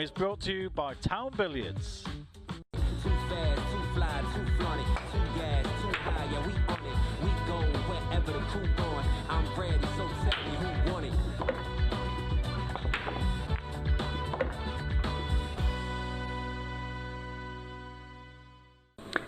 Showdown is brought to you by Taom Billiards. Too fast, too fly, too flaunty, too gas, too high, yeah, we on it. We go wherever the crew going. I'm ready, so tell me who want it.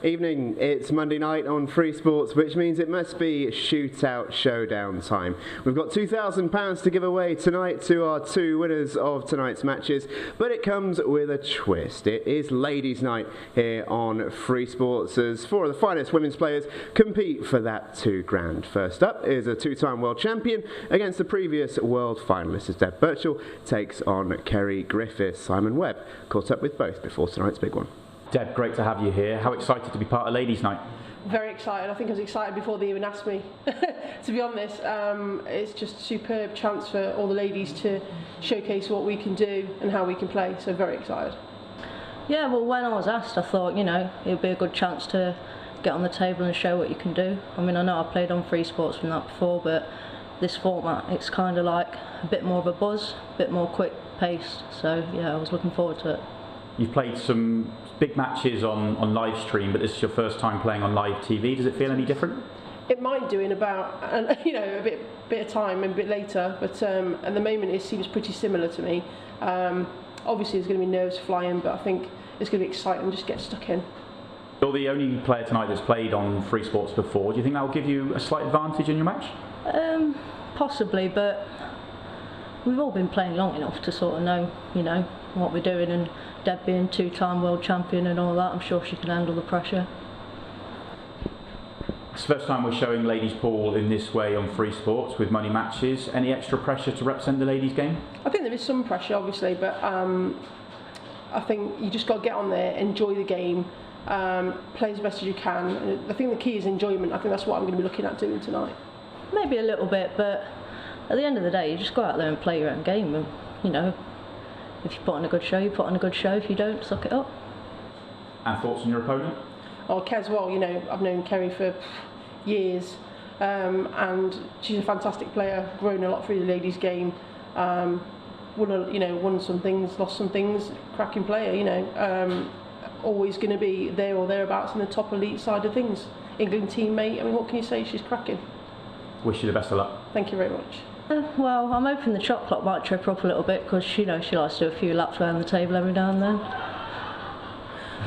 Evening, it's Monday night on Free Sports, which means it must be Shootout Showdown time. We've got £2,000 to give away tonight to our two winners of tonight's matches, but it comes with a twist. It is ladies' night here on Free Sports as four of the finest women's players compete for that £2,000. First up is a two-time world champion against the previous world finalist as Burchell takes on Kerry Griffiths. Simon Webb caught up with both before tonight's big one. Deb, great to have you here. How excited to be part of Ladies' Night? Very excited. I think I was excited before they even asked me, to be honest. It's just a superb chance for all the ladies to showcase what we can do and how we can play, so very excited. Yeah, well, when I was asked, I thought, you know, it would be a good chance to get on the table and show what you can do. I mean, I know I played on Free Sports from that before, but this format, it's kind of like a bit more of a buzz, a bit more quick-paced, so yeah, I was looking forward to it. You've played some big matches on live stream, but this is your first time playing on live TV. Does it feel any different? It might do in about, a bit of time and a bit later, but at the moment it seems pretty similar to me. Obviously there's going to be nerves flying, but I think it's going to be exciting. Just get stuck in. You're the only player tonight that's played on Free Sports before. Do you think that will give you a slight advantage in your match? Possibly, but we've all been playing long enough to sort of know, what we're doing, and Deb being two-time world champion and all that, I'm sure she can handle the pressure. It's the first time we're showing ladies pool in this way on Free Sports with money matches. Any extra pressure to represent the ladies game? I think there is some pressure, obviously, but I think you just got to get on there, enjoy the game, play as best as you can. I think the key is enjoyment. I think that's what I'm going to be looking at doing tonight. Maybe a little bit, but at the end of the day, you just go out there and play your own game, and if you put on a good show, you put on a good show. If you don't, suck it up. And thoughts on your opponent? Oh, Kez, well, I've known Kerry for years, and she's a fantastic player, grown a lot through the ladies' game, won some things, lost some things, cracking player, always going to be there or thereabouts in the top elite side of things. England teammate, I mean, what can you say? She's cracking. Wish you the best of luck. Thank you very much. Well, I'm hoping the shot clock might trip her up a little bit because, she likes to do a few laps around the table every now and then.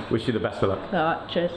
Wish you the best of luck. All right, cheers.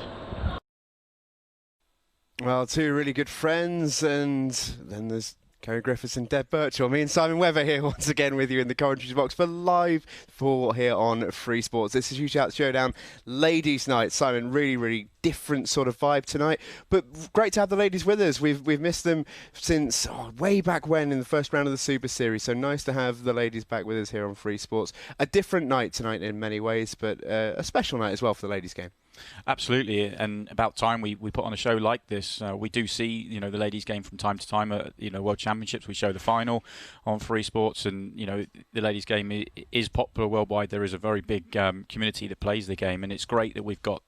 Well, two really good friends, and then there's Kerry Griffiths and Deb Burchell. Me and Simon Webber here once again with you in the commentary box for here on Free Sports. This is Shootout Showdown Ladies' Night. Simon, really, really different sort of vibe tonight, but great to have the ladies with us. We've missed them since way back when in the first round of the Super Series, so nice to have the ladies back with us here on Free Sports. A different night tonight in many ways, but a special night as well for the ladies' game. Absolutely, and about time we put on a show like this. We do see the ladies' game from time to time at World Championships. We show the final on Free Sports, and the ladies' game is popular worldwide. There is a very big community that plays the game, and it's great that we've got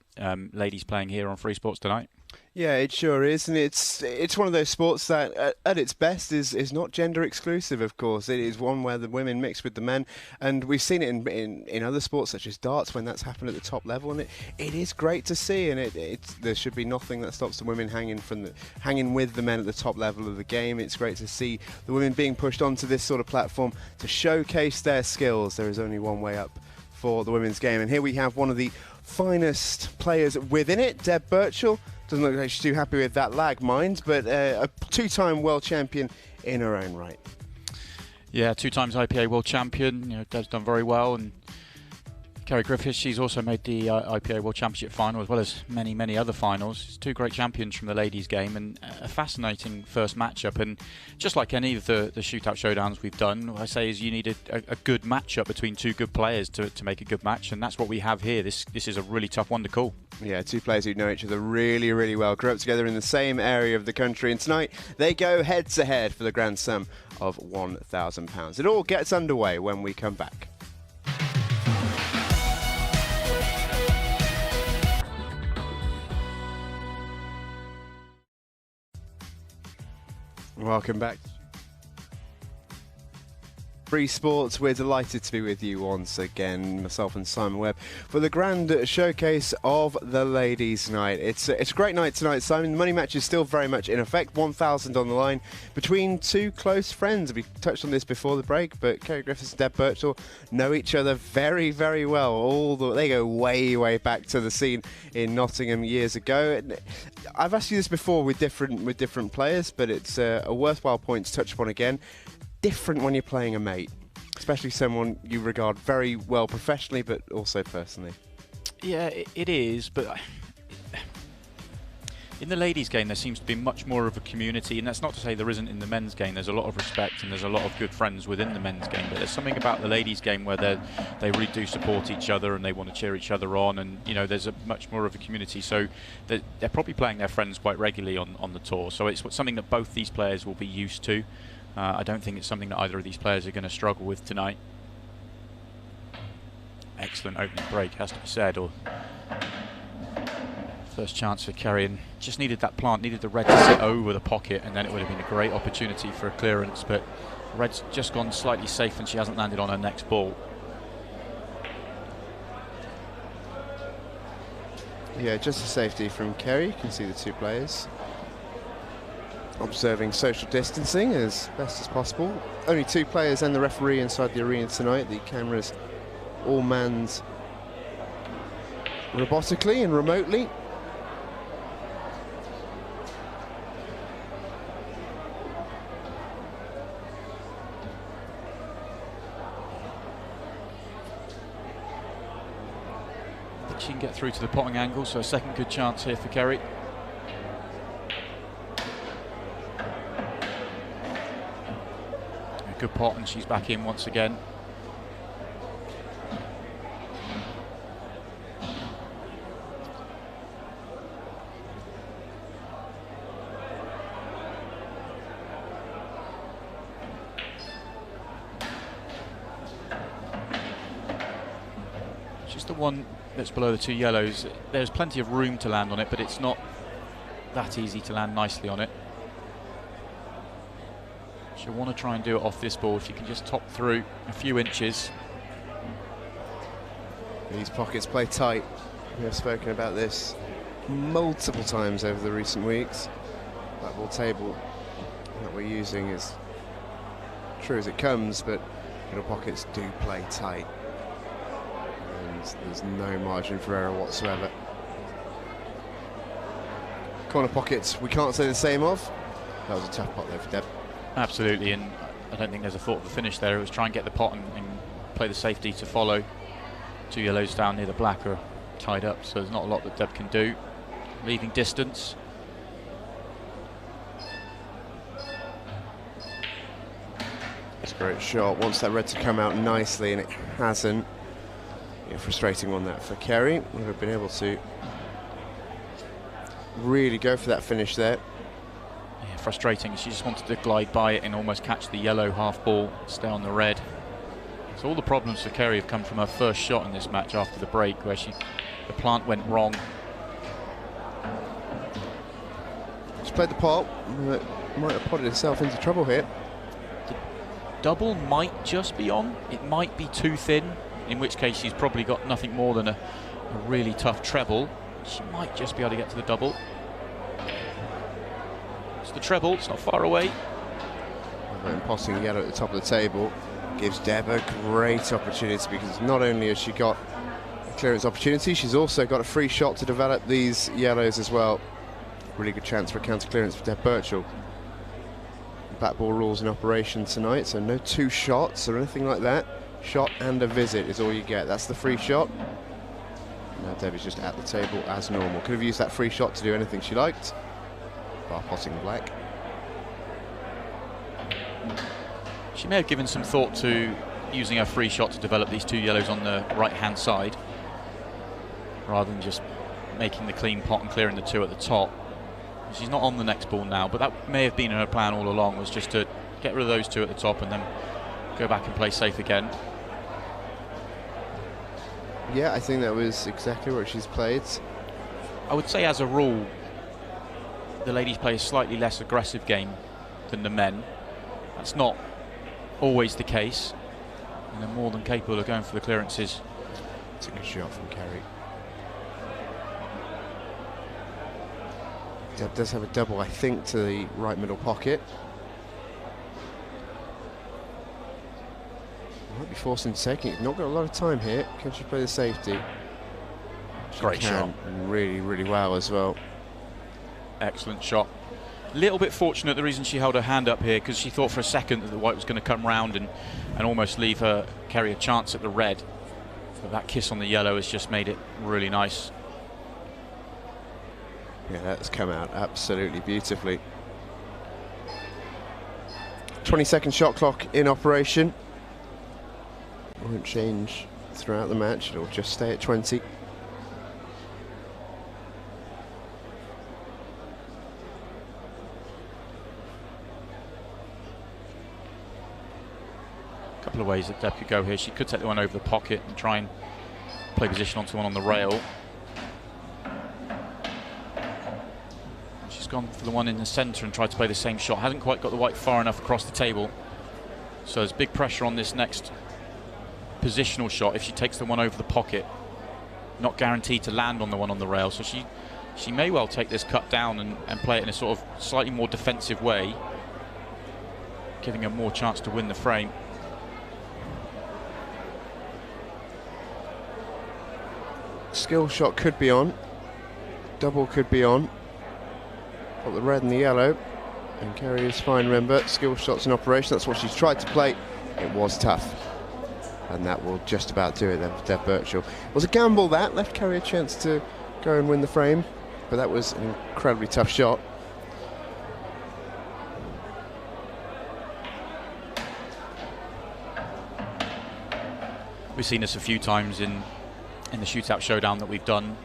ladies playing here on Free Sports tonight. Yeah, it sure is, and it's one of those sports that at its best is not gender exclusive. Of course, it is one where the women mix with the men, and we've seen it in other sports such as darts when that's happened at the top level, and it is great to see. And there should be nothing that stops the women hanging with the men at the top level of the game. It's great to see the women being pushed onto this sort of platform to showcase their skills. There is only one way up for the women's game, and here we have one of the finest players within it, Deb Burchell. Doesn't look like she's too happy with that lag, mind, but a two-time world champion in her own right. Yeah, 2 times IPA world champion. Deb's done very well, and Kerry Griffiths, she's also made the IPA World Championship final as well as many, many other finals. It's 2 great champions from the ladies' game, and a fascinating first matchup. And just like any of the shootout showdowns we've done, what I say is you need a good matchup between 2 good players to make a good match, and that's what we have here. This is a really tough one to call. Yeah, 2 players who know each other really, really well, grew up together in the same area of the country, and tonight they go head-to-head for the grand sum of £1,000. It all gets underway when we come back. Welcome back. Free Sports, we're delighted to be with you once again, myself and Simon Webb, for the grand showcase of the Ladies' Night. It's a great night tonight, Simon. The money match is still very much in effect, 1,000 on the line between two close friends. We touched on this before the break, but Kerry Griffiths and Deb Burchell know each other very, very well. They go way, way back to the scene in Nottingham years ago. I've asked you this before with different players, but it's a worthwhile point to touch upon again. Different when you're playing a mate, especially someone you regard very well professionally but also personally. Yeah, it is, but in the ladies' game there seems to be much more of a community, and that's not to say there isn't in the men's game. There's a lot of respect and there's a lot of good friends within the men's game, but there's something about the ladies' game where they really do support each other and they want to cheer each other on, and you know, there's a much more of a community, so they're probably playing their friends quite regularly on the tour, so it's something that both these players will be used to. I don't think it's something that either of these players are going to struggle with tonight. Excellent opening break, has to be said. Or first chance for Kerry, and just needed that plant, needed the red to sit over the pocket, and then it would have been a great opportunity for a clearance, but red's just gone slightly safe and she hasn't landed on her next ball. Yeah, just a safety from Kerry. You can see the two players observing social distancing as best as possible. Only two players and the referee inside the arena tonight. The cameras all manned robotically and remotely. I think she can get through to the potting angle, so a second good chance here for Kerry. Good pot, and she's back in once again. Just the one that's below the two yellows. There's plenty of room to land on it, but it's not that easy to land nicely on it. She'll want to try and do it off this ball if you can just top through a few inches. These pockets play tight. We have spoken about this multiple times over the recent weeks. That ball table that we're using is true as it comes, but middle pockets do play tight. And there's no margin for error whatsoever. Corner pockets we can't say the same of. That was a tough pot there for Deb. Absolutely, and I don't think there's a thought of a finish there. It was try and get the pot and play the safety to follow. Two yellows down near the black are tied up, so there's not a lot that Deb can do. Leaving distance. It's a great shot. Wants that red to come out nicely, and it hasn't. Yeah, frustrating one that for Kerry. Would have been able to really go for that finish there. Yeah, frustrating. She just wanted to glide by it and almost catch the yellow half ball, stay on the red. So all the problems for Kerry have come from her first shot in this match after the break, where the plant went wrong. She's played the pot, but might have potted herself into trouble here. The double might just be on. It might be too thin, in which case she's probably got nothing more than a really tough treble. She might just be able to get to the double. It's the treble, it's not far away. And potting yellow at the top of the table gives Deb a great opportunity, because not only has she got a clearance opportunity, she's also got a free shot to develop these yellows as well. Really good chance for a counter clearance for Deb Burchell. Back ball rules in operation tonight, so no two shots or anything like that. Shot and a visit is all you get. That's the free shot. Now Deb is just at the table as normal. Could have used that free shot to do anything she liked. Bar potting black. She may have given some thought to using her free shot to develop these two yellows on the right-hand side, rather than just making the clean pot and clearing the two at the top. She's not on the next ball now, but that may have been her plan all along, was just to get rid of those two at the top and then go back and play safe again. Yeah, I think that was exactly what she's played. I would say, as a rule, the ladies play a slightly less aggressive game than the men. That's not always the case, and they're more than capable of going for the clearances. It's a good shot from Kerry. Deb does have a double, I think, to the right middle pocket. Might be forced into taking it. Not got a lot of time here. Can she play the safety? She Great can, shot. and really, really well as well. Excellent shot. Little bit fortunate the reason she held her hand up here, because she thought for a second that the white was going to come round and almost leave her Kerry a chance at the red. But that kiss on the yellow has just made it really nice. Yeah, that's come out absolutely beautifully. 20-second shot clock in operation. Won't change throughout the match. It'll just stay at 20. Couple of ways that Deb could go here. She could take the one over the pocket and try and play position onto the one on the rail. She's gone for the one in the centre and tried to play the same shot. Hasn't quite got the white far enough across the table. So there's big pressure on this next positional shot if she takes the one over the pocket. Not guaranteed to land on the one on the rail. So she may well take this cut down and play it in a sort of slightly more defensive way, giving her more chance to win the frame. Skill shot could be on. Double could be on. Got the red and the yellow. And Kerry is fine, remember. Skill shots in operation. That's what she's tried to play. It was tough. And that will just about do it then for Deb Burchell. It was a gamble that. Left Kerry a chance to go and win the frame. But that was an incredibly tough shot. We've seen this a few times in the shootout showdown that we've done.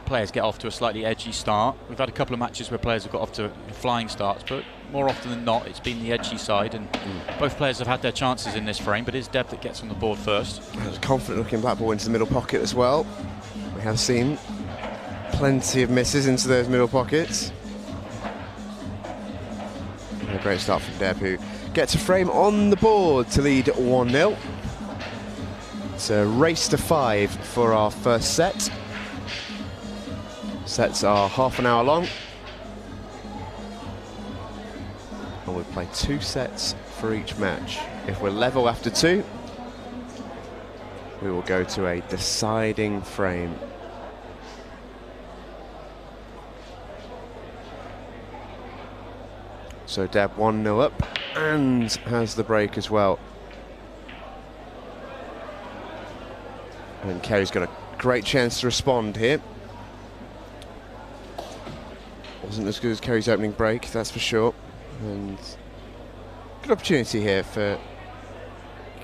Players get off to a slightly edgy start. We've had a couple of matches where players have got off to flying starts, but more often than not it's been the edgy side, and both players have had their chances in this frame, but it's Deb that gets on the board first. There's a confident looking black ball into the middle pocket as well. We have seen plenty of misses into those middle pockets. And a great start from Deb, who gets a frame on the board to lead 1-0. It's a race to 5 for our first set. Sets are half an hour long. And we'll play 2 sets for each match. If we're level after 2, we will go to a deciding frame. So Deb 1-0 up and has the break as well. And Kerry's got a great chance to respond here. Wasn't as good as Kerry's opening break, that's for sure. And good opportunity here for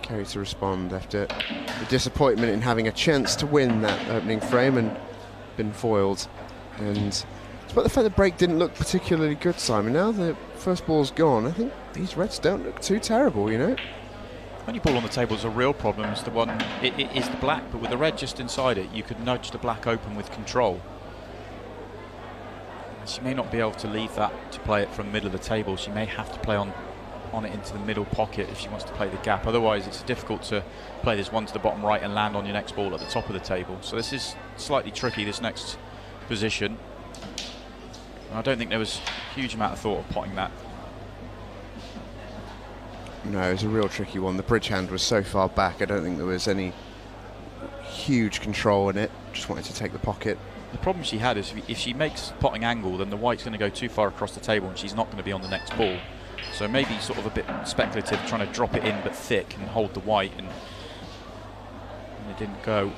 Kerry to respond after the disappointment in having a chance to win that opening frame and been foiled. And despite the fact the break didn't look particularly good, Simon, now the first ball's gone, I think these reds don't look too terrible, you know? When you ball on the table is a real problem. It's the one, it is the black, but with the red just inside it, you could nudge the black open with control. She may not be able to leave that to play it from the middle of the table. She may have to play on it into the middle pocket if she wants to play the gap. Otherwise, it's difficult to play this one to the bottom right and land on your next ball at the top of the table. So this is slightly tricky, this next position. And I don't think there was a huge amount of thought of potting that. No, it was a real tricky one. The bridge hand was so far back, I don't think there was any huge control in it. Just wanted to take the pocket. The problem she had is if she makes potting angle, then the white's going to go too far across the table and she's not going to be on the next ball. So maybe sort of a bit speculative, trying to drop it in but thick and hold the white, and it didn't go.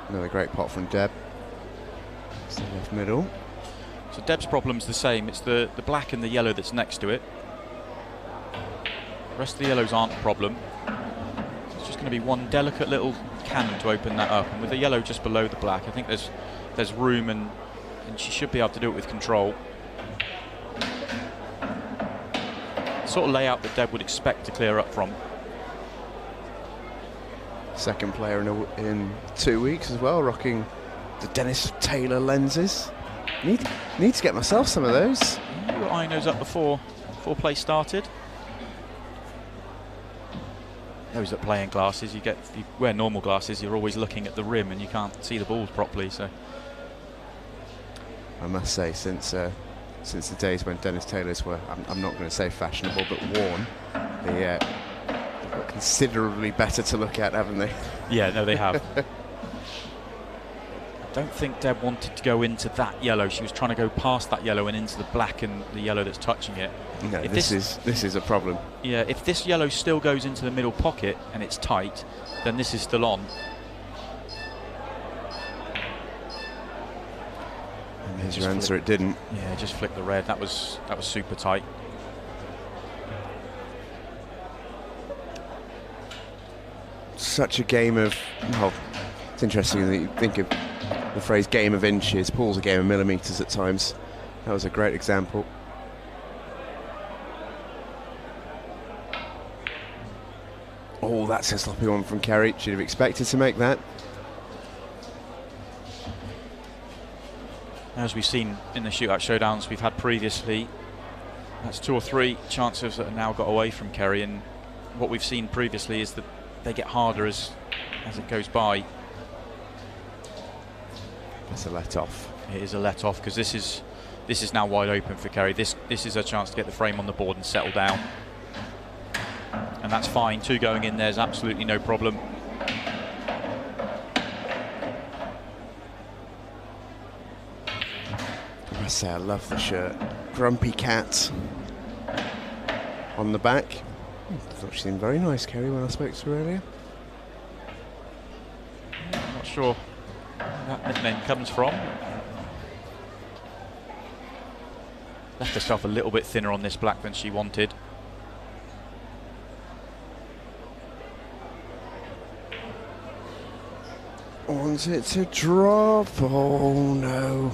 Another great pot from Deb. It's the left middle. So Deb's problem's the same. It's the black and the yellow that's next to it. The rest of the yellows aren't a problem. It's just going to be one delicate little cannon to open that up, and with the yellow just below the black, I think there's room, and she should be able to do it with control. Sort of layout that Deb would expect to clear up from. Second player in 2 weeks as well, rocking the Dennis Taylor lenses. Need to get myself some of those. Your eye nose up before play started. those that play in glasses, if you wear normal glasses, you're always looking at the rim and you can't see the balls properly. So I must say, since the days when Dennis Taylors were, I'm not going to say fashionable, but worn, they've got considerably better to look at, haven't they? Yeah, no, they have. I don't think Deb wanted to go into that yellow. She was trying to go past that yellow and into the black and the yellow that's touching it. No, this is a problem. Yeah, if this yellow still goes into the middle pocket and it's tight, then this is still on. And here's your answer, it didn't. Yeah, just flicked the red. That was super tight. Such a game of, well, it's interesting that you think of the phrase game of inches. Paul's a game of millimetres at times. That was a great example. Oh, that's a sloppy one from Kerry. Should have expected to make that. As we've seen in the shootout showdowns we've had previously, that's 2 or 3 chances that have now got away from Kerry, and what we've seen previously is that they get harder as it goes by. That's a let off. It is a let off because this is now wide open for Kerry. This is a chance to get the frame on the board and settle down, and that's fine. 2 going in there's absolutely no problem. I must say, I love the shirt. Grumpy cat on the back. I thought she seemed very nice, Kerry, when I spoke to her earlier. I'm not sure where that nickname comes from. Left herself a little bit thinner on this black than she wanted. Wants it to drop. Oh no.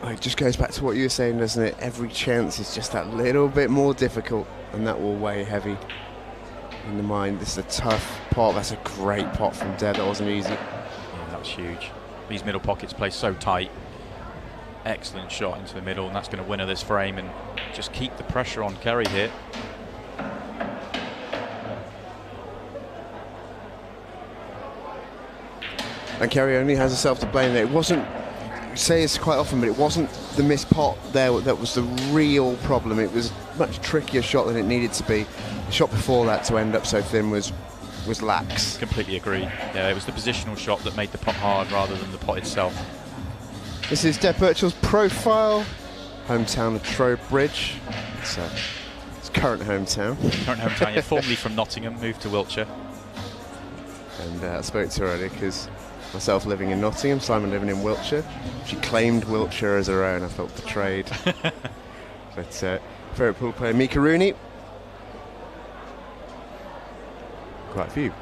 It just goes back to what you were saying, doesn't it? Every chance is just that little bit more difficult, and that will weigh heavy in the mind. This is a tough pot. That's a great pot from Deb. That wasn't easy. Yeah, that was huge. These middle pockets play so tight. Excellent shot into the middle, and that's going to win her this frame and just keep the pressure on Kerry here. And Kerry only has herself to blame there. It wasn't, you say this quite often, but it wasn't the missed pot there that was the real problem. It was a much trickier shot than it needed to be. The shot before that to end up so thin was lax. Completely agree. Yeah, it was the positional shot that made the pot hard rather than the pot itself. This is Deb Burchell's profile, hometown of Trowbridge. It's current hometown. Current hometown, yeah, formerly from Nottingham, moved to Wiltshire. And I spoke to her earlier because myself living in Nottingham, Simon living in Wiltshire. She claimed Wiltshire as her own. I felt betrayed. But favourite pool player, Mika Rooney. Quite a few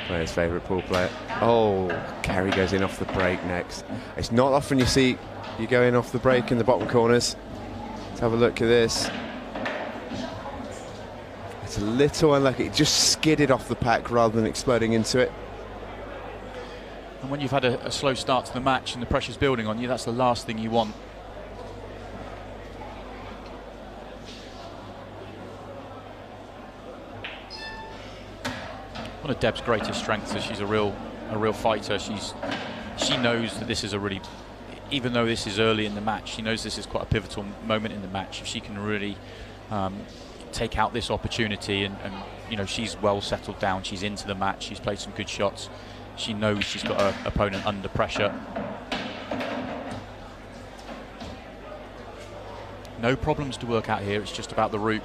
players' favourite pool player. Oh, Kerry goes in off the break next. It's not often you see you go in off the break in the bottom corners. Let's have a look at this. It's a little unlucky. It just skidded off the pack rather than exploding into it. And when you've had a slow start to the match and the pressure's building on you, that's the last thing you want. One of Deb's greatest strengths is she's a real fighter. She knows that this is a really, even though this is early in the match, she knows this is quite a pivotal moment in the match. If she can really take out this opportunity, and you know, she's well settled down, she's into the match, she's played some good shots, she knows she's got her opponent under pressure. No problems to work out here, it's just about the route.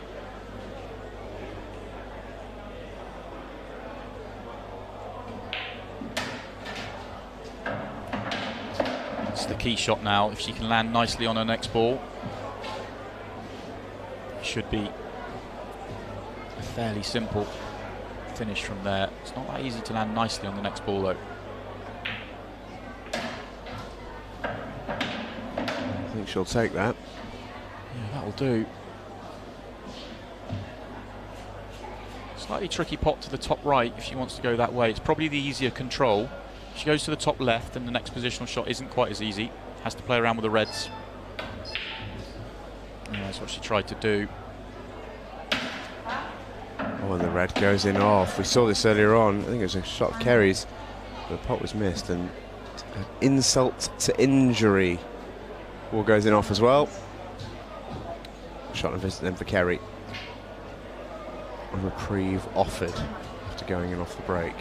It's the key shot now. If she can land nicely on her next ball, it should be a fairly simple finish from there. It's not that easy to land nicely on the next ball though. I think she'll take that. Yeah, that'll do. Slightly tricky pot to the top right if she wants to go that way. It's probably the easier control. If she goes to the top left, and the next positional shot isn't quite as easy. Has to play around with the reds. Yeah, that's what she tried to do. Oh, and the red goes in off. We saw this earlier on. I think it was a shot of Kerry's. The pot was missed, and an insult to injury. Ball goes in off as well. Shot and visit then for Kerry. A reprieve offered after going in off the break.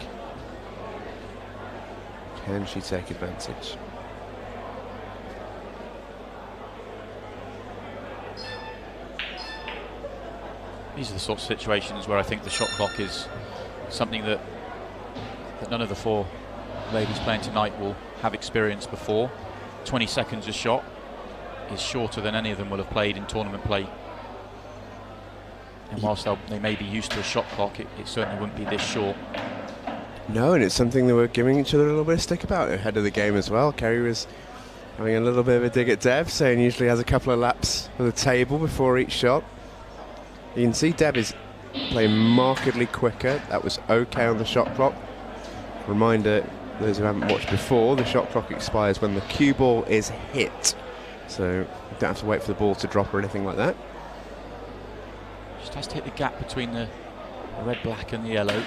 Can she take advantage? These are the sort of situations where I think the shot clock is something that none of the 4 ladies playing tonight will have experienced before. 20 seconds a shot is shorter than any of them will have played in tournament play. And whilst they may be used to a shot clock, it certainly wouldn't be this short. No, and it's something that we're giving each other a little bit of stick about ahead of the game as well. Kerry was having a little bit of a dig at Deb, saying usually has a couple of laps of the table before each shot. You can see Deb is playing markedly quicker. That was okay on the shot clock. Reminder, those who haven't watched before, the shot clock expires when the cue ball is hit. So you don't have to wait for the ball to drop or anything like that. Just has to hit the gap between the red, black and the yellow.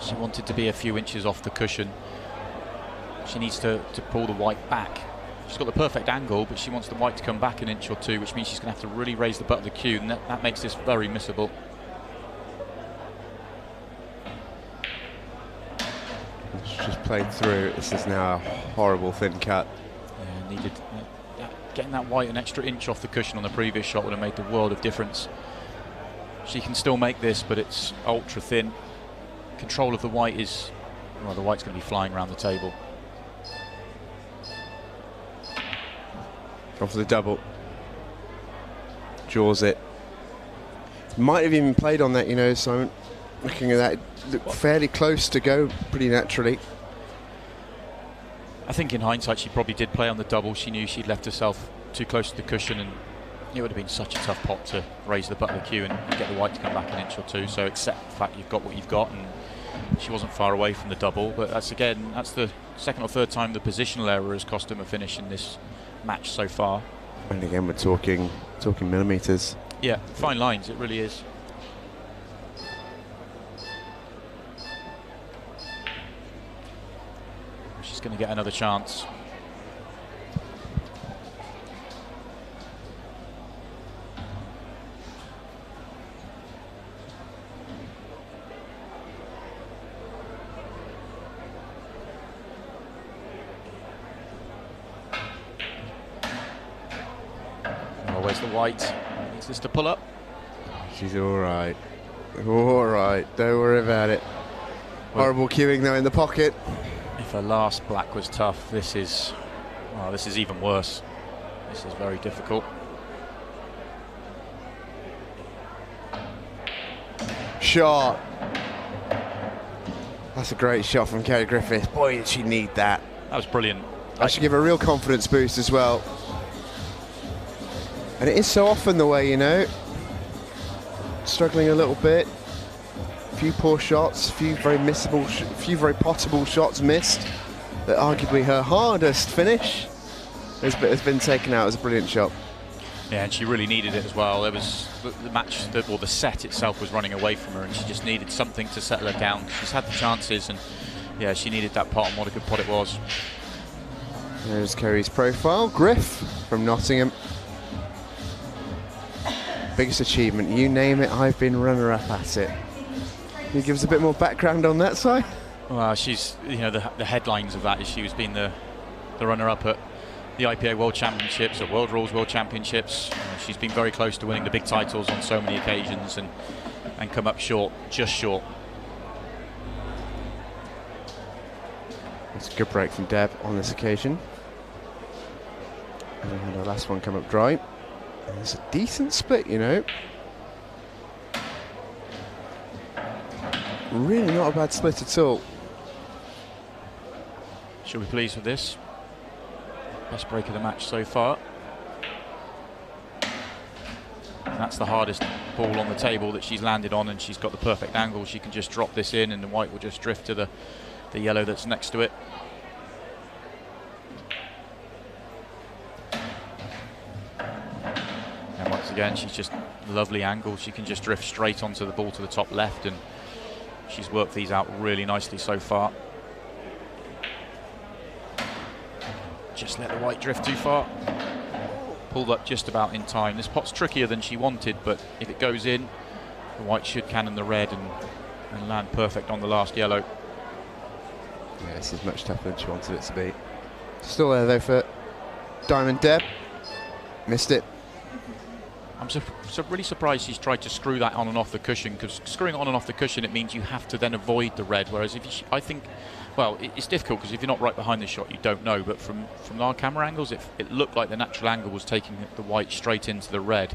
She wanted to be a few inches off the cushion. She needs to pull the white back. She's got the perfect angle, but she wants the white to come back an inch or two, which means she's going to have to really raise the butt of the cue, and that makes this very missable. She's just played through. This is now a horrible thin cut. Yeah, needed getting that white an extra inch off the cushion on the previous shot would have made the world of difference. She can still make this, but it's ultra thin. Control of the white is, well, the white's going to be flying around the table. Off the double. Jaws it. Might have even played on that, you know, Simon. Looking at that, it looked fairly close to go pretty naturally. I think in hindsight she probably did play on the double. She knew she'd left herself too close to the cushion, and it would have been such a tough pot to raise the butt of the cue and get the white to come back an inch or two. So accept the fact you've got what you've got, and she wasn't far away from the double. But that's the second or third time the positional error has cost him a finish in this match so far. And again, we're talking millimetres. Yeah, fine lines, it really is. She's going to get another chance. Where's the white? Needs this to pull up. She's all right. All right. Don't worry about it. Well, horrible cueing though in the pocket. If her last black was tough, this is even worse. This is very difficult. Shot. That's a great shot from Kerry Griffiths. Boy, did she need that. That was brilliant. That should give her a real confidence boost as well. And it is so often the way, you know, struggling a little bit, a few poor shots, a few very missable, few very potable shots missed, that arguably her hardest finish has been taken out as a brilliant shot. Yeah, and she really needed it as well. There was the match, or the set itself was running away from her, and she just needed something to settle her down. She's had the chances, and yeah, she needed that pot, and what a good pot it was. There's Kerry's profile. Griff from Nottingham. Biggest achievement, you name it, I've been runner-up at it. Can you give us a bit more background on that side? Well, she's, you know, the headlines of that is she was being the runner-up at the IPA World Championships, or World Rules World Championships. She's been very close to winning the big titles on so many occasions, and come up short, just short. It's a good break from Deb on this occasion. And we had our last one come up dry. And it's a decent split, you know. Really not a bad split at all. She'll be pleased with this. Best break of the match so far. And that's the hardest ball on the table that she's landed on, and she's got the perfect angle. She can just drop this in, and the white will just drift to the yellow that's next to it. again. She's just lovely angle. She can just drift straight onto the ball to the top left, and she's worked these out really nicely so far. Just let the white drift too far. Pulled up just about in time. This pot's trickier than she wanted, but if it goes in, the white should cannon the red and land perfect on the last yellow. Yeah, this is much tougher than she wanted it to be. Still there though for Diamond Deb. Missed it. I'm really surprised she's tried to screw that on and off the cushion, because screwing it on and off the cushion, it means you have to then avoid the red, whereas if you, I think, well, it's difficult because if you're not right behind the shot, you don't know, but from our camera angles, it looked like the natural angle was taking the white straight into the red,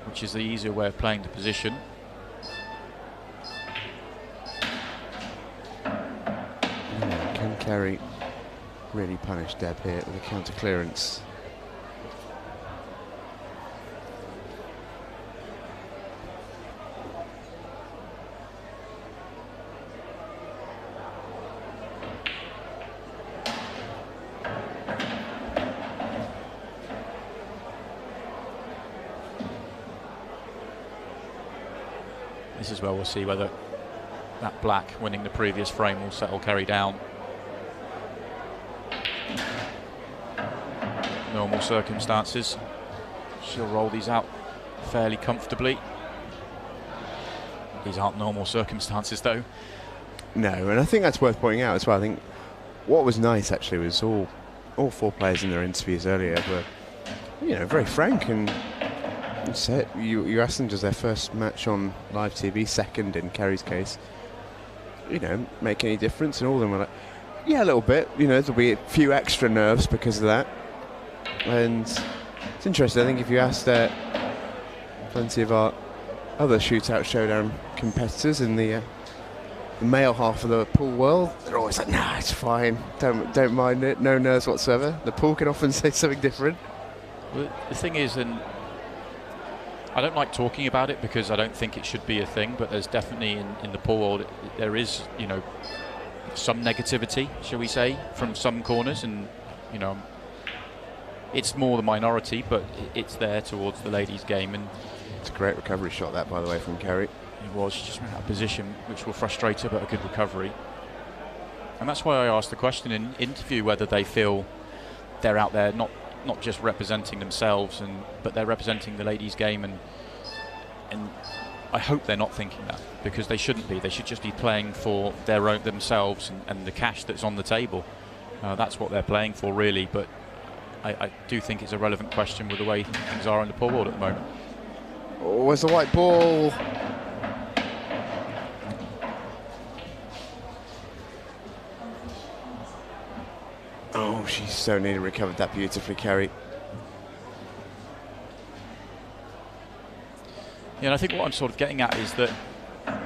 which is the easier way of playing the position. Can Kerry really punish Deb here with a counter clearance? This is where we'll see whether that black winning the previous frame will settle Kerry down. Normal circumstances, she'll roll these out fairly comfortably. These aren't normal circumstances though. No, and I think that's worth pointing out as well. I think what was nice actually was all four players in their interviews earlier were, you know, very frank and said, you asked them, does their first match on live TV, second in Kerry's case, you know, make any difference? And all of them were like, yeah, a little bit, you know, there'll be a few extra nerves because of that. And it's interesting, I think if you asked plenty of our other Shootout Showdown competitors in the male half of the pool world, they're always like, nah, it's fine, don't mind it, no nerves whatsoever. The pool can often say something different. Well, the thing is, and I don't like talking about it because I don't think it should be a thing, but there's definitely in the pool world, there is, you know, some negativity, shall we say, from some corners, and, you know, it's more the minority, but it's there towards the ladies' game. And it's a great recovery shot, that, by the way, from Kerry. It was. She just ran out of position, which will frustrate her, but a good recovery. And that's why I asked the question in interview whether they feel they're out there not just representing themselves, but they're representing the ladies' game, and I hope they're not thinking that, because they shouldn't be. They should just be playing for themselves and the cash that's on the table. That's what they're playing for, really. But I do think it's a relevant question with the way things are in the pool world at the moment. Oh, where's the white ball? Oh, she so nearly recovered that beautifully, Kerry. Yeah, and I think what I'm sort of getting at is that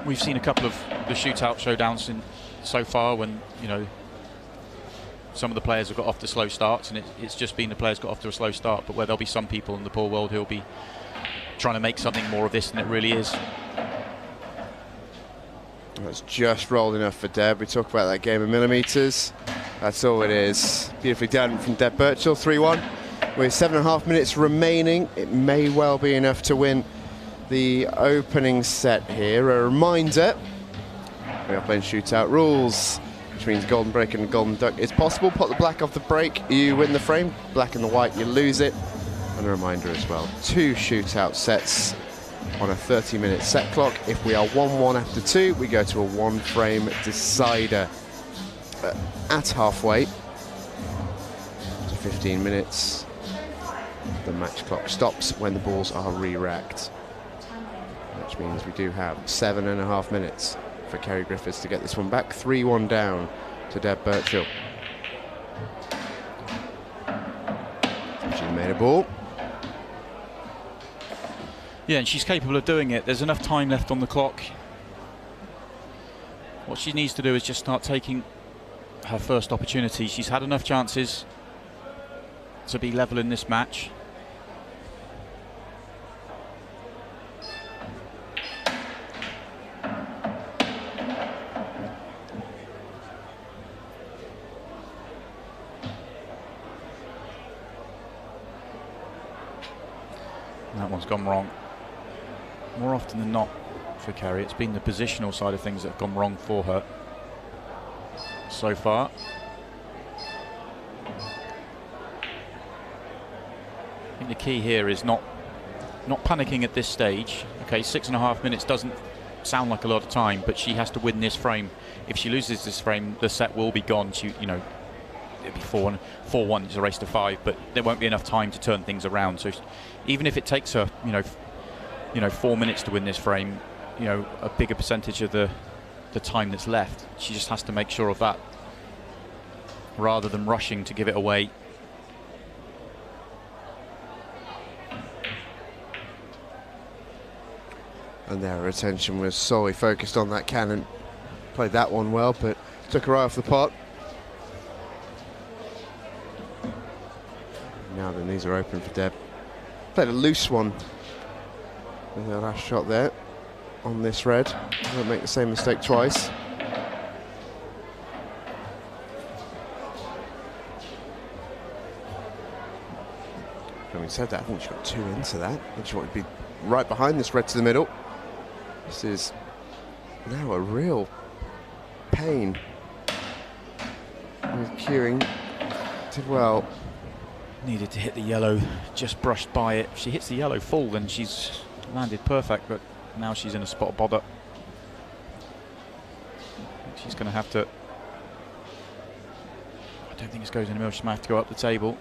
we've seen a couple of the Shootout Showdowns so far when, you know, some of the players have got off to slow starts, and it's just been the players got off to a slow start, but where there'll be some people in the pool world who'll be trying to make something more of this than it really is. That's just rolled enough for Deb. We talk about that game of millimetres. That's all it is. Beautifully done from Deb Burchell, 3-1. With 7.5 minutes remaining, it may well be enough to win the opening set here. A reminder, we are playing shootout rules, which means golden break and golden duck is possible. Pop the black off the break, you win the frame. Black and the white, you lose it. And a reminder as well, 2 shootout sets on a 30-minute set clock. If we are 1-1 after 2, we go to a 1-frame decider. At halfway to 15 minutes, the match clock stops when the balls are re-racked, which means we do have 7.5 minutes for Kerry Griffiths to get this one back. 3-1 down to Deb Burchell. She's made a ball. Yeah, and she's capable of doing it. There's enough time left on the clock. What she needs to do is just start taking her first opportunity. She's had enough chances to be level in this match. That one's gone wrong. More often than not for Kerry, it's been the positional side of things that have gone wrong for her so far. I think the key here is not panicking at this stage. Okay, 6.5 minutes doesn't sound like a lot of time, but she has to win this frame. If she loses this frame, the set will be gone. It'll be 4-1. It's a race to 5, but there won't be enough time to turn things around. So even if it takes her, 4 minutes to win this frame, a bigger percentage of the time that's left, she just has to make sure of that, rather than rushing to give it away. And her attention was solely focused on that cannon. Played that one well, but took her eye off the pot. Now the knees are open for Deb. Played a loose one with her last shot there on this red. Won't make the same mistake twice. Having said that, I think she got 2 into that. And she wanted to be right behind this red to the middle. This is now a real pain. With queuing, did well. Needed to hit the yellow, just brushed by it. If she hits the yellow full, then she's landed perfect, but now she's in a spot of bother. She's going to have to... I don't think this goes in the middle. She might have to go up the table.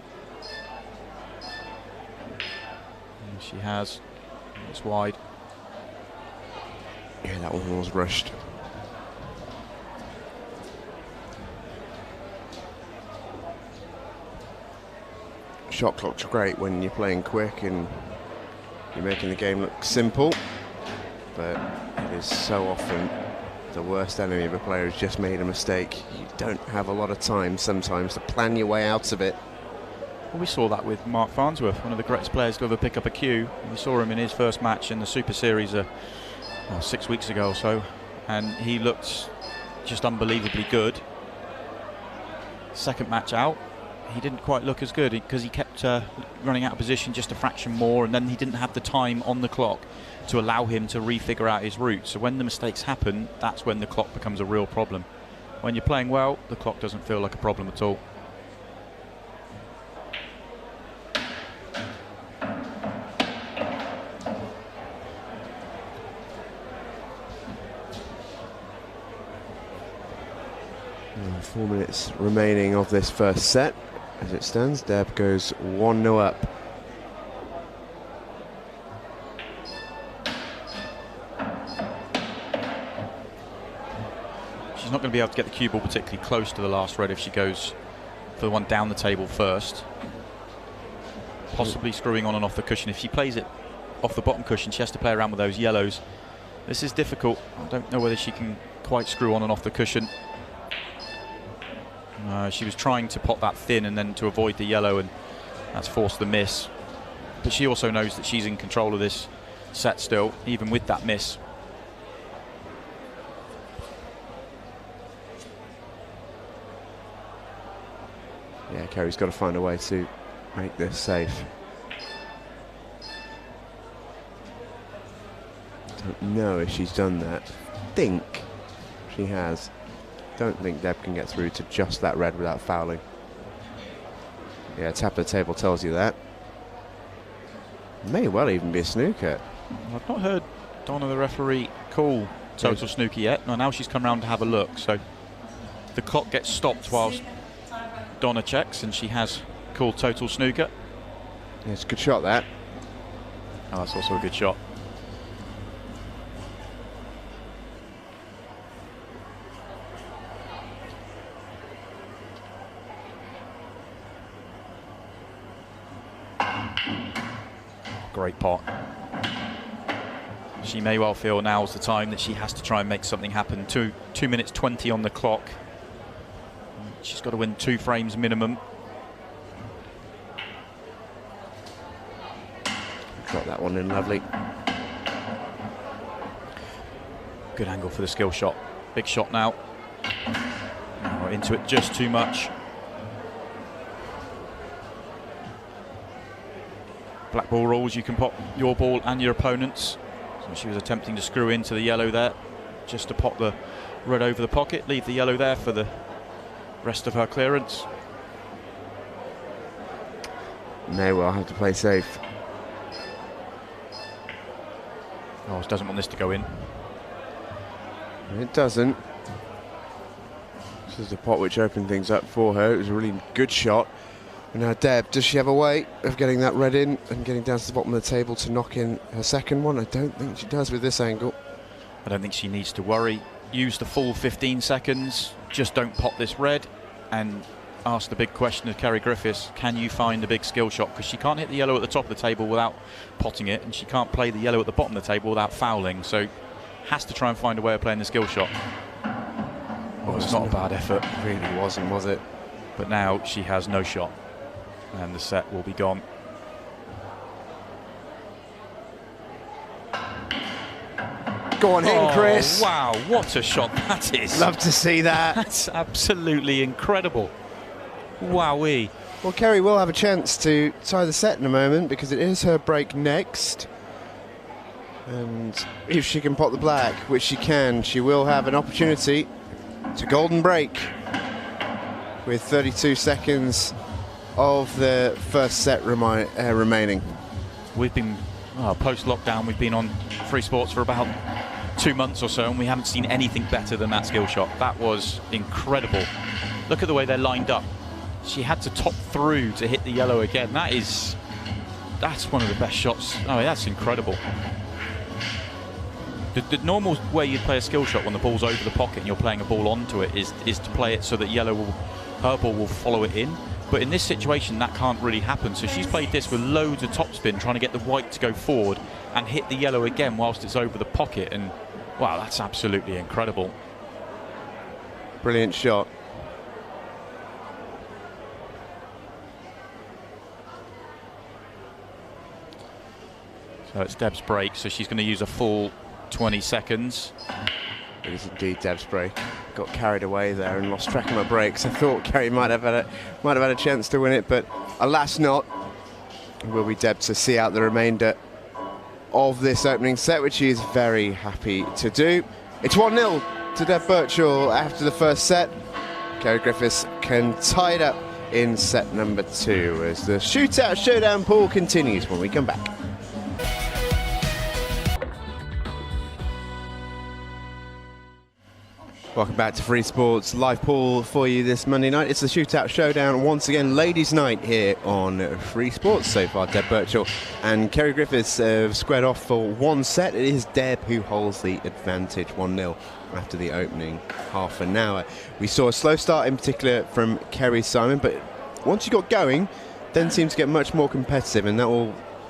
And she has. It's wide. Yeah, that one was rushed. Shot clock's great when you're playing quick and you're making the game look simple, but it is so often the worst enemy of a player who's just made a mistake. You don't have a lot of time sometimes to plan your way out of it. Well, we saw that with Mark Farnsworth, one of the greatest players to ever pick up a cue. We saw him in his first match in the Super Series 6 weeks ago or so, and he looked just unbelievably good. Second match out, he didn't quite look as good because he kept running out of position just a fraction more, and then he didn't have the time on the clock to allow him to refigure out his route. So when the mistakes happen, that's when the clock becomes a real problem. When you're playing well, the clock doesn't feel like a problem at all. And 4 minutes remaining of this first set. As it stands, Deb goes 1-0 up. She's not going to be able to get the cue ball particularly close to the last red if she goes for the one down the table first. Possibly screwing on and off the cushion. If she plays it off the bottom cushion, she has to play around with those yellows. This is difficult. I don't know whether she can quite screw on and off the cushion. She was trying to pot that thin and then to avoid the yellow, and that's forced the miss. But she also knows that she's in control of this set still, even with that miss. Yeah, Kerry's got to find a way to make this safe. Don't know if she's done that. Think she has. Don't think Deb can get through to just that red without fouling. Yeah, tap of the table tells you that. May well even be a snooker. I've not heard Donna, the referee, call total snooker yet. No, now she's come round to have a look. So the clock gets stopped whilst Donna checks, and she has called total snooker. Yeah, it's a good shot, that. Oh, that's also a good shot. Great pot. She may well feel now's the time that she has to try and make something happen. 2 minutes 20 on the clock. She's got to win 2 frames minimum. Got that one in lovely. Good angle for the skill shot. Big shot now. Oh, into it just too much. black ball rules, you can pop your ball and your opponent's. So she was attempting to screw into the yellow there, just to pop the red over the pocket, leave the yellow there for the rest of her clearance. May well have to play safe. Oh, doesn't want this to go in. It doesn't. This is the pot which opened things up for her. It was a really good shot. And now Deb, does she have a way of getting that red in and getting down to the bottom of the table to knock in her second one? I don't think she does with this angle. I don't think she needs to worry. Use the full 15 seconds. Just don't pop this red. And ask the big question of Kerry Griffiths, can you find a big skill shot? Because she can't hit the yellow at the top of the table without potting it, and she can't play the yellow at the bottom of the table without fouling. So has to try and find a way of playing the skill shot. Oh, it's not a bad effort. It really wasn't, was it? But now she has no shot. And the set will be gone. Go on in, Chris. Wow, what a shot that is. Love to see that. That's absolutely incredible. Wowee. Well, Kerry will have a chance to tie the set in a moment because it is her break next. And if she can pop the black, which she can, she will have an opportunity to golden break with 32 seconds of the first set remaining. We've been, post-lockdown, we've been on Free Sports for about 2 months or so, and we haven't seen anything better than that skill shot. That was incredible. Look at the way they're lined up. She had to top through to hit the yellow again. That's one of the best shots. Oh, that's incredible. The normal way you'd play a skill shot when the ball's over the pocket and you're playing a ball onto it is to play it so that her ball will follow it in. But in this situation, that can't really happen. So she's played this with loads of topspin, trying to get the white to go forward and hit the yellow again whilst it's over the pocket. And wow, that's absolutely incredible. Brilliant shot. So it's Deb's break, so she's going to use a full 20 seconds. It is indeed Deb's break. Got carried away there and lost track of my breaks. I thought Kerry might have had a chance to win it, but alas not. It will be Deb to see out the remainder of this opening set, which she is very happy to do. It's 1-0 to Deb Burchell after the first set. Kerry Griffiths can tie it up in set number 2 as the Shootout Showdown pool continues when we come back. Welcome back to Free Sports live pool for you this Monday night. It's the Shootout Showdown once again, ladies' night here on Free Sports. So far, Deb Burchell and Kerry Griffiths have squared off for one set. It is Deb who holds the advantage, 1-0 after the opening half an hour. We saw a slow start in particular from Kerry Simon, but once she got going, then seemed to get much more competitive, and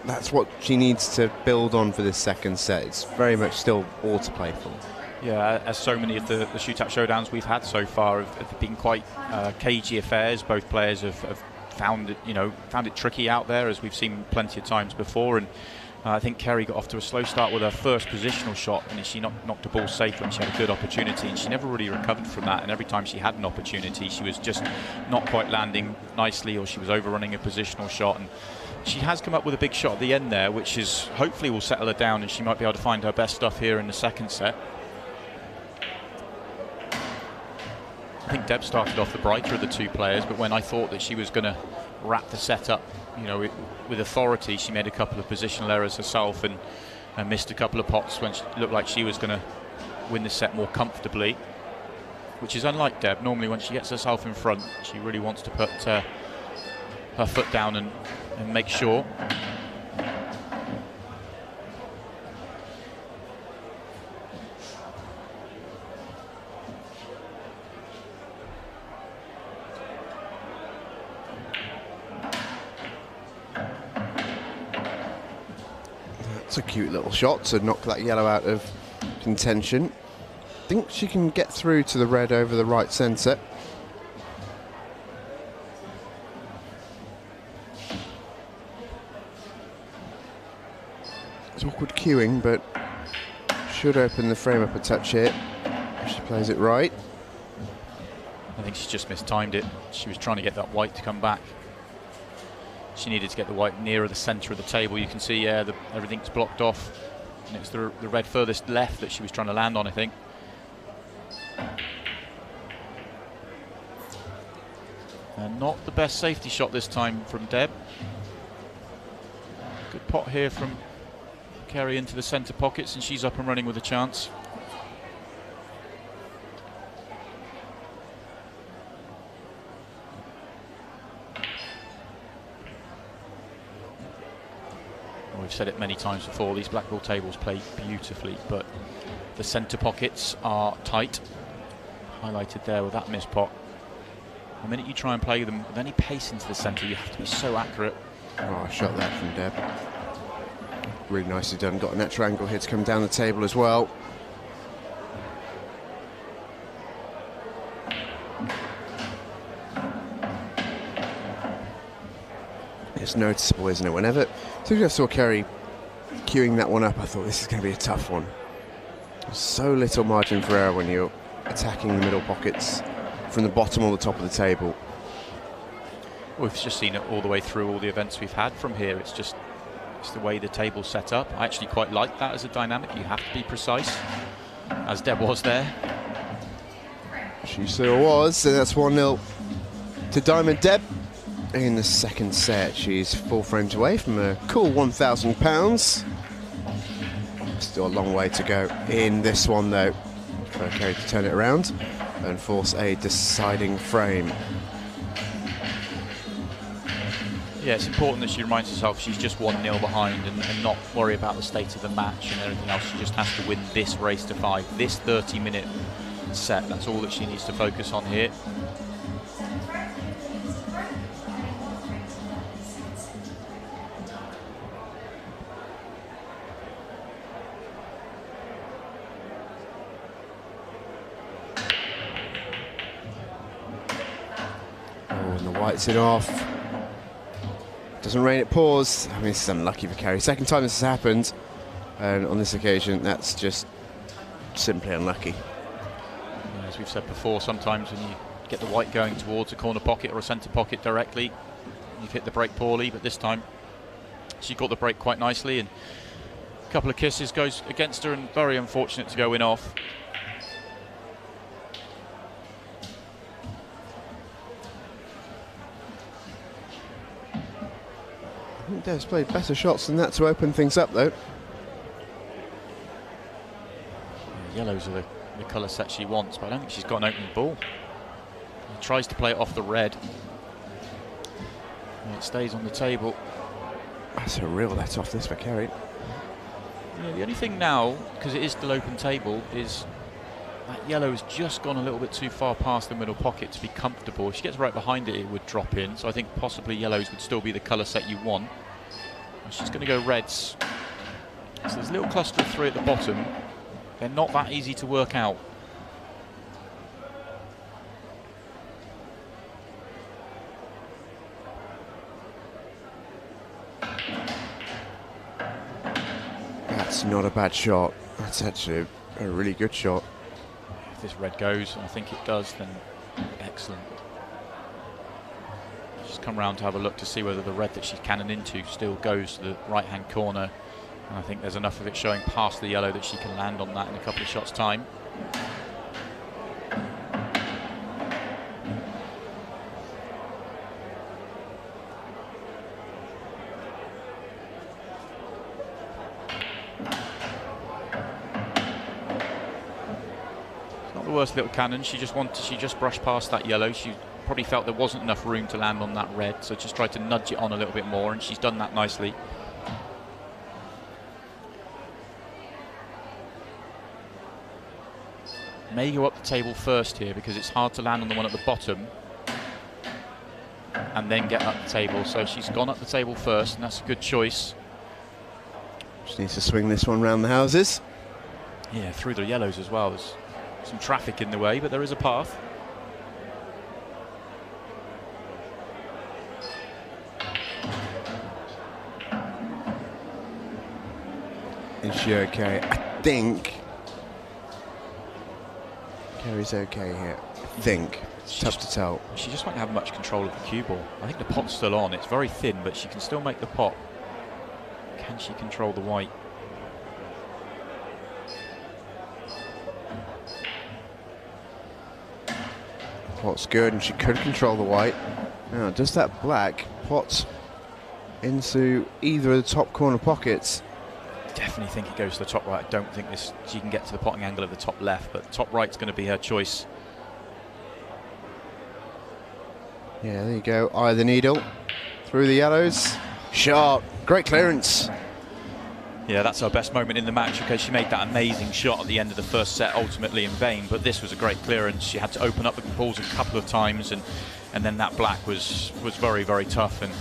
that's what she needs to build on for this second set. It's very much still all to play for. Yeah, as so many of the Shootout Showdowns we've had so far have been quite cagey affairs. Both players have found it tricky out there, as we've seen plenty of times before. And I think Kerry got off to a slow start with her first positional shot, and she knocked a ball safe when she had a good opportunity, and she never really recovered from that. And every time she had an opportunity, she was just not quite landing nicely, or she was overrunning a positional shot. And she has come up with a big shot at the end there, which is hopefully will settle her down, and she might be able to find her best stuff here in the second set. I think Deb started off the brighter of the two players, but when I thought that she was going to wrap the set up, with authority, she made a couple of positional errors herself and missed a couple of pots when she looked like she was going to win the set more comfortably, which is unlike Deb. Normally when she gets herself in front, she really wants to put her foot down and make sure. It's a cute little shot to knock that yellow out of contention. I think she can get through to the red over the right centre. It's awkward queuing, but should open the frame up a touch here if she plays it right. I think she just mistimed it. She was trying to get that white to come back. She needed to get the white nearer the centre of the table. You can see, everything's blocked off. And it's the red furthest left that she was trying to land on, I think. And not the best safety shot this time from Deb. Good pot here from Kerry into the centre pockets, and she's up and running with a chance. We've said it many times before, these black ball tables play beautifully, but the centre pockets are tight. Highlighted there with that missed pot. The minute you try and play them with any pace into the centre, you have to be so accurate. Oh, shot that from Deb. Really nicely done. Got a natural angle here to come down the table as well. It's noticeable, isn't it? Whenever I saw Kerry queuing that one up, I thought this is going to be a tough one. So little margin for error when you're attacking the middle pockets from the bottom or the top of the table. We've just seen it all the way through all the events we've had from here. It's the way the table's set up. I actually quite like that as a dynamic. You have to be precise, as Deb was there. She sure was, and that's 1-0 to Diamond Deb. In the second set, she's 4 frames away from a cool £1,000. Still a long way to go in this one, though, for Kerry to turn it around and force a deciding frame. Yeah, it's important that she reminds herself she's just 1-0 behind and not worry about the state of the match and everything else. She just has to win this race to 5, this 30-minute set. That's all that she needs to focus on here. Whites it off. Doesn't rain, it pours. I mean, this is unlucky for Kerry. Second time this has happened, and on this occasion, that's just simply unlucky. Yeah, as we've said before, sometimes when you get the white going towards a corner pocket or a centre pocket directly, you've hit the break poorly, but this time she got the break quite nicely, and a couple of kisses goes against her, and very unfortunate to go in off. I think Dev's played better shots than that to open things up, though. Yellows are the colour set she wants, but I don't think she's got an open ball. She tries to play it off the red. And it stays on the table. That's a real let off this for Kerry. Yeah, the only thing now, because it is still open table, is that yellow has just gone a little bit too far past the middle pocket to be comfortable. If she gets right behind it, it would drop in. So I think possibly yellows would still be the colour set you want. And she's going to go reds. So there's a little cluster of 3 at the bottom. They're not that easy to work out. That's not a bad shot. That's actually a really good shot. If this red goes, and I think it does, then excellent. She's come round to have a look to see whether the red that she's cannon into still goes to the right-hand corner. And I think there's enough of it showing past the yellow that she can land on that in a couple of shots' time. It's not the worst little cannon. She just brushed past that yellow. She probably felt there wasn't enough room to land on that red, so just tried to nudge it on a little bit more, and she's done that nicely. May go up the table first here because it's hard to land on the one at the bottom and then get up the table. So she's gone up the table first, and that's a good choice. She needs to swing this one round the houses. Yeah, through the yellows as well. There's some traffic in the way, but there is a path. Is she okay? I think Kerry's okay here. think. Tough to tell. She just won't have much control of the cue ball. I think the pot's still on. It's very thin, but she can still make the pot. Can she control the white? Pot's good, and she could control the white. Now, does that black pot into either of the top corner pockets? Definitely think it goes to the top right. I don't think she can get to the potting angle of the top left, but top right's going to be her choice. Yeah, there you go. Eye of the needle. Through the yellows. Shot. Great clearance. Yeah, that's her best moment in the match, because she made that amazing shot at the end of the first set, ultimately in vain, but this was a great clearance. She had to open up the balls a couple of times, and then that black was very, very tough, and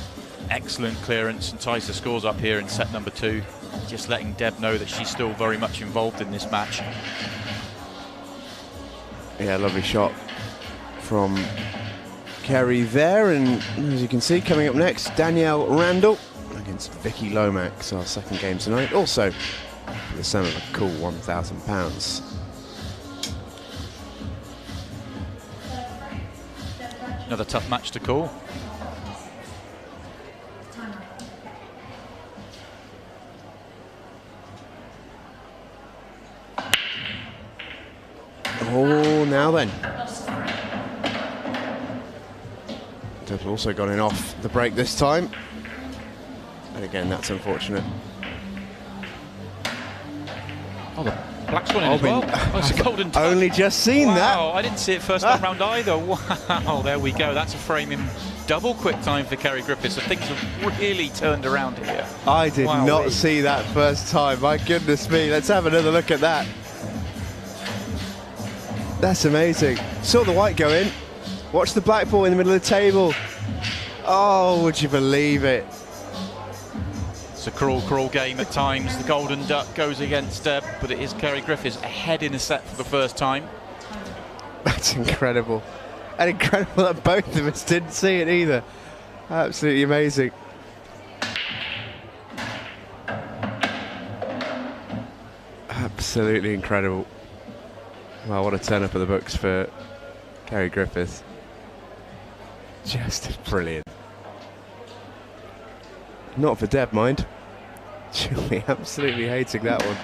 excellent clearance, and ties the scores up here in set number 2. Just letting Deb know that she's still very much involved in this match. Yeah, lovely shot from Kerry there, and as you can see, coming up next, Danielle Randle against Vicki Lomax, our second game tonight, also for the sum of a cool £1,000. Another tough match to call. Oh, now then. Deb's also gone in off the break this time. And again, that's unfortunate. Oh, the black's gone in as well. Oh, it's a golden touch. Only just seen that. Wow, I didn't see it first time round either. Wow, there we go. That's a frame in double quick time for Kerry Griffiths. So things have really turned around here. I did not see that first time. My goodness me. Let's have another look at that. That's amazing. Saw the white go in. Watch the black ball in the middle of the table. Oh, would you believe it? It's a crawl game at times. The golden duck goes against Deb, but it is Kerry Griffiths ahead in a set for the first time. That's incredible. And incredible that both of us didn't see it either. Absolutely amazing. Absolutely incredible. Wow, what a turn up of the books for Kerry Griffiths. Just brilliant. Not for Deb, mind. She'll be absolutely hating that one.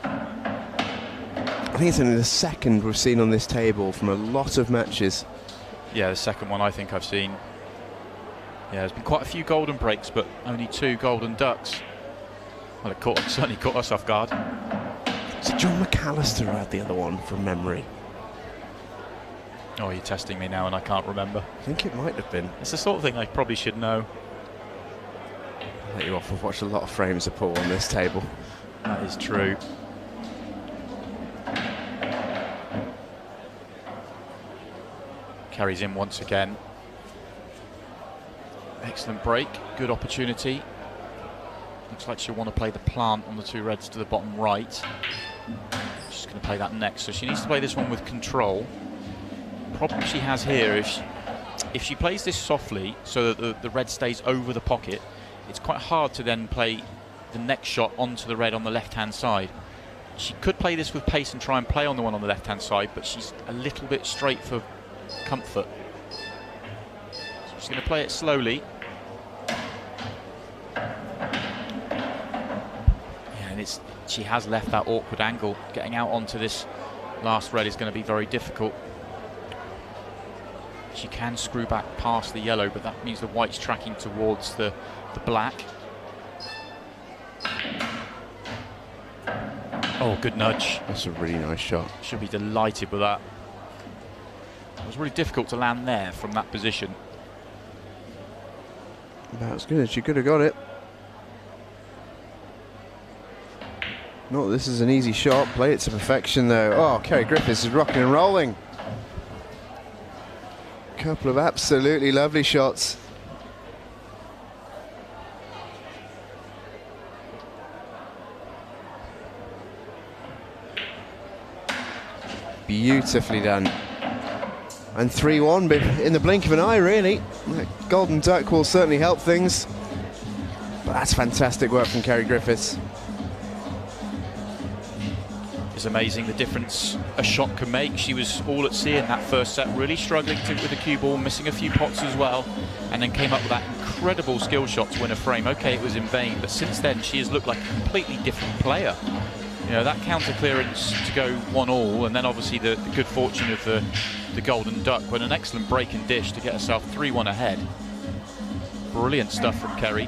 I think it's only the second we've seen on this table from a lot of matches. Yeah, the second one I think I've seen. Yeah, there's been quite a few golden breaks, but only 2 golden ducks. Well, it certainly caught us off guard. So John McAllister had the other one from memory. Oh, you're testing me now and I can't remember. I think it might have been. It's the sort of thing I probably should know. I'll let you off. I've watched a lot of frames of Paul on this table. That is true. Carries in once again. Excellent break, good opportunity. Looks like she'll want to play the plant on the 2 reds to the bottom right. She's going to play that next, so she needs to play this one with control. Problem she has here, if she plays this softly so that the red stays over the pocket, it's quite hard to then play the next shot onto the red on the left-hand side. She could play this with pace and try and play on the one on the left-hand side, but she's a little bit straight for comfort. So she's going to play it slowly. Yeah, and she has left that awkward angle. Getting out onto this last red is going to be very difficult. She can screw back past the yellow, but that means the white's tracking towards the black. Oh, good nudge. That's a really nice shot. Should be delighted with that. It was really difficult to land there from that position. That's good. She could have got it. No, this is an easy shot. Play it to perfection, though. Oh, Kerry Griffiths is rocking and rolling. Couple of absolutely lovely shots. Beautifully done. And 3-1 in the blink of an eye, really. That golden duck will certainly help things. But that's fantastic work from Kerry Griffiths. is amazing. The difference a shot can make. She was all at sea in that first set, really struggling with the cue ball, missing a few pots as well, and then came up with that incredible skill shot to win a frame. Okay, it was in vain, but since then she has looked like a completely different player. You know, that counter clearance to go 1-all, and then obviously the good fortune of the Golden Duck, with an excellent break and dish to get herself 3-1 ahead. Brilliant stuff from Kerry.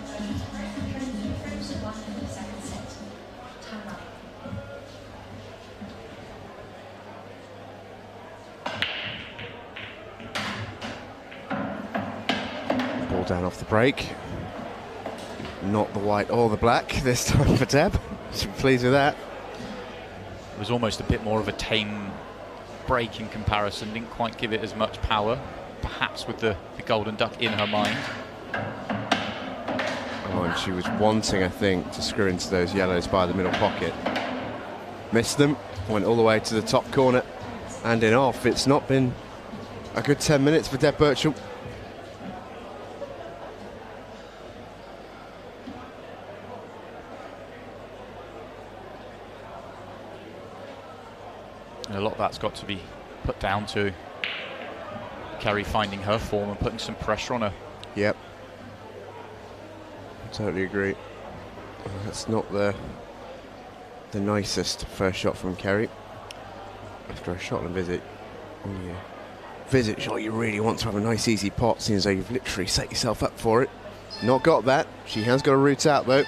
Ball down off the break. Not the white or the black this time for Deb. She's pleased with that. It was almost a bit more of a tame break in comparison. Didn't quite give it as much power, perhaps with the Golden Duck in her mind. Oh, and she was wanting, I think, to screw into those yellows by the middle pocket. Missed them, went all the way to the top corner and in off. It's not been a good 10 minutes for Deb Burchell. And a lot of that's got to be put down to Kerry finding her form and putting some pressure on her. Yep. I totally agree. That's not the nicest first shot from Kerry. After a shot and visit. On your visit shot, you really want to have a nice easy pot, seeing as though you've literally set yourself up for it. Not got that. She has got a route out though.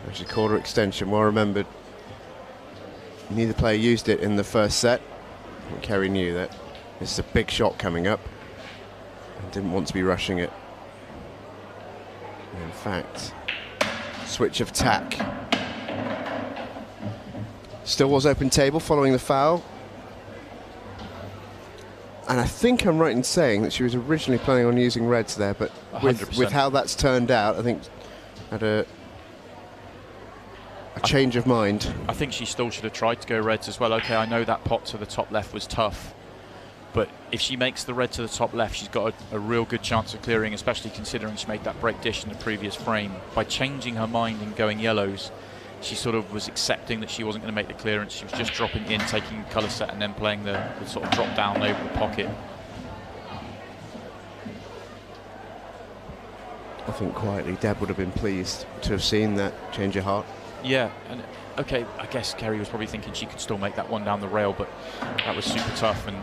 Actually, quarter extension, well remembered. Neither player used it in the first set. And Kerry knew that this is a big shot coming up and didn't want to be rushing it. In fact, switch of tack. Still was open table following the foul. And I think I'm right in saying that she was originally planning on using reds there, but with how that's turned out, I think had a change of mind. I think she still should have tried to go reds as well. Okay, I know that pot to the top left was tough, but if she makes the red to the top left, she's got a real good chance of clearing, especially considering she made that break dish in the previous frame. By changing her mind and going yellows, she sort of was accepting that she wasn't going to make the clearance. She was just dropping in, taking colour set, and then playing the sort of drop down over the pocket. I think quietly Deb would have been pleased to have seen that change of heart. Yeah, and okay, I guess Kerry was probably thinking she could still make that one down the rail, but that was super tough, and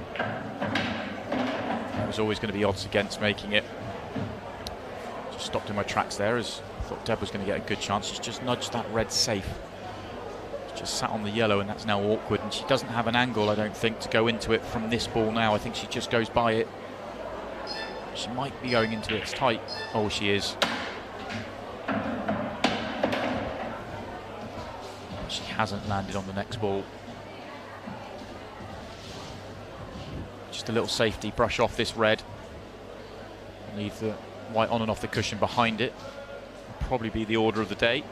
there was always going to be odds against making it. Just stopped in my tracks there, as I thought Deb was going to get a good chance. She's just nudged that red safe. She's just sat on the yellow, and that's now awkward, and she doesn't have an angle, I don't think, to go into it from this ball now. I think she just goes by it. She might be going into it. It's tight. Oh, she is. She hasn't landed on the next ball. Just a little safety, brush off this red. Leave the white on and off the cushion behind it. Probably be the order of the day.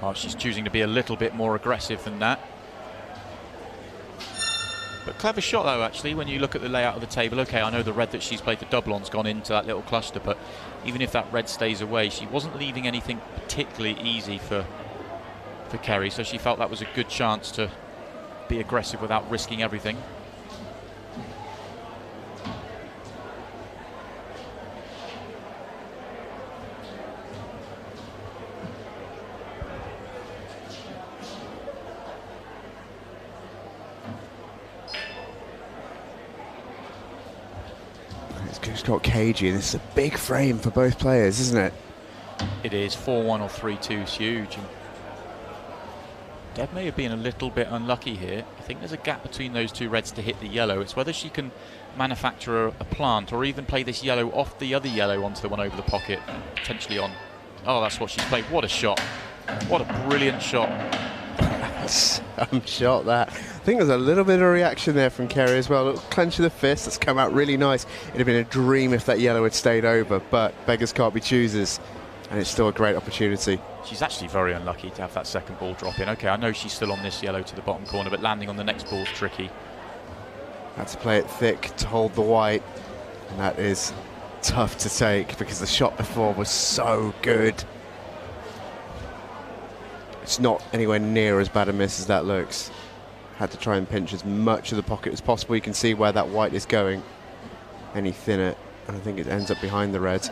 Oh, she's choosing to be a little bit more aggressive than that. But clever shot though, actually, when you look at the layout of the table. Okay, I know the red that she's played the double on's gone into that little cluster, but even if that red stays away, she wasn't leaving anything particularly easy for Kerry, so she felt that was a good chance to be aggressive without risking everything. It's got cagey, and this is a big frame for both players, isn't it? It is. 4-1 or 3-2 is huge. And Deb may have been a little bit unlucky here. I think there's a gap between those two reds to hit the yellow. It's whether she can manufacture a plant or even play this yellow off the other yellow onto the one over the pocket, potentially on. Oh, that's what she's played. What a shot. What a brilliant shot. Some shot that. I think there's a little bit of reaction there from Kerry as well. A little clench of the fist that's come out really nice. It'd have been a dream if that yellow had stayed over, but beggars can't be choosers, and it's still a great opportunity. She's actually very unlucky to have that second ball drop in. Okay, I know she's still on this yellow to the bottom corner, but landing on the next ball is tricky. Had to play it thick to hold the white, and that is tough to take because the shot before was so good. It's not anywhere near as bad a miss as that looks. Had to try and pinch as much of the pocket as possible. You can see where that white is going. Any thinner, and I think it ends up behind the red.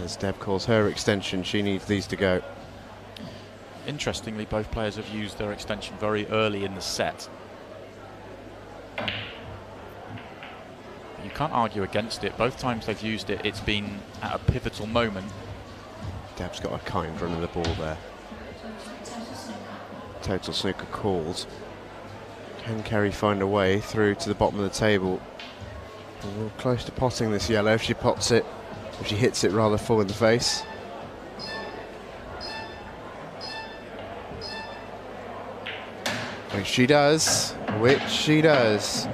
As Deb calls her extension, she needs these to go. Interestingly, both players have used their extension very early in the set. You can't argue against it. Both times they've used it, it's been at a pivotal moment. Deb's got a kind run of the ball there. Total snooker calls. Can Kerry find a way through to the bottom of the table? A little close to potting this yellow if she pots it, if she hits it rather full in the face. Which she does, which she does.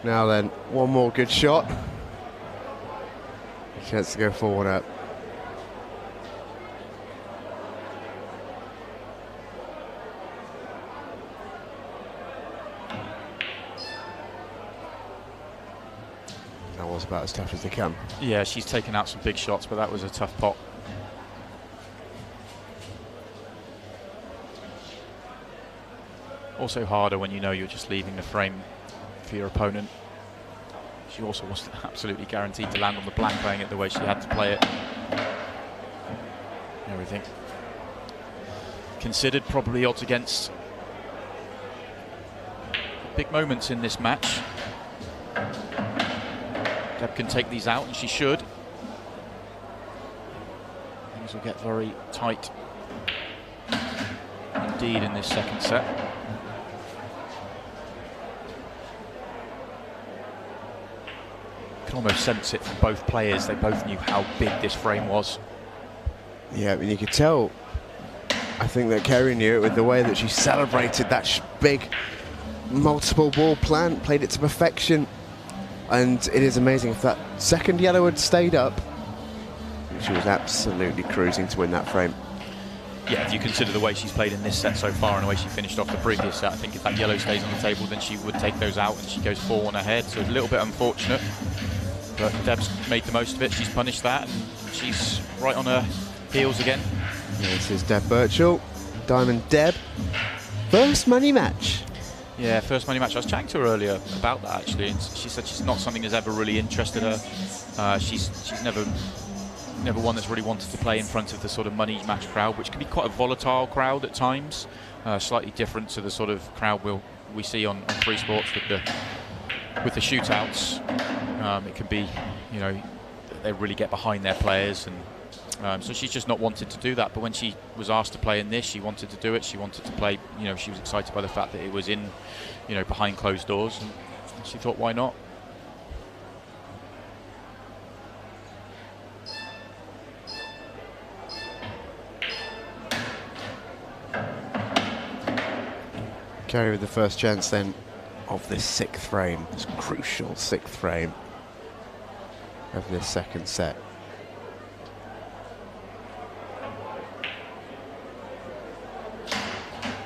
Now then, one more good shot. A chance to go 4-1 up. That was about as tough as they come. Yeah, she's taken out some big shots, but that was a tough pot. Also harder when you know you're just leaving the frame for your opponent. She also wasn't absolutely guaranteed to land on the black playing it the way she had to play it. Everything considered, probably odds against. Big moments in this match. Deb can take these out, and she should. Things will get very tight indeed in this second set. You can almost sense it from both players. They both knew how big this frame was. Yeah, I mean, you could tell. I think that Kerry knew it with the way that she celebrated that big multiple ball plant, played it to perfection. And it is amazing, if that second yellow had stayed up, she was absolutely cruising to win that frame. Yeah, if you consider the way she's played in this set so far and the way she finished off the previous set, I think if that yellow stays on the table, then she would take those out and she goes 4-1 ahead. So it's a little bit unfortunate, but Deb's made the most of it. She's punished that, and she's right on her heels again. Yeah, this is Deb Burchell, Diamond Deb. First money match. Yeah, first money match. I was chatting to her earlier about that actually, and she said she's not something that's ever really interested her. She's never one that's really wanted to play in front of the sort of money match crowd, which can be quite a volatile crowd at times, slightly different to the sort of crowd we see on free sports with the shootouts. It can be, you know, they really get behind their players, and so she's just not wanted to do that. But when she was asked to play in this, she wanted to do it. She wanted to play, you know, she was excited by the fact that it was in, you know, behind closed doors, and she thought, why not? Kerry with the first chance then of this sixth frame, this crucial sixth frame of this second set.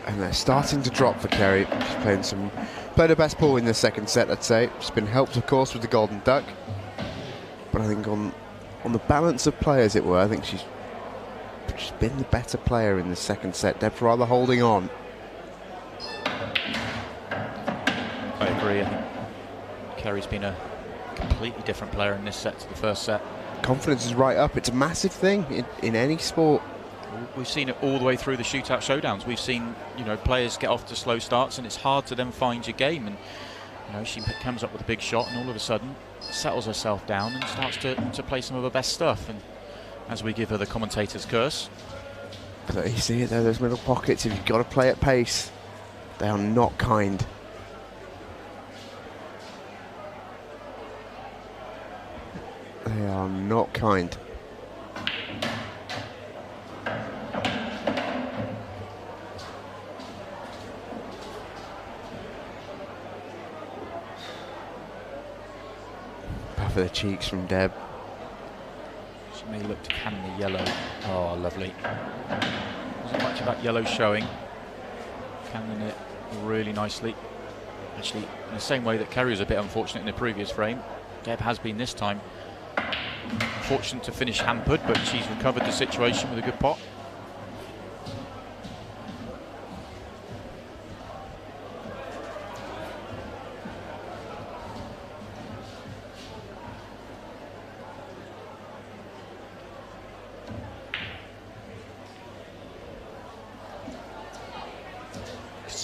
And they're starting to drop for Kerry. She's played her best ball in the second set, I'd say. She's been helped, of course, with the golden duck. But I think on the balance of play, as it were, I think she's been the better player in the second set. Deb's rather holding on. I agree. I think Kerry's been a completely different player in this set to the first set. Confidence is right up. It's a massive thing in any sport. We've seen it all the way through the shootout showdowns. We've seen, you know, players get off to slow starts, and it's hard to then find your game. And you know, she comes up with a big shot, and all of a sudden settles herself down and starts to play some of her best stuff. And as we give her the commentator's curse, so you see it there, those middle pockets. If you've got to play at pace, they are not kind. They are not kind. Puff of the cheeks from Deb. she may look to cannon the yellow. Oh, lovely. Wasn't much of that yellow showing. Cannon it really nicely. Actually, in the same way that Kerry was a bit unfortunate in the previous frame, Deb has been this time. Fortunate to finish hampered, but she's recovered the situation with a good pot.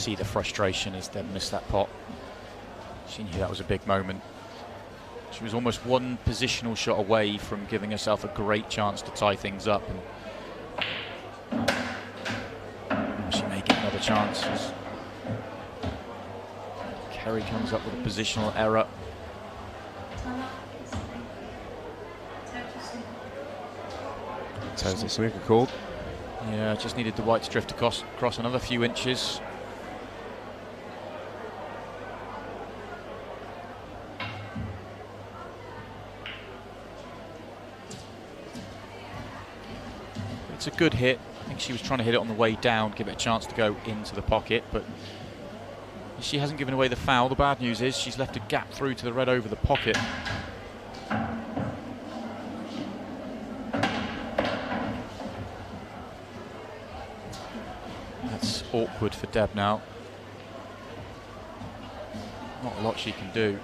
see the frustration as Deb missed that pot. She knew that was a big moment. She was almost one positional shot away from giving herself a great chance to tie things up. And she may get another chance. Kerry comes up with a positional error. Total snooker called. Yeah, just needed the white to drift across another few inches. It's a good hit. I think she was trying to hit it on the way down, give it a chance to go into the pocket, but she hasn't given away the foul. The bad news is she's left a gap through to the red over the pocket. That's awkward for Deb now. Not a lot she can do.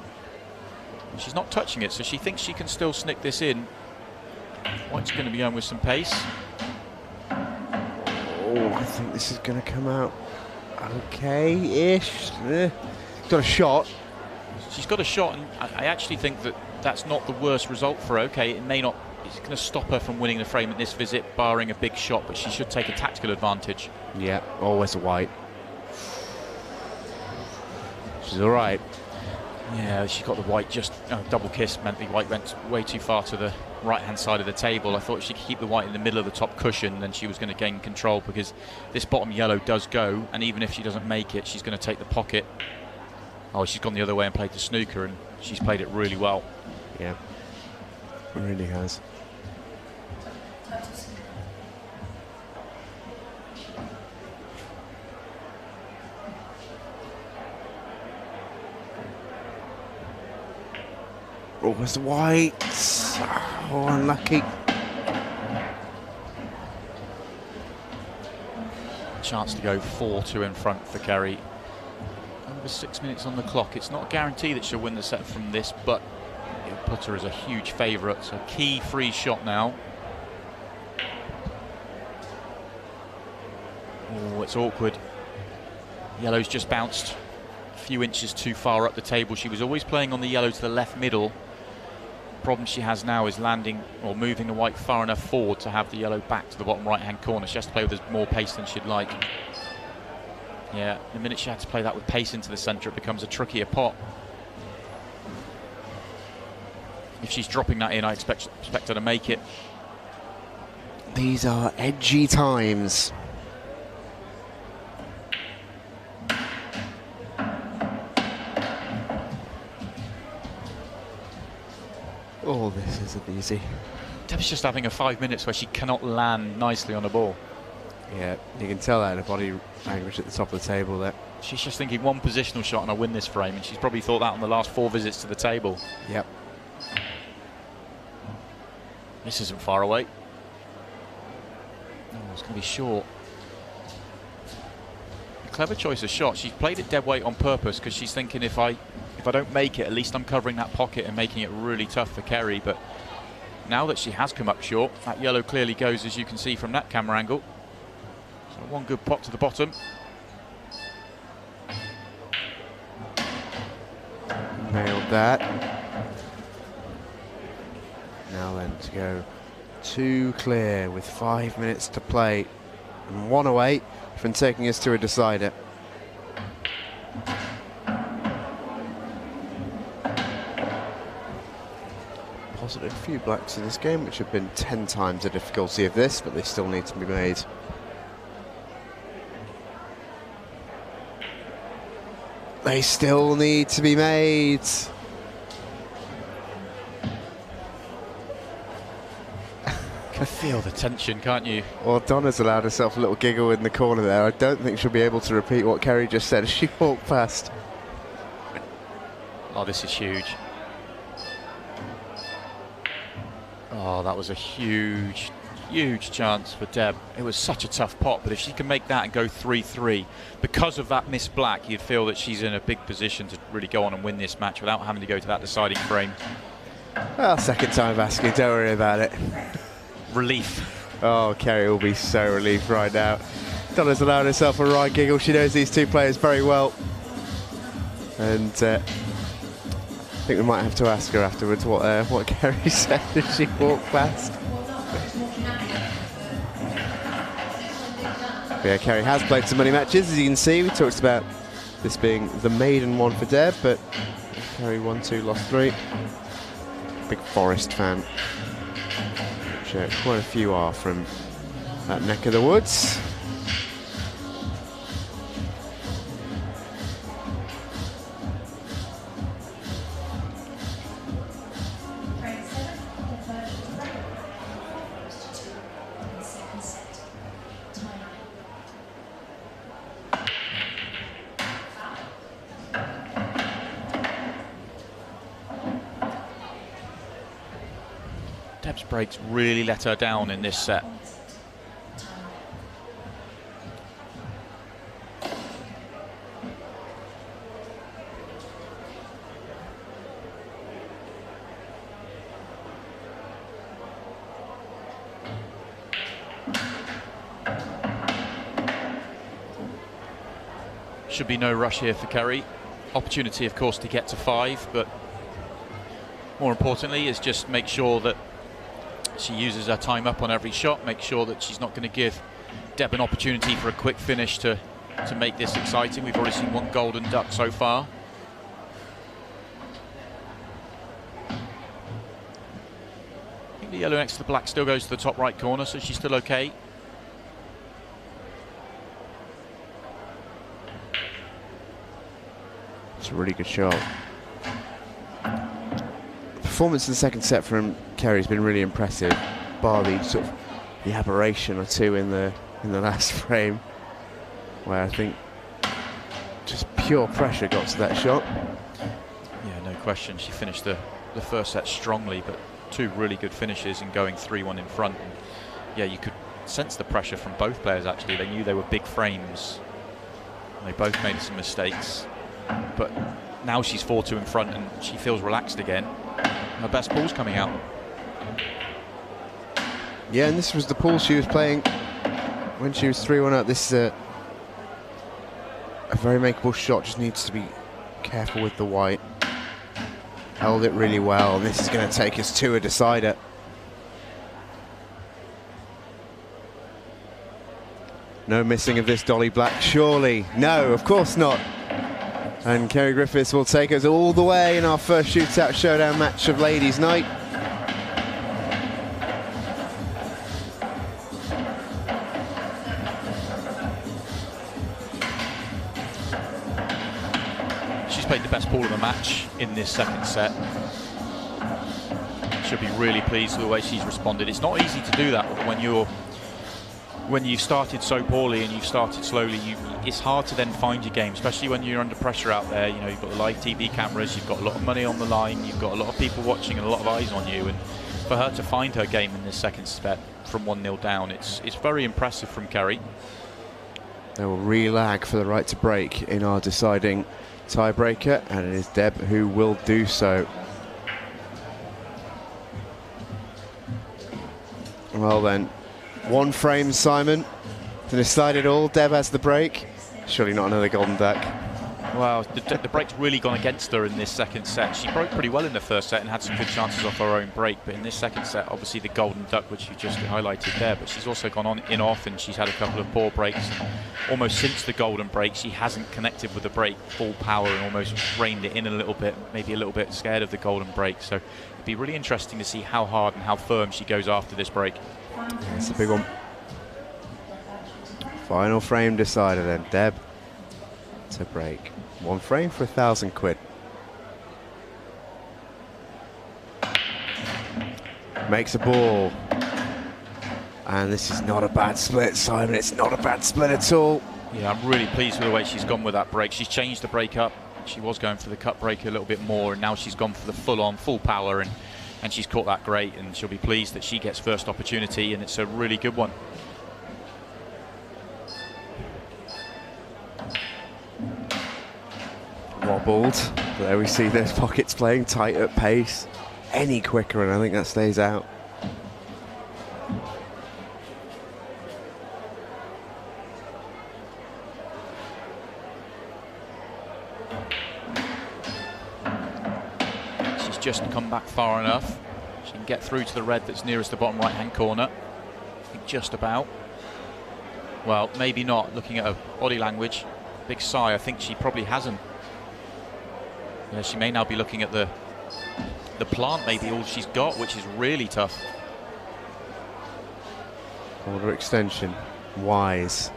She's not touching it, so she thinks she can still snick this in. White's going to be going with some pace. Oh, I think this is going to come out okay-ish. Got a shot. She's got a shot, and I actually think that that's not the worst result for her. Okay, it may not, it's going to stop her from winning the frame at this visit, barring a big shot, but she should take a tactical advantage. Yeah, always a white. She's all right. Yeah, she got the white just double kiss, meant the white went way too far to the right-hand side of the table. I thought she could keep the white in the middle of the top cushion, then she was going to gain control, because this bottom yellow does go, and even if she doesn't make it, she's going to take the pocket. Oh, she's gone the other way and played the snooker, and she's played it really well. Yeah, it really has. Oh, it's the white. Oh, unlucky. Chance to go 4-2 in front for Kerry. Over 6 minutes on the clock. It's not a guarantee that she'll win the set from this, but it'll put her as a huge favourite. So key free shot now. Oh, it's awkward. Yellow's just bounced a few inches too far up the table. She was always playing on the yellow to the left middle. Problem she has now is landing or moving the white far enough forward to have the yellow back to the bottom right hand corner. She has to play with more pace than she'd like. Yeah, the minute she had to play that with pace into the centre, it becomes a trickier pot. If she's dropping that in, I expect her to make it. These are edgy times. Oh, this isn't easy. Deb's just having a 5 minutes where she cannot land nicely on a ball. Yeah, you can tell that in her body language at the top of the table there. She's just thinking one positional shot and I win this frame, and she's probably thought that on the last 4 visits to the table. Yep. This isn't far away. Oh, it's going to be short. A clever choice of shot. She's played it dead weight on purpose because she's thinking if I don't make it, at least I'm covering that pocket and making it really tough for Kerry. But now that she has come up short, that yellow clearly goes, as you can see from that camera angle. So one good pot to the bottom. Nailed that. Now then to go 2 clear with 5 minutes to play and 1 away from taking us to a decider. Positive few blacks in this game, which have been 10 times the difficulty of this, but they still need to be made. They still need to be made. Can feel the tension, can't you? Well, Donna's allowed herself a little giggle in the corner there. I don't think she'll be able to repeat what Kerry just said as she walked past. Oh, this is huge. Oh, that was a huge, huge chance for Deb. It was such a tough pot, but if she can make that and go 3-3, because of that missed black, you'd feel that she's in a big position to really go on and win this match without having to go to that deciding frame. Well, second time asking, don't worry about it. Relief. Oh, Kerry will be so relieved right now. Donna's allowed herself a right giggle. She knows these two players very well. And I think we might have to ask her afterwards what Kerry said as she walked past. But yeah, Kerry has played some money matches, as you can see. We talked about this being the maiden one for Deb, but Kerry won 2, lost 3. Big Forest fan, which quite a few are from that neck of the woods. Deb's breaks really let her down in this set. Should be no rush here for Kerry. Opportunity, of course, to get to 5, but more importantly is just make sure that she uses her time up on every shot, make sure that she's not going to give Deb an opportunity for a quick finish to make this exciting. We've already seen 1 golden duck so far. I think the yellow next to the black still goes to the top right corner, so she's still okay. It's a really good shot. Performance in the second set from Kerry has been really impressive, bar the sort of the aberration or two in the last frame, where I think just pure pressure got to that shot. Yeah, no question. She finished the first set strongly, but 2 really good finishes and going 3-1 in front. And yeah, you could sense the pressure from both players. Actually, they knew they were big frames. They both made some mistakes, but now she's 4-2 in front and she feels relaxed again. Her best ball's coming out. Yeah, and this was the pool she was playing when she was 3-1 up. This is a very makeable shot, just needs to be careful with the white. Held it really well, and this is going to take us to a decider. No missing of this Dolly Black, surely. No, of course not. And Kerry Griffiths will take us all the way in our first Shootout Showdown match of Ladies' Night. She's played the best ball of the match in this second set. She'll be really pleased with the way she's responded. It's not easy to do that when you've started so poorly and you've started slowly. It's hard to then find your game, especially when you're under pressure out there. You know, you've got the live TV cameras, you've got a lot of money on the line, you've got a lot of people watching and a lot of eyes on you. And for her to find her game in this second set from 1-0 down, it's very impressive from Kerry. They will re-lag for the right to break in our deciding tiebreaker, and it is Deb who will do so. Well then, 1 frame, Simon, to decide it all. Deb has the break. Surely not another golden duck. Well, the break's really gone against her in this second set. She broke pretty well in the first set and had some good chances off her own break, but in this second set, obviously the golden duck, which you just highlighted there, but she's also gone on in off, and she's had a couple of poor breaks. And almost since the golden break, she hasn't connected with the break full power and almost reined it in a little bit, maybe a little bit scared of the golden break. So it'd be really interesting to see how hard and how firm she goes after this break. That's a big one. Final frame decider then, Deb to break. 1 frame for £1,000. Makes a ball. And this is not a bad split, Simon. It's not a bad split at all. Yeah, I'm really pleased with the way she's gone with that break. She's changed the break up. She was going for the cut break a little bit more, and now she's gone for the full-on, full power, and she's caught that great, and she'll be pleased that she gets first opportunity, and it's a really good one. Wobbled. There we see those pockets playing tight at pace. Any quicker, and I think that stays out. just come back far enough. She can get through to the red that's nearest the bottom right-hand corner. I think just about. Well, maybe not, looking at her body language. Big sigh, I think she probably hasn't. Yeah, she may now be looking at the plant, maybe all she's got, which is really tough. Border extension, wise.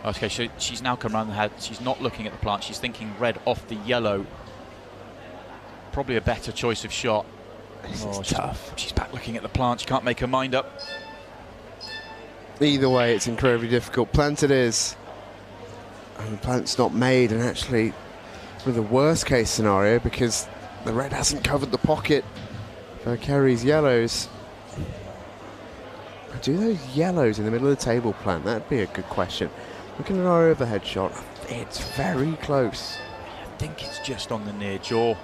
Okay, so she's now come around the head. She's not looking at the plant. She's thinking red off the yellow. Probably a better choice of shot. This is tough. She's back looking at the plant. She can't make her mind up. Either way, it's incredibly difficult. Plant it is. And the plant's not made, and actually with the worst case scenario, because the red hasn't covered the pocket for Kerry's yellows. Do those yellows in the middle of the table plant? That'd be a good question. Looking at our overhead shot, it's very close. I think it's just on the near jaw.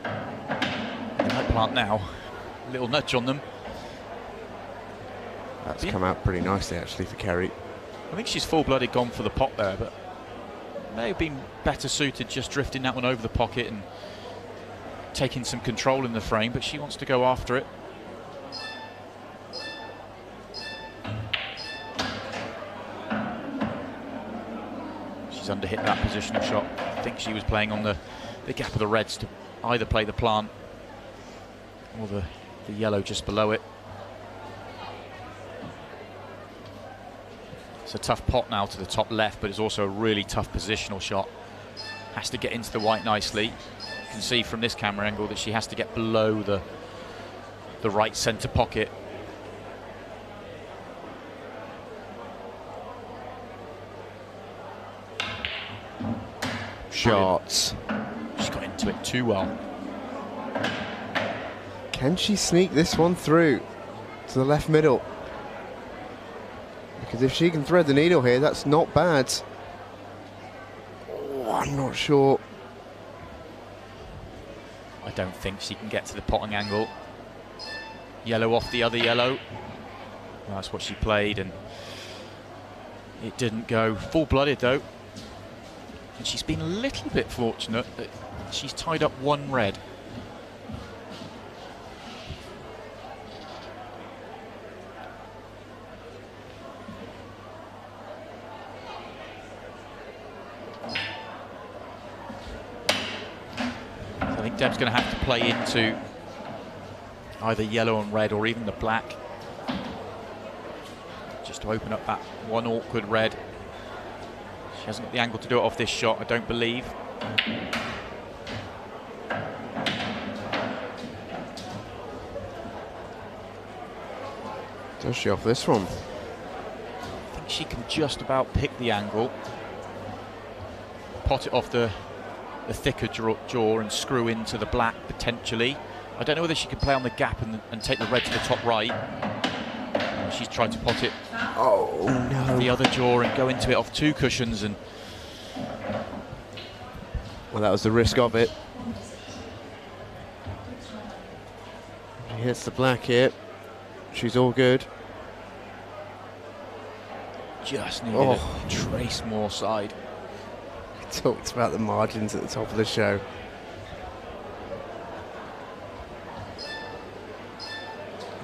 They might plant now. A little nudge on them. That's come out pretty nicely actually for Kerry. I think she's full-blooded gone for the pot there, but may have been better suited just drifting that one over the pocket and taking some control in the frame, but she wants to go after it. She's underhit that positional shot. I think she was playing on the gap of the reds to either play the plant or the yellow just below it. It's a tough pot now to the top left, but it's also a really tough positional shot. Has to get into the white nicely. You can see from this camera angle that she has to get below the right centre pocket. Shots. She's got into it too well. Can she sneak this one through to the left middle? Because if she can thread the needle here, that's not bad. Oh, I'm not sure. I don't think she can get to the potting angle. Yellow off the other yellow. Well, that's what she played, and it didn't go. Full-blooded though. And she's been a little bit fortunate that she's tied up one red. I think Deb's going to have to play into either yellow and red or even the black, just to open up that one awkward red. She hasn't got the angle to do it off this shot, I don't believe. Does she off this one? I think she can just about pick the angle, pot it off the thicker jaw and screw into the black potentially. I don't know whether she can play on the gap and take the red to the top right. She's tried to pot it the other jaw and go into it off two cushions, and well, that was the risk of it. She hits the black here. She's all good. Just needed a trace more side. We talked about the margins at the top of the show.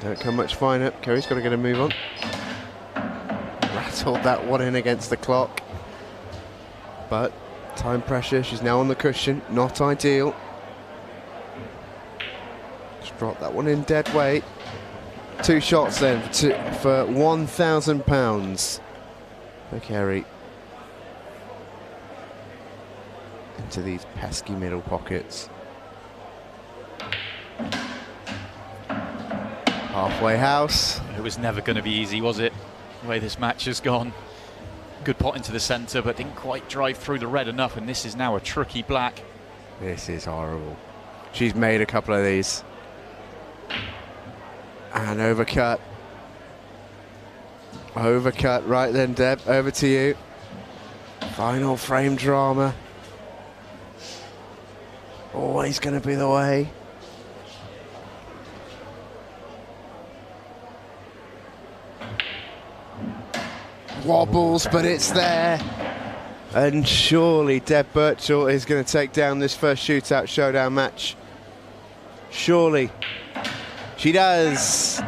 Don't come much finer. Kerry's got to get a move on. Rattled that one in against the clock. But time pressure, she's now on the cushion. Not ideal. Just drop that one in dead weight. Two shots then for £1,000 for Kerry. Into these pesky middle pockets. Halfway house. It was never going to be easy, was it? The way this match has gone. Good pot into the centre, but didn't quite drive through the red enough, and this is now a tricky black. This is horrible. She's made a couple of these. And overcut. Overcut right then, Deb. Over to you. Final frame drama. Always going to be the way. Wobbles, but it's there. And surely Deb Burchell is going to take down this first Shootout Showdown match. Surely. She does.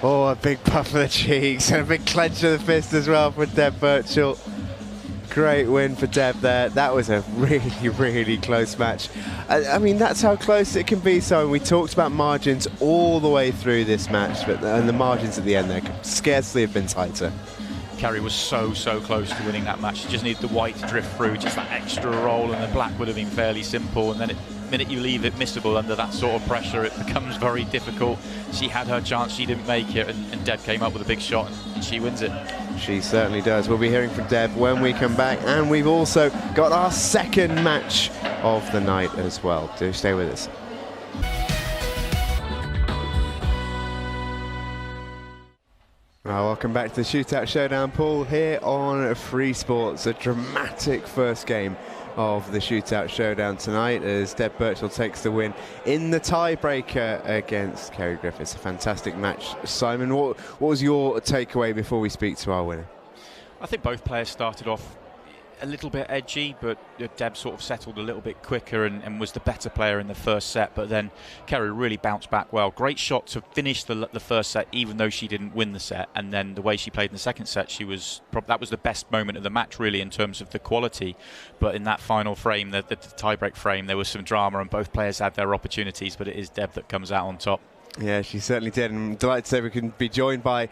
Oh, a big puff of the cheeks and a big clench of the fist as well for Deb Burchell. Great win for Deb there. That was a really, really close match. I mean, that's how close it can be. So we talked about margins all the way through this match, and the margins at the end there could scarcely have been tighter. Kerry was so close to winning that match. She just needed the white to drift through, just that extra roll, and the black would have been fairly simple. And then the minute you leave it missable under that sort of pressure, it becomes very difficult. She had her chance, she didn't make it, and Deb came up with a big shot, and she wins it. She certainly does. We'll be hearing from Deb when we come back, and we've also got our second match of the night as well. Do stay with us. Welcome back to the Shootout Showdown, Paul, here on Free Sports. A dramatic first game of the Shootout Showdown tonight as Deb Burchell takes the win in the tiebreaker against Kerry Griffiths. A fantastic match. Simon, what was your takeaway before we speak to our winner? I think both players started off a little bit edgy, but Deb sort of settled a little bit quicker and was the better player in the first set, but then Kerry really bounced back well. Great shot to finish the first set, even though she didn't win the set, and then the way she played in the second set, that was the best moment of the match really in terms of the quality. But in that final frame, the tiebreak frame, there was some drama and both players had their opportunities, but it is Deb that comes out on top. Yeah, she certainly did, and I'm delighted to say we can be joined by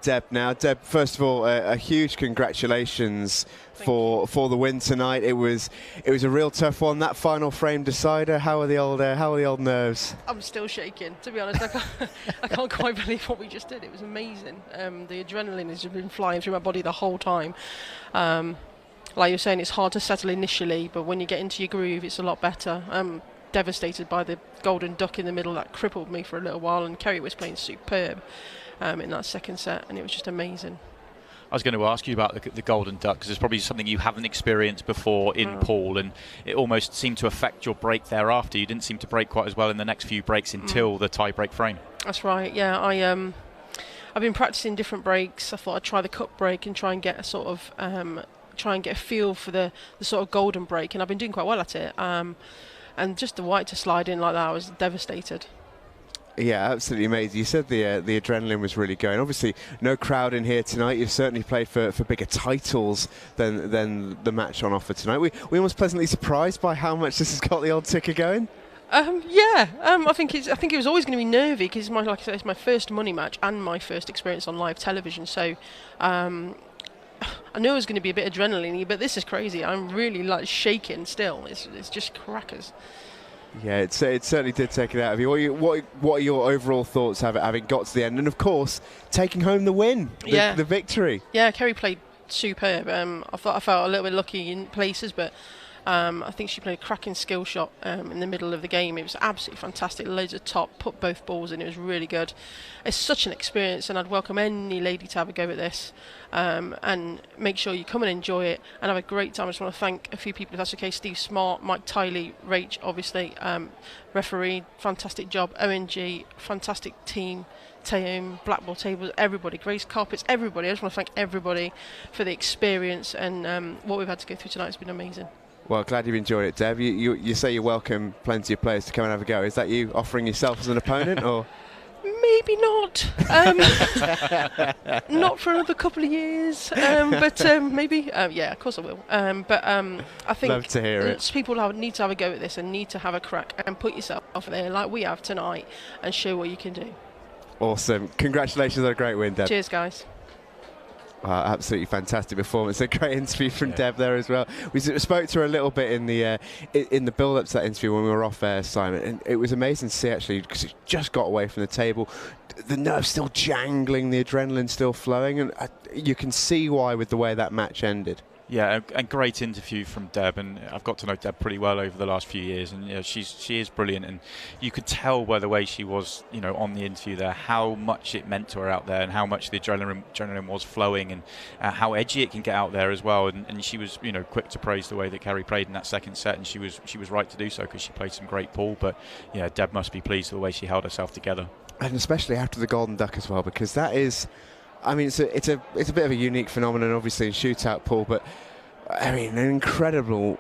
Deb now. Deb, first of all, a huge congratulations for the win tonight. It was a real tough one. That final frame decider. How are the old nerves? I'm still shaking, to be honest. I can't quite believe what we just did. It was amazing. The adrenaline has just been flying through my body the whole time. Like you're saying, it's hard to settle initially, but when you get into your groove, it's a lot better. Devastated by the golden duck in the middle that crippled me for a little while, and Kerry was playing superb in that second set, and it was just amazing. I was going to ask you about the golden duck, because it's probably something you haven't experienced before in pool, and it almost seemed to affect your break thereafter. You didn't seem to break quite as well in the next few breaks until the tie-break frame. That's right, yeah. I've been practicing different breaks. I thought I'd try the cup break and try and get a sort of try and get a feel for the sort of golden break, and I've been doing quite well at it. And just the white to slide in like that, I was devastated. Yeah, absolutely amazing. You said the adrenaline was really going. Obviously, no crowd in here tonight. You've certainly played for bigger titles than the match on offer tonight. We almost pleasantly surprised by how much this has got the old ticker going. I think it was always going to be nervy because like I said, it's my first money match and my first experience on live television. So. I knew it was going to be a bit adrenaline-y, but this is crazy. I'm really shaking still. It's just crackers. Yeah, it certainly did take it out of you. What are your overall thoughts having got to the end, and of course taking home the win, the victory? Yeah, Kerry played superb. I thought I felt a little bit lucky in places, but I think she played a cracking skill shot in the middle of the game. It was absolutely fantastic. Loads of top, put both balls in. It was really good. It's such an experience, and I'd welcome any lady to have a go at this. And make sure you come and enjoy it and have a great time. I just want to thank a few people, if that's okay. Steve Smart, Mike Tiley, Rach, obviously, referee, fantastic job. ONG, fantastic team. Taom, blackboard tables, everybody, Grace Carpets, everybody. I just want to thank everybody for the experience, and what we've had to go through tonight has been amazing. Well, glad you've enjoyed it, Deb. You say you welcome plenty of players to come and have a go. Is that you offering yourself as an opponent, or...? Maybe not. Not for another couple of years. But maybe. Yeah, of course I will. I think love to hear it. People need to have a go at this and need to have a crack and put yourself off there like we have tonight and show what you can do. Awesome. Congratulations on a great win, Deb. Cheers, guys. Absolutely fantastic performance. A great interview from Deb there as well. We spoke to her a little bit in the build-up to that interview when we were off air, Simon, and it was amazing to see actually because it just got away from the table. The nerves still jangling, the adrenaline still flowing, and you can see why with the way that match ended. Yeah, a great interview from Deb, and I've got to know Deb pretty well over the last few years, and she is brilliant, and you could tell by the way she was, on the interview there, how much it meant to her out there, and how much the adrenaline was flowing, and how edgy it can get out there as well, and she was, quick to praise the way that Kerry played in that second set, and she was right to do so because she played some great pool, but yeah, Deb must be pleased with the way she held herself together, and especially after the golden duck as well, because that is. I mean, it's a bit of a unique phenomenon, obviously, in shootout pool, but I mean, an incredible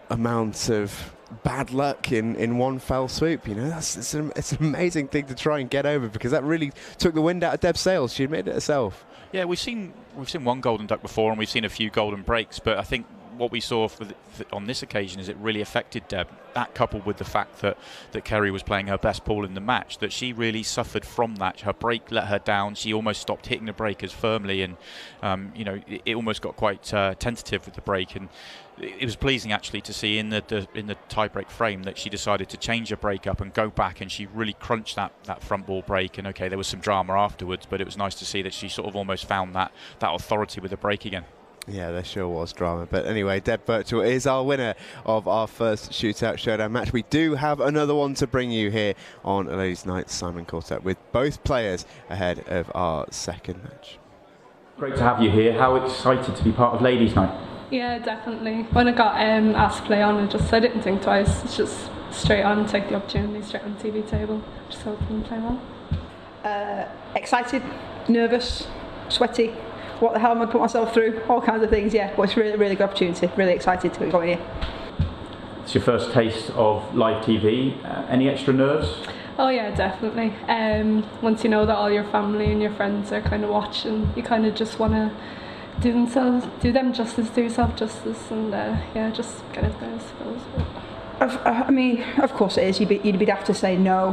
amount of bad luck in one fell swoop. You know, it's an amazing thing to try and get over, because that really took the wind out of Deb's sails. She admitted it herself. Yeah, we've seen one golden duck before, and we've seen a few golden breaks, but I think what we saw on this occasion is it really affected Deb. That, coupled with the fact that Kerry was playing her best pool in the match, that she really suffered from that. Her break let her down. She almost stopped hitting the break as firmly, and you know, it almost got quite tentative with the break. And it was pleasing actually to see in the tie-break frame that she decided to change her break up and go back, and she really crunched that front ball break. And okay, there was some drama afterwards, but it was nice to see that she sort of almost found that authority with the break again. Yeah, there sure was drama. But anyway, Deb Burchell is our winner of our first Shootout Showdown match. We do have another one to bring you here on a Ladies' Night. Simon caught up with both players ahead of our second match. Great to have you here. How excited to be part of Ladies' Night? Yeah, definitely. When I got asked to play on, I didn't think twice. It's just straight on and take the opportunity, straight on the TV table. Just hoping to play well. Excited, nervous, sweaty. What the hell am I put myself through? All kinds of things, yeah. But it's really, really good opportunity. Really excited to go in here. It's your first taste of live TV. Any extra nerves? Oh yeah, definitely. Once you know that all your family and your friends are kind of watching, you kind of just want to do them justice, do yourself justice, and yeah, just get out there, I suppose. I mean, of course it is. You'd be daft to say no.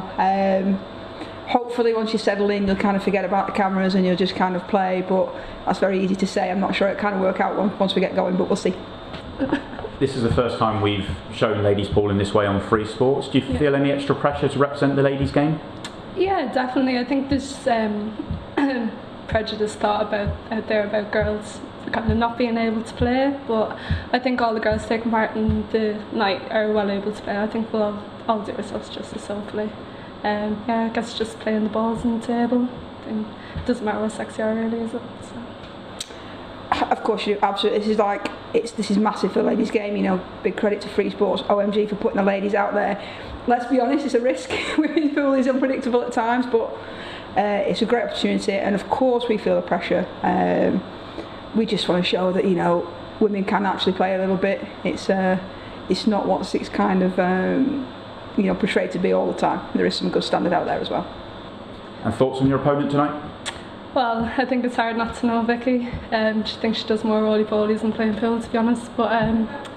Hopefully once you settle in, you'll kind of forget about the cameras and you'll just kind of play, but that's very easy to say. I'm not sure it kind of work out once we get going, but we'll see. This is the first time we've shown ladies pool in this way on Free Sports. Do you feel any extra pressure to represent the ladies game? Yeah, definitely. I think there's prejudice thought out there about girls kind of not being able to play, but I think all the girls taking part in the night are well able to play. I think we'll all do ourselves justice, hopefully. Yeah, I guess just playing the balls on the table. It doesn't matter what sex you are, really, is it? So. Of course you do, absolutely. This is massive for the ladies' game. You know, big credit to Free Sports, OMG for putting the ladies out there. Let's be honest, it's a risk. Women's pool is unpredictable at times, but it's a great opportunity. And of course, we feel the pressure. We just want to show that, you know, women can actually play a little bit. It's not what it's kind of you know, portrayed to be all the time. There is some good standard out there as well. And thoughts on your opponent tonight? Well, I think it's hard not to know Vicki. I think she does more roly-polies than playing pool, to be honest. But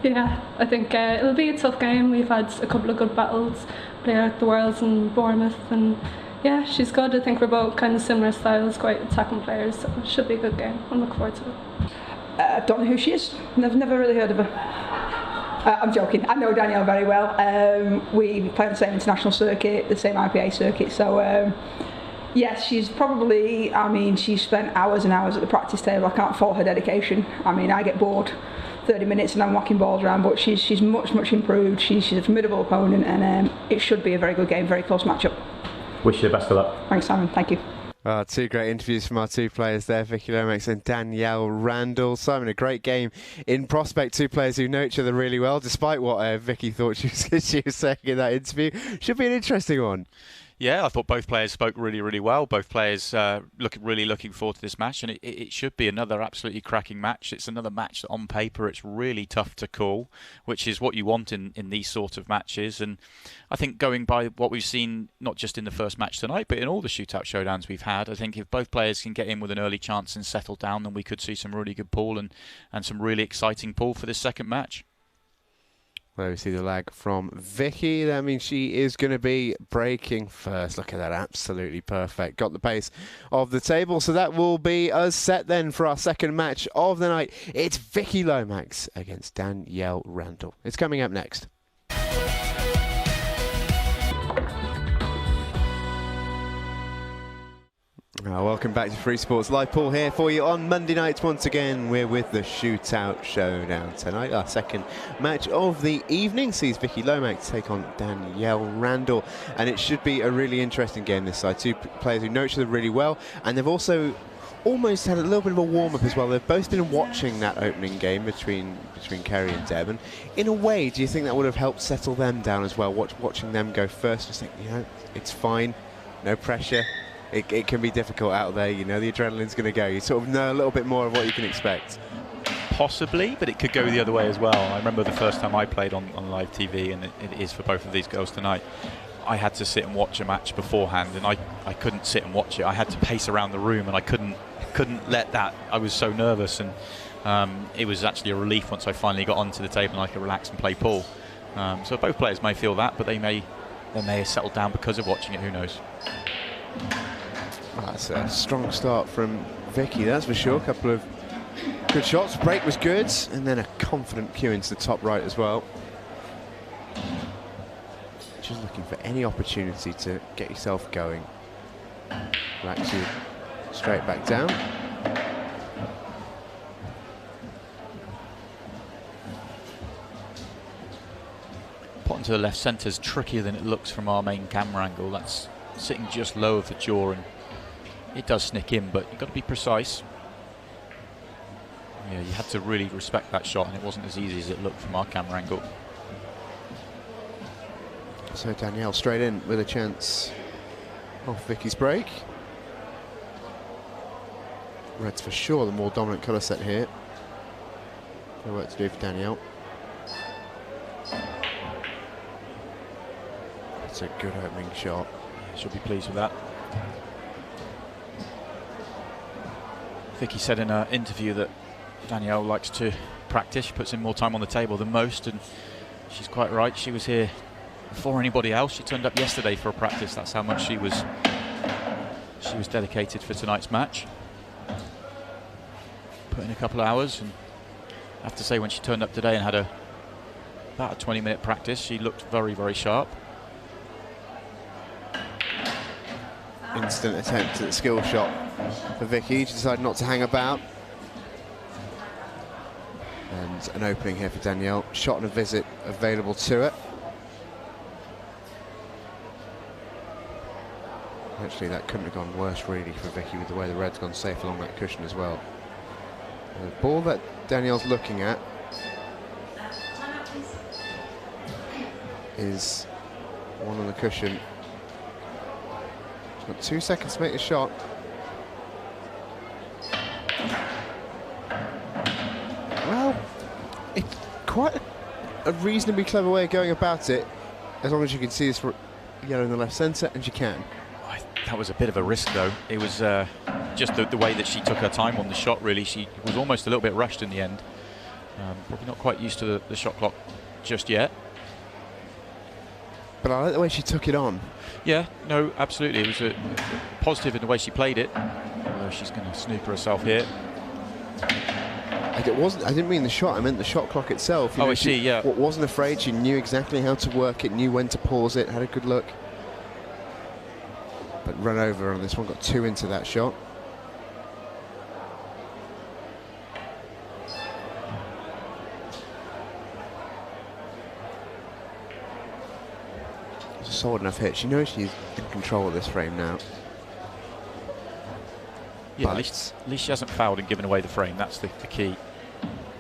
yeah, I think it'll be a tough game. We've had a couple of good battles, playing at the Worlds and Bournemouth, and yeah, she's good. I think we're both kind of similar styles, quite attacking players, so it should be a good game. I'm looking forward to it. I don't know who she is. Never really heard of her. I'm joking. I know Danielle very well. We play on the same international circuit, the same IPA circuit. So yes, she's probably. I mean, she's spent hours and hours at the practice table. I can't fault her dedication. I mean, I get bored 30 minutes and I'm whacking balls around, but she's much improved. She's a formidable opponent, and it should be a very good game, very close matchup. Wish you the best of luck. Thanks, Simon. Thank you. Two great interviews from our two players there, Vicki Lomax and Danielle Randle. Simon, a great game in prospect. Two players who know each other really well, despite what Vicki thought she was saying in that interview. Should be an interesting one. Yeah, I thought both players spoke really, really well. Both players really looking forward to this match, and it should be another absolutely cracking match. It's another match that on paper it's really tough to call, which is what you want in these sort of matches. And I think going by what we've seen, not just in the first match tonight, but in all the shootout showdowns we've had, I think if both players can get in with an early chance and settle down, then we could see some really good pool and some really exciting pool for this second match. Well, we see the lag from Vicki. That means she is going to be breaking first. Look at that, absolutely perfect. Got the pace of the table, so that will be us set then for our second match of the night. It's Vicki Lomax against Danielle Randle. It's coming up next. Welcome back to Free Sports Live Pool here for you on Monday nights. Once again, we're with the Shootout Showdown tonight. Our second match of the evening sees Vicki Lomax take on Danielle Randle, and it should be a really interesting game this side. Two players who know each other really well, and they've also almost had a little bit of a warm-up as well. They've both been watching that opening game between Kerry and Deb, and in a way, do you think that would have helped settle them down as well, watching them go first? Just think, you know, it's fine, no pressure. It can be difficult out there, you know, the adrenaline's going to go. You sort of know a little bit more of what you can expect. Possibly, but it could go the other way as well. I remember the first time I played on live TV, and it is for both of these girls tonight. I had to sit and watch a match beforehand, and I couldn't sit and watch it. I had to pace around the room, and I couldn't let that. I was so nervous, and it was actually a relief once I finally got onto the table and I could relax and play pool. So both players may feel that, but they may have settled down because of watching it. Who knows? That's a strong start from Vicki, that's for sure. A couple of good shots. Break was good, and then a confident cue into the top right as well. Just looking for any opportunity to get yourself going. Relax you straight back down. Potting to the left centre is trickier than it looks from our main camera angle. That's sitting just low of the jaw, and it does snick in, but you've got to be precise. Yeah, you had to really respect that shot, and it wasn't as easy as it looked from our camera angle. So Danielle straight in with a chance off Vicky's break. Red's for sure the more dominant colour set here. No work to do for Danielle. That's a good opening shot. Yeah, she'll be pleased with that. Vicki said in her interview that Danielle likes to practice. She puts in more time on the table than most, and she's quite right. She was here before anybody else. She turned up yesterday for a practice. That's how much she was dedicated for tonight's match. Put in a couple of hours, and I have to say, when she turned up today and had about a 20-minute practice, she looked very, very sharp. Instant attempt at the skill shot for Vicki. She decided not to hang about. And an opening here for Danielle. Shot and a visit available to it. Actually, that couldn't have gone worse really for Vicki, with the way the red's gone safe along that cushion as well. The ball that Danielle's looking at is one on the cushion. She's got 2 seconds to make a shot. Well, it's quite a reasonably clever way of going about it, as long as you can see this yellow in the left centre, and you can. That was a bit of a risk, though. It was just the way that she took her time on the shot, really. She was almost a little bit rushed in the end. Probably not quite used to the shot clock just yet. But I like the way she took it on. Yeah, no, absolutely. It was a positive in the way she played it. Although she's going to snooker herself here. I didn't mean the shot, I meant the shot clock itself. I see, yeah. Wasn't afraid, she knew exactly how to work it, knew when to pause it, had a good look. But run over on this one, got 2 into that shot. It's a solid enough hit. She knows she's in control of this frame now. Yeah, at least she hasn't fouled and given away the frame. That's the key.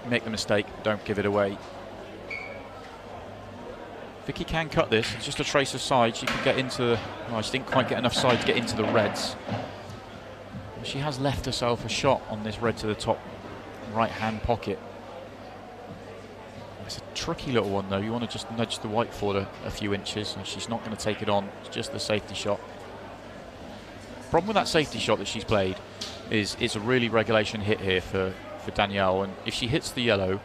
Make the mistake, don't give it away. Vicki can cut this. It's just a trace of side. She can get into well, she didn't quite get enough side to get into the reds. She has left herself a shot on this red to the top right-hand pocket. It's a tricky little one, though. You want to just nudge the white forward a few inches, and she's not going to take it on. It's just the safety shot. Problem with that safety shot that she's played is it's a really regulation hit here for Danielle, and if she hits the yellow,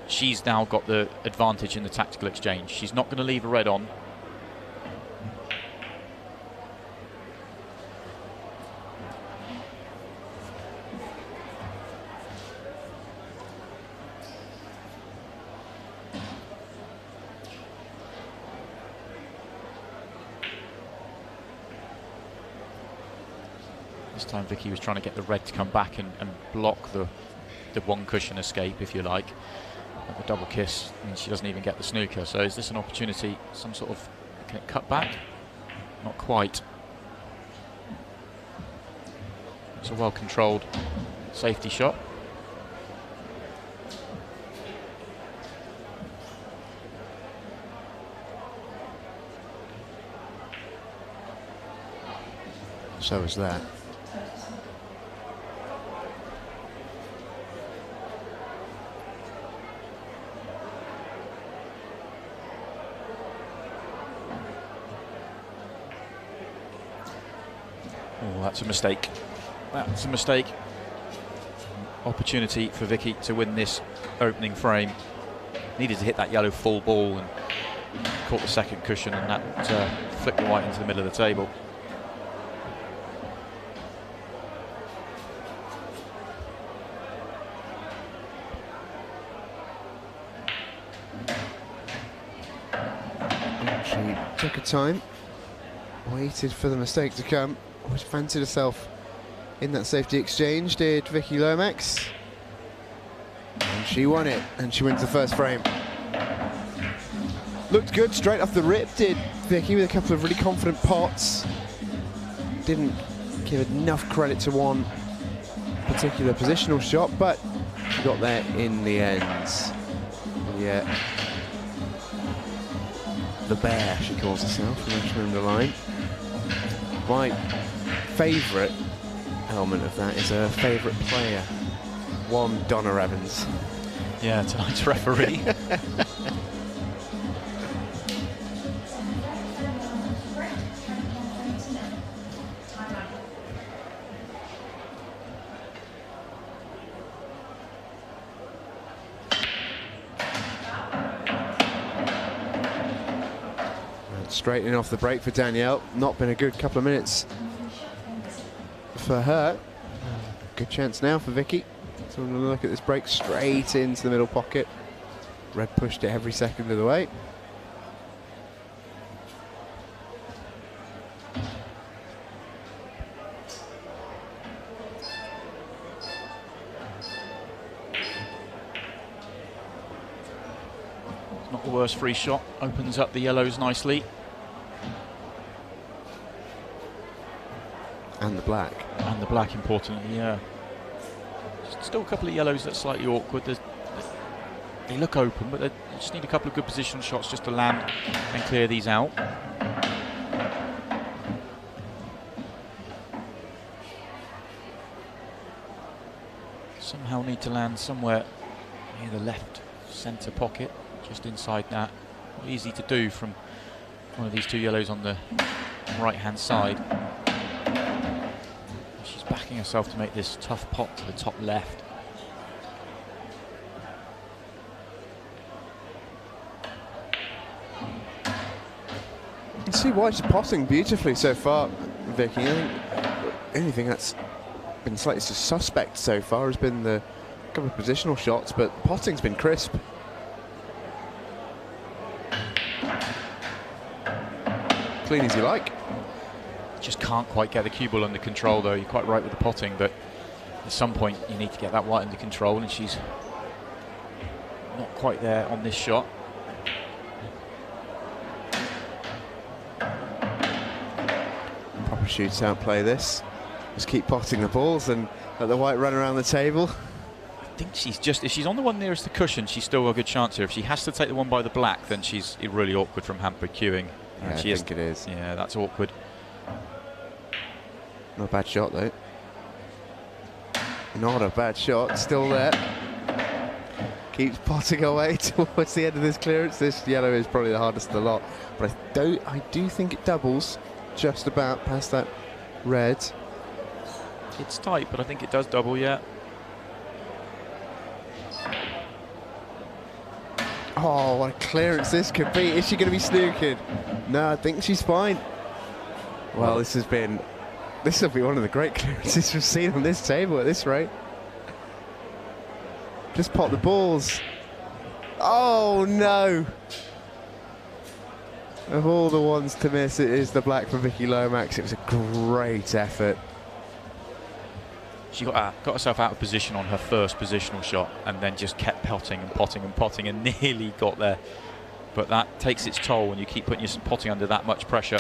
she's now got the advantage in the tactical exchange. She's not going to leave a red on. This time Vicki was trying to get the red to come back and block the one cushion escape, if you like. The double kiss means she doesn't even get the snooker. So is this an opportunity, some sort of cut back? Not quite. It's a well-controlled safety shot. So is that. Oh, that's a mistake. That's a mistake. Opportunity for Vicki to win this opening frame. Needed to hit that yellow full ball and caught the second cushion, and that flicked the white into the middle of the table. She took her time, waited for the mistake to come, which fancied herself in that safety exchange, did Vicki Lomax. And she won it, and she wins the first frame. Looked good straight off the rip, did Vicki, with a couple of really confident pots. Didn't give enough credit to one particular positional shot, but she got there in the end. Yeah. The bear, she calls herself, from Richmond the line. My favourite element of that is her favourite player, one Donna Evans. Yeah, tonight's referee. Straightening off the break for Danielle. Not been a good couple of minutes for her. Good chance now for Vicki. So we're going to look at this break straight into the middle pocket. Red pushed it every second of the way. It's not the worst free shot. Opens up the yellows nicely. And the black. And the black, importantly, yeah. Still a couple of yellows that's slightly awkward. They look open, but they just need a couple of good positional shots just to land and clear these out. Somehow need to land somewhere near the left centre pocket, just inside that. Not easy to do from one of these two yellows on the right-hand side. She's backing herself to make this tough pot to the top left. You can see why she's potting beautifully so far, Vicki. I think anything that's been slightly suspect so far has been the couple of positional shots, but potting's been crisp. Clean as you like. Just can't quite get the cue ball under control, though. You're quite right with the potting, but at some point you need to get that white under control, and she's not quite there on this shot. Proper shootout play this. Just keep potting the balls and let the white run around the table. I think she's just, if she's on the one nearest the cushion, she's still got a good chance here. If she has to take the one by the black, then she's really awkward from hampered cueing. Yeah, I think it is. Yeah, that's awkward. Not a bad shot, though. Not a bad shot, still there. Keeps potting away towards the end of this clearance. This yellow is probably the hardest of the lot, but I do think it doubles just about past that red. It's tight, but I think it does double, yeah. Oh, what a clearance this could be. Is she going to be snookered? No, I think she's fine. Well, this will be one of the great clearances we've seen on this table at this rate. Just pop the balls. Oh, no. Of all the ones to miss, it is the black for Vicki Lomax. It was a great effort. She got herself out of position on her first positional shot and then just kept potting and potting and potting and nearly got there. But that takes its toll when you keep putting your potting under that much pressure.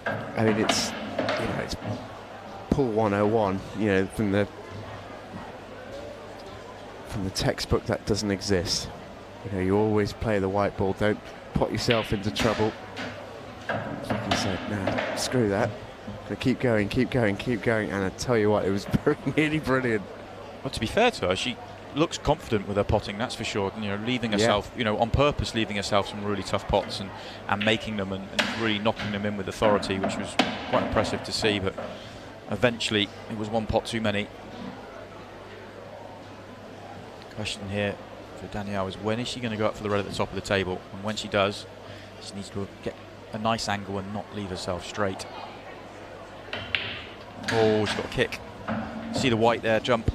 I mean, it's pull 101, from the textbook. That doesn't exist. You always play the white ball. Don't pot yourself into trouble. Like said, no, screw that. Gonna keep going, keep going, keep going. And I tell you what, it was nearly brilliant. Well, to be fair to her, looks confident with her potting, that's for sure. You know, leaving herself, you know, on purpose, leaving herself some really tough pots and making them and really knocking them in with authority, which was quite impressive to see. But eventually, it was one pot too many. Question here for Danielle is, when is she going to go up for the red at the top of the table? And when she does, she needs to get a nice angle and not leave herself straight. Oh, she's got a kick. See the white there jump.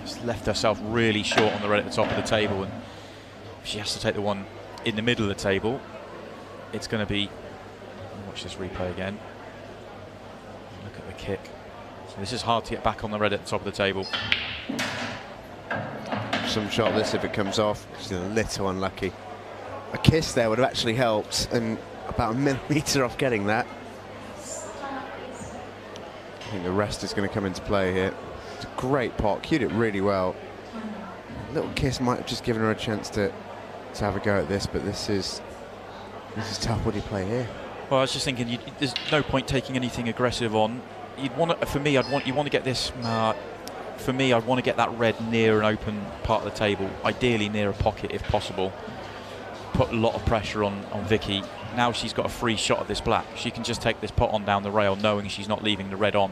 Just left herself really short on the red at the top of the table, and if she has to take the one in the middle of the table, it's going to be. Watch this replay again. Look at the kick. So this is hard to get back on the red at the top of the table. Some shot this if it comes off. She's a little unlucky. A kiss there would have actually helped, and about a millimetre off getting that. I think the rest is going to come into play here. It's a great pot, cued it really well. A little kiss might have just given her a chance to have a go at this, but this is tough. What do you play here? Well, I was just thinking, there's no point taking anything aggressive on. You'd want to, for me, you want to get this. For me, I'd want to get that red near an open part of the table, ideally near a pocket if possible. Put a lot of pressure on Vicki. Now she's got a free shot at this black. She can just take this pot on down the rail, knowing she's not leaving the red on.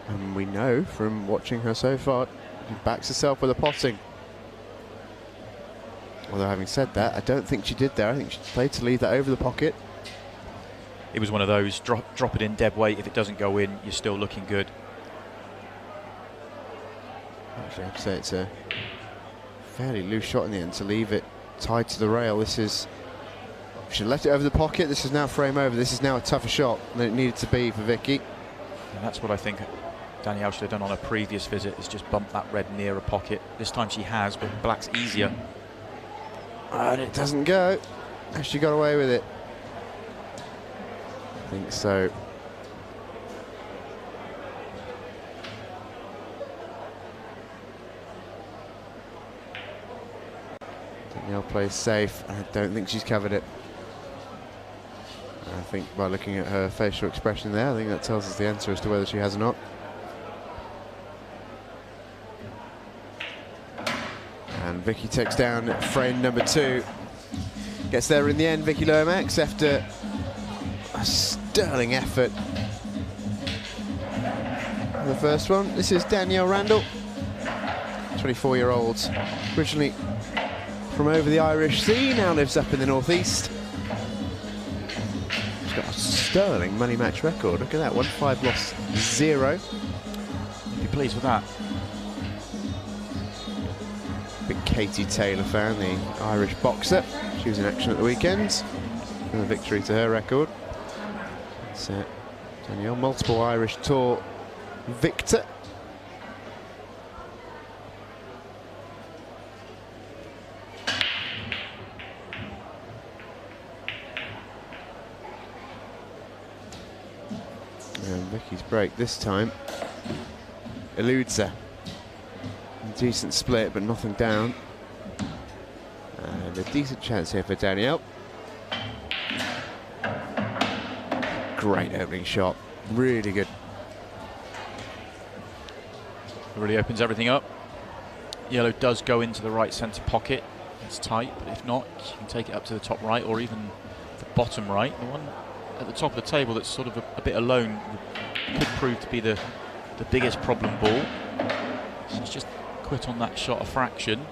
And we know from watching her so far, she backs herself with a potting. Although having said that, I don't think she did there. I think she played to leave that over the pocket. It was one of those, drop it in dead weight. If it doesn't go in, you're still looking good. Actually, I'd say it's a fairly loose shot in the end to leave it tied to the rail. This is, she left it over the pocket. This is now frame over. This is now a tougher shot than it needed to be for Vicki. And that's what I think Danielle should have done on her previous visit, is just bump that red near a pocket. This time she has, but black's easier. And it doesn't go. Has she got away with it? I think so. Danielle plays safe. I don't think she's covered it. I think by looking at her facial expression there, I think that tells us the answer as to whether she has or not. And Vicki takes down frame number 2. Gets there in the end, Vicki Lomax, after a sterling effort. The first one, this is Danielle Randle, 24-year-old, originally from over the Irish Sea, now lives up in the northeast. She's got a sterling money match record. Look at that, 1-5 loss 0. You'd be pleased with that. Big Katie Taylor fan, the Irish boxer. She was in action at the weekend. And a victory to her record. That's it. Danielle, multiple Irish Tour victor. And Vicki's break this time eludes her. A decent split, but nothing down. And a decent chance here for Danielle. Great opening shot, really good. It really opens everything up. Yellow does go into the right centre pocket. It's tight, but if not, you can take it up to the top right or even the bottom right. The one at the top of the table that's sort of a bit alone could prove to be the biggest problem ball. She's just quit on that shot a fraction.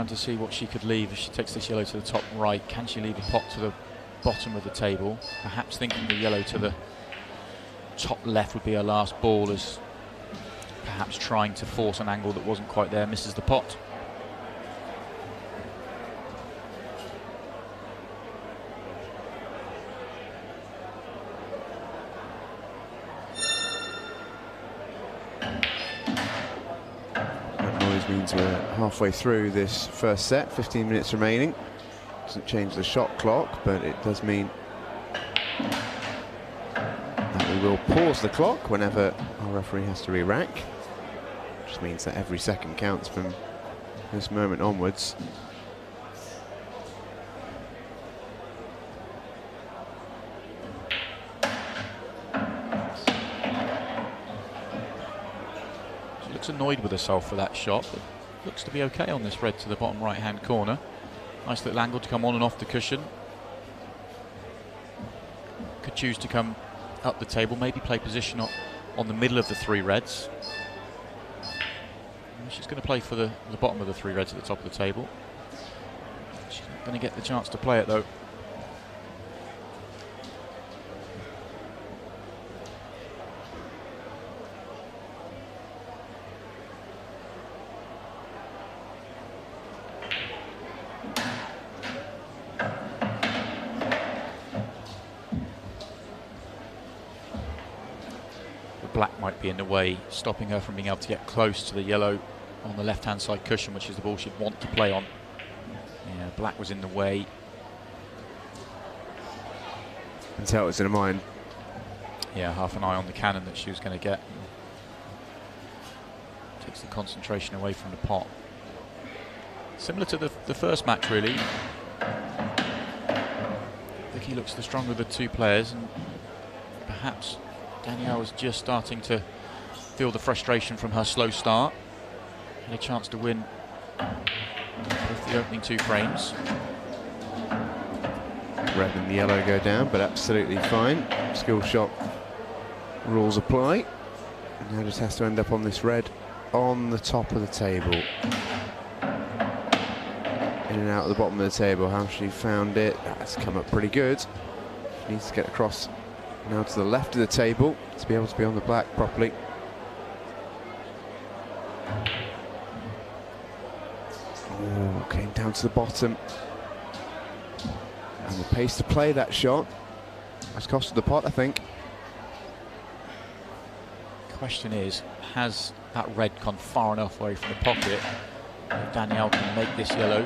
To see what she could leave if she takes this yellow to the top right. Can she leave a pot to the bottom of the table? Perhaps thinking the yellow to the top left would be her last ball, as perhaps trying to force an angle that wasn't quite there, misses the pot. Means we're halfway through this first set, 15 minutes remaining. Doesn't change the shot clock, but it does mean will pause the clock whenever our referee has to re-rack, which means that every second counts from this moment onwards. She looks annoyed with herself for that shot, but looks to be okay on this red to the bottom right hand corner. Nice little angle to come on and off the cushion. Could choose to come up the table, maybe play position on the middle of the 3 reds. And she's going to play for the bottom of the 3 reds at the top of the table. She's not going to get the chance to play it though. Black might be in the way, stopping her from being able to get close to the yellow on the left-hand side cushion, which is the ball she'd want to play on. Yeah, black was in the way. And so it was in her mind. Yeah, half an eye on the cannon that she was going to get. Takes the concentration away from the pot. Similar to the first match, really. Vicki looks the stronger of the 2 players, and perhaps Danielle was just starting to feel the frustration from her slow start. Had a chance to win both the opening 2 frames. Red and the yellow go down, but absolutely fine. Skill shot rules apply. And now just has to end up on this red on the top of the table. In and out of the bottom of the table. How she found it, that's come up pretty good. She needs to get across now to the left of the table to be able to be on the black properly. Oh, came down to the bottom. And the pace to play that shot has costed the pot, I think. Question is, has that red gone far enough away from the pocket that Danielle can make this yellow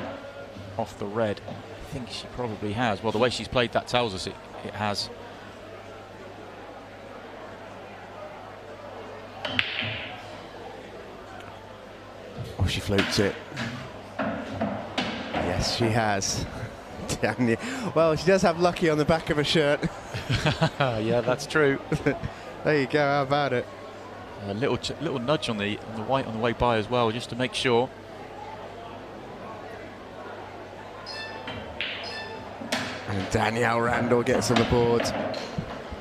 off the red? I think she probably has. Well, the way she's played that tells us it has. Oh, she floats it. Yes, she has. Danielle. Well, she does have lucky on the back of her shirt. Yeah, that's true. There you go, how about it? A little nudge on the white on the way by as well, just to make sure. And Danielle Randle gets on the board.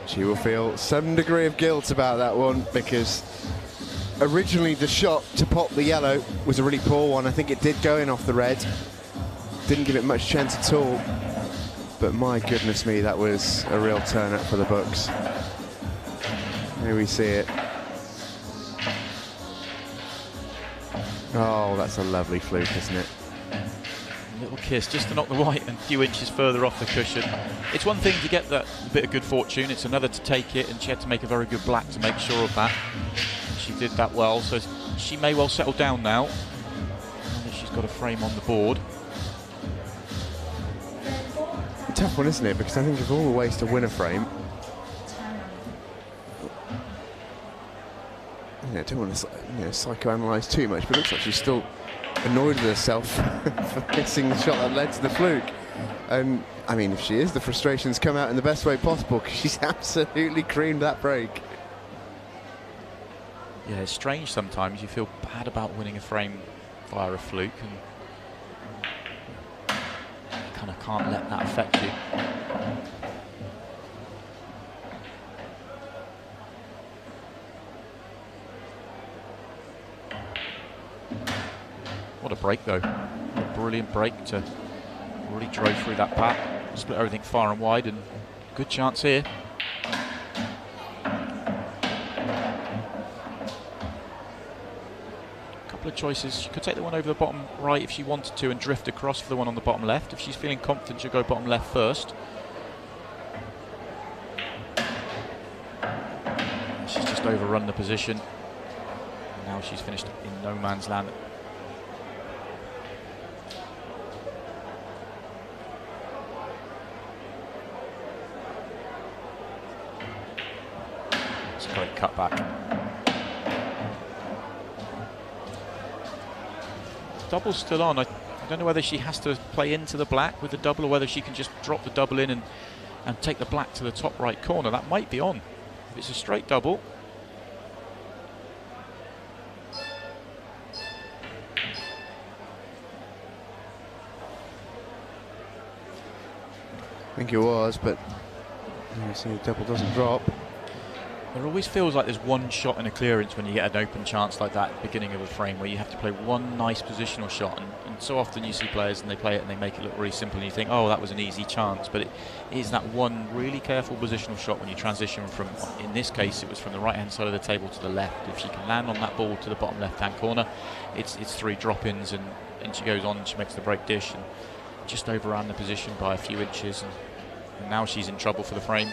She will feel some degree of guilt about that one, because originally the shot to pop the yellow was a really poor one. I think it did go in off the red. Didn't give it much chance at all. But my goodness me, that was a real turn up for the books. Here we see it. Oh, that's a lovely fluke, isn't it? A little kiss just to knock the white a few inches further off the cushion. It's one thing to get that bit of good fortune, it's another to take it, and she had to make a very good black to make sure of that. She did that well, so she may well settle down now. Now that she's got a frame on the board. A tough one, isn't it? Because I think of all the ways to win a frame, I don't want to psychoanalyse too much, but it looks like she's still annoyed with herself for missing the shot that led to the fluke. And I mean, if she is, the frustrations come out in the best way possible, because she's absolutely creamed that break. Yeah, it's strange sometimes. You feel bad about winning a frame via a fluke, and you kind of can't let that affect you. What a break though. What a brilliant break to really drove through that pat, split everything far and wide, and good chance here. Couple of choices. She could take the one over the bottom right if she wanted to and drift across for the one on the bottom left. If she's feeling confident, she'll go bottom left first. She's just overrun the position. Now she's finished in no man's land. Great cutback. Double's still on. I don't know whether she has to play into the black with the double or whether she can just drop the double in and take the black to the top right corner. That might be on. If it's a straight double. I think it was, but you see the double doesn't drop. There always feels like there's one shot in a clearance when you get an open chance like that at the beginning of a frame, where you have to play one nice positional shot, and so often you see players and they play it and they make it look really simple and you think, oh, that was an easy chance, but it is that one really careful positional shot when you transition from, in this case it was from the right hand side of the table to the left. If she can land on that ball to the bottom left hand corner, it's 3 drop-ins, and she goes on and she makes the break dish and just overran the position by a few inches, and now she's in trouble for the frame.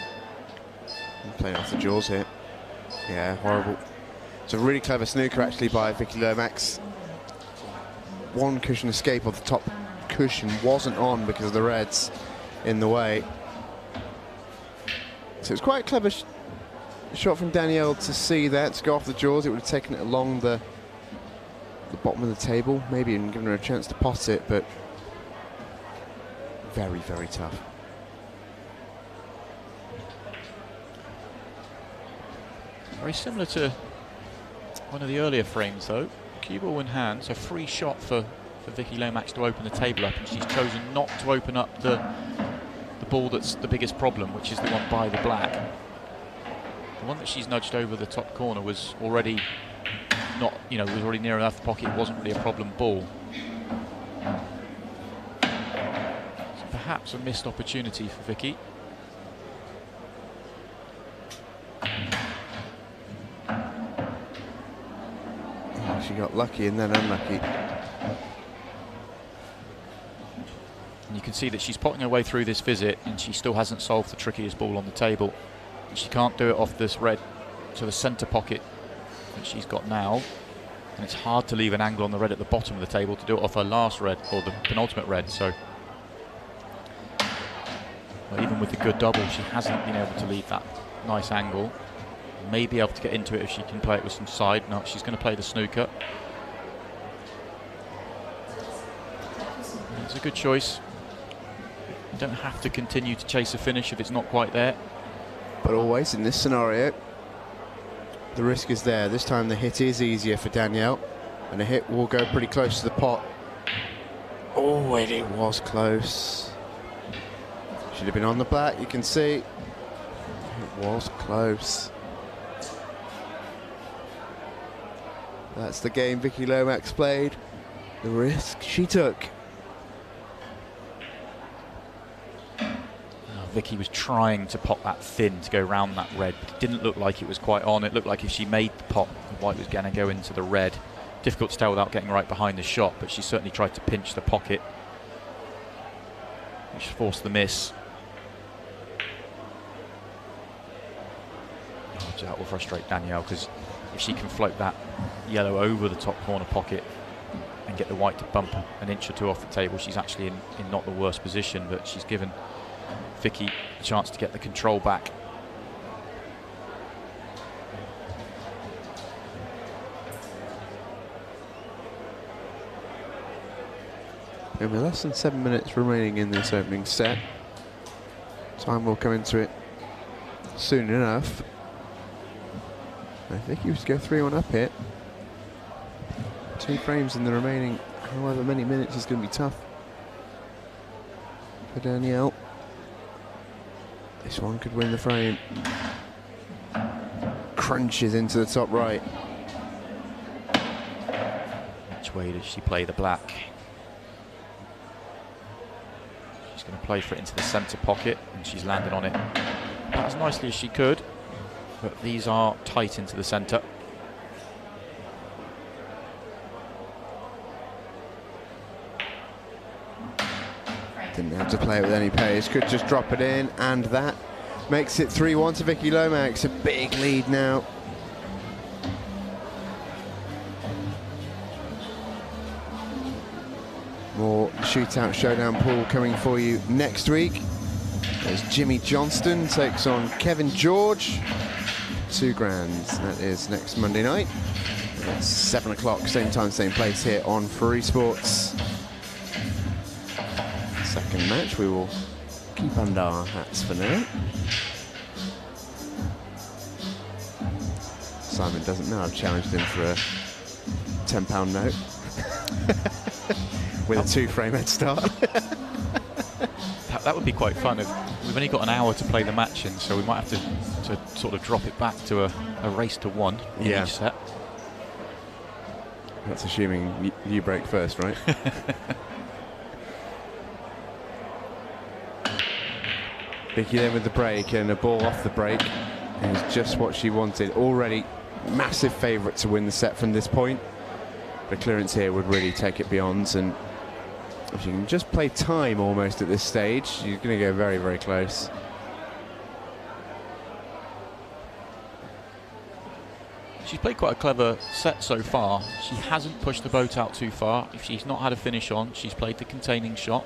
Playing off the jaws here. Yeah, horrible. It's a really clever snooker actually by Vicki Lomax. One cushion escape of the top cushion wasn't on because of the reds in the way. So it's quite a clever shot from Danielle to see that, to go off the jaws. It would have taken it along the bottom of the table, maybe even given her a chance to pot it, but very, very tough. Very similar to one of the earlier frames though. Cue ball in hand, so free shot for Vicki Lomax to open the table up, and she's chosen not to open up the ball that's the biggest problem, which is the one by the black. The one that she's nudged over the top corner was already not, was already near enough the pocket. It wasn't really a problem ball. So perhaps a missed opportunity for Vicki. She got lucky and then unlucky. And you can see that she's potting her way through this visit and she still hasn't solved the trickiest ball on the table. And she can't do it off this red to the centre pocket that she's got now. And it's hard to leave an angle on the red at the bottom of the table to do it off her last red, or the penultimate red. So well, even with the good double, she hasn't been able to leave that nice angle. May be able to get into it if she can play it with some side. No, she's going to play the snooker. It's a good choice. You don't have to continue to chase a finish if it's not quite there. But always in this scenario, the risk is there. This time the hit is easier for Danielle, and the hit will go pretty close to the pot. Oh, it was close. Should have been on the black, you can see. It was close. That's the game Vicki Lomax played. The risk she took. Vicki was trying to pop that thin to go round that red, but it didn't look like it was quite on. It looked like if she made the pop, the white was going to go into the red. Difficult to tell without getting right behind the shot, but she certainly tried to pinch the pocket, which forced the miss. Oh, that will frustrate Danielle, because if she can float that yellow over the top corner pocket and get the white to bump an inch or two off the table, she's actually in not the worst position, but she's given Vicki a chance to get the control back. There'll be less than 7 minutes remaining in this opening set. Time will come into it soon enough. I think he was to go 3-1 up here. 2 frames in the remaining however many minutes is going to be tough for Danielle. This one could win the frame. Crunches into the top right. Which way does she play the black? She's going to play for it into the centre pocket, and she's landed on it about as nicely as she could. But these are tight into the centre. Didn't have to play it with any pace, could just drop it in, and that makes it 3-1 to Vicki Lomax. A big lead now. More Shootout Showdown pool coming for you next week as Jimmy Johnston takes on Kevin George. 2 grand. That is next Monday night. That's 7 o'clock, same time, same place here on Free Sports. Second match we will keep under our hats for now. Simon doesn't know I've challenged him for a £10 note with a 2-frame head start. That would be quite fun. We've only got an hour to play the match in, so we might have to sort of drop it back to a race to 1 in each set. That's assuming you break first, right? Vicki then with the break, and a ball off the break is just what she wanted. Already massive favourite to win the set from this point. The clearance here would really take it beyond, and if you can just play time almost at this stage, you're going to go very, very close. She's played quite a clever set so far. She hasn't pushed the boat out too far. If she's not had a finish on, she's played the containing shot.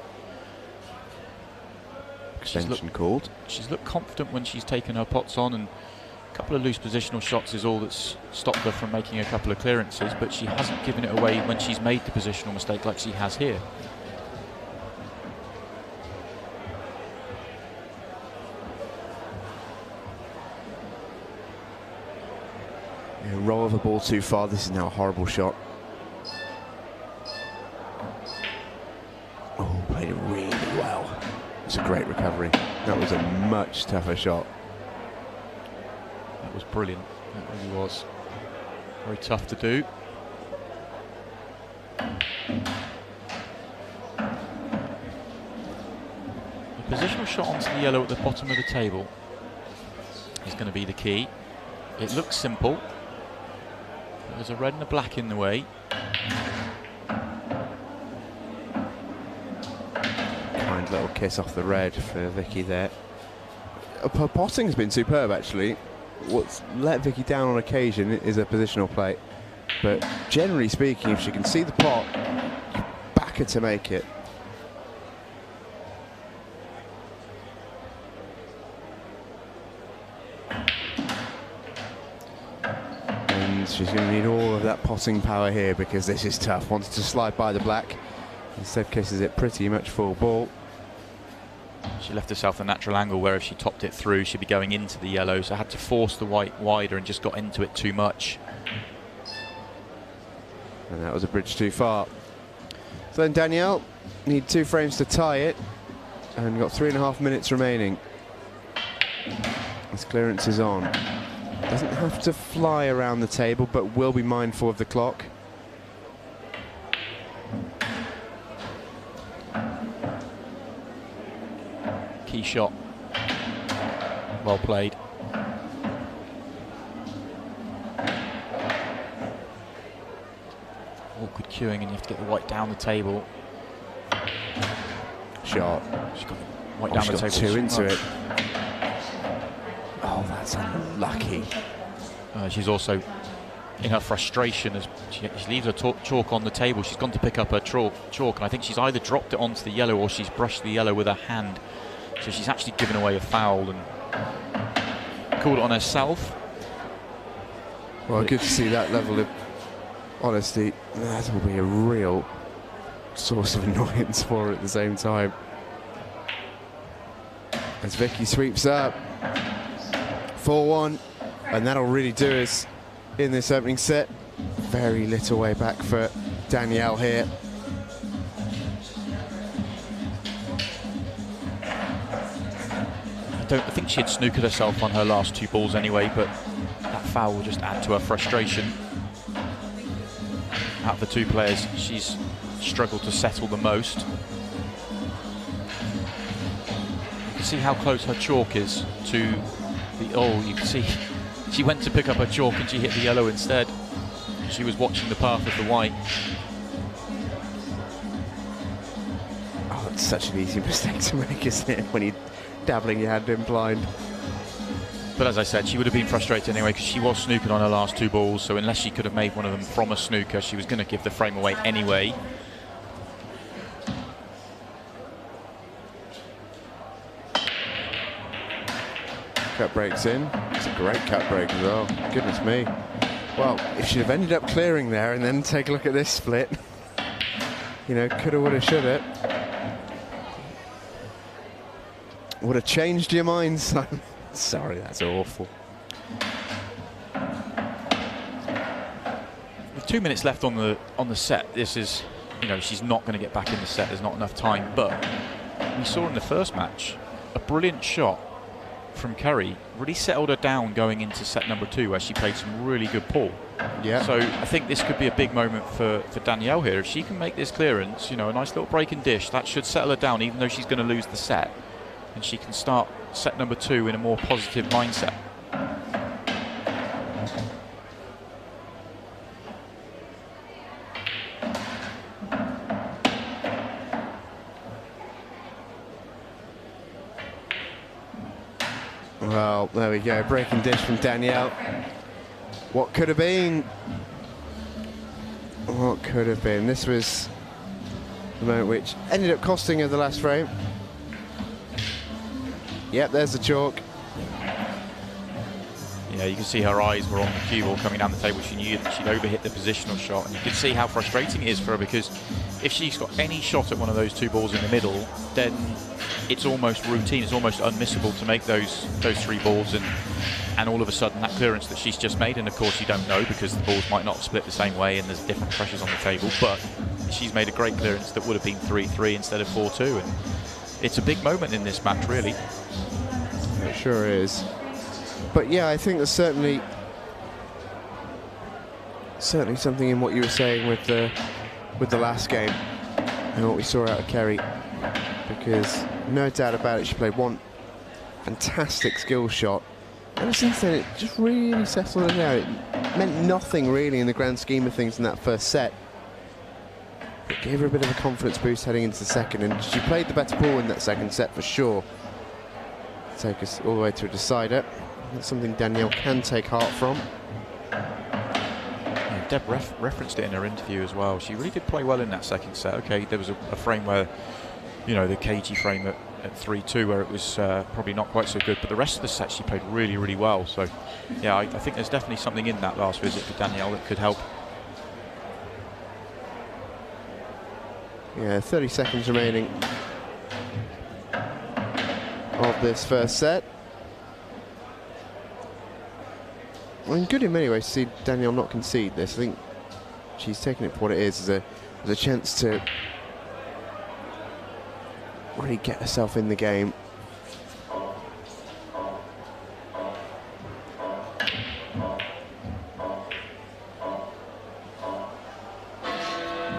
Extension called. She's looked confident when she's taken her pots on, and a couple of loose positional shots is all that's stopped her from making a couple of clearances, but she hasn't given it away when she's made the positional mistake like she has here. Yeah, roll of the ball too far. This is now a horrible shot. Oh, played it really well. It's a great recovery. That was a much tougher shot. That was brilliant. That really was. Very tough to do. The positional shot onto the yellow at the bottom of the table is going to be the key. It looks simple. But there's a red and a black in the way. Kind little kiss off the red for Vicki there. Her potting's been superb, actually. What's let Vicki down on occasion is a positional play, but generally speaking, if she can see the pot, back her to make it. And she's going to need all of that potting power here, because this is tough. Wants to slide by the black, instead kisses it pretty much full ball. She left herself a natural angle where if she topped it through, she'd be going into the yellow, so I had to force the white wider and just got into it too much. And that was a bridge too far. So then Danielle need 2 frames to tie it, and got 3.5 minutes remaining. This clearance is on. Doesn't have to fly around the table, but will be mindful of the clock. Key shot. Well played. Awkward queuing, and you have to get the white down the table. Shot. She's got white down the table. 2 into it. Oh, that's unlucky. She's also, in her frustration, as she leaves her chalk on the table, she's gone to pick up her chalk, and I think she's either dropped it onto the yellow or she's brushed the yellow with her hand. So she's actually given away a foul and called it on herself. Well, good to see that level of honesty. That will be a real source of annoyance for her at the same time. As Vicki sweeps up. 4-1. And that'll really do us in this opening set. Very little way back for Danielle here. I think she had snookered herself on her last 2 balls anyway, but that foul will just add to her frustration. Out of the 2 players, she's struggled to settle the most. You can see how close her chalk is to the... Oh, you can see she went to pick up her chalk and she hit the yellow instead. She was watching the path of the white. Oh, it's such an easy mistake to make, isn't it, when you're dabbling your hand in blind. But as I said, she would have been frustrated anyway because she was snookered on her last 2 balls, so unless she could have made one of them from a snooker, she was going to give the frame away anyway. cut breaks in. It's a great cut break as well. Goodness me. Well, if she'd have ended up clearing there and then take a look at this split, you know, coulda, woulda, shoulda. Would have changed your mind, son. Sorry, that's awful. With 2 minutes left on the set, this is, you know, she's not going to get back in the set. There's not enough time. But we saw in the first match a brilliant shot from Kerry really settled her down going into set number 2, where she played some really good pull. Yeah. So I think this could be a big moment for Danielle here. If she can make this clearance, you know, a nice little break and dish, that should settle her down, even though she's going to lose the set. And she can start set number 2 in a more positive mindset. Well, there we go. Breaking dish from Danielle. What could have been? What could have been? This was the moment which ended up costing her the last frame. Yep, there's the chalk. Yeah, you can see her eyes were on the cue ball coming down the table. She knew that she'd overhit the positional shot, and you can see how frustrating it is for her, because if she's got any shot at one of those 2 balls in the middle, then it's almost routine, it's almost unmissable to make those 3 balls, and all of a sudden that clearance that she's just made, and of course you don't know because the balls might not split the same way and there's different pressures on the table, but she's made a great clearance that would have been 3-3 instead of 4-2, and it's a big moment in this match, really. It sure is. But yeah, I think there's certainly something in what you were saying with the last game and what we saw out of Kerry, because no doubt about it, she played one fantastic skill shot. Ever since then, it just really settled her down. It meant nothing really in the grand scheme of things in that first set. It gave her a bit of a confidence boost heading into the second, and she played the better ball in that second set for sure. Take us all the way to a decider. That's something Danielle can take heart from. Yeah, Deb referenced it in her interview as well. She really did play well in that second set. Okay, there was a frame where, you know, the cagey frame at 3-2 where it was probably not quite so good, but the rest of the set she played really, really well. So, yeah, I think there's definitely something in that last visit for Danielle that could help. Yeah, 30 seconds remaining of this first set. I mean, good in many ways to see Danielle not concede this. I think she's taking it for what it is, as a chance to really get herself in the game.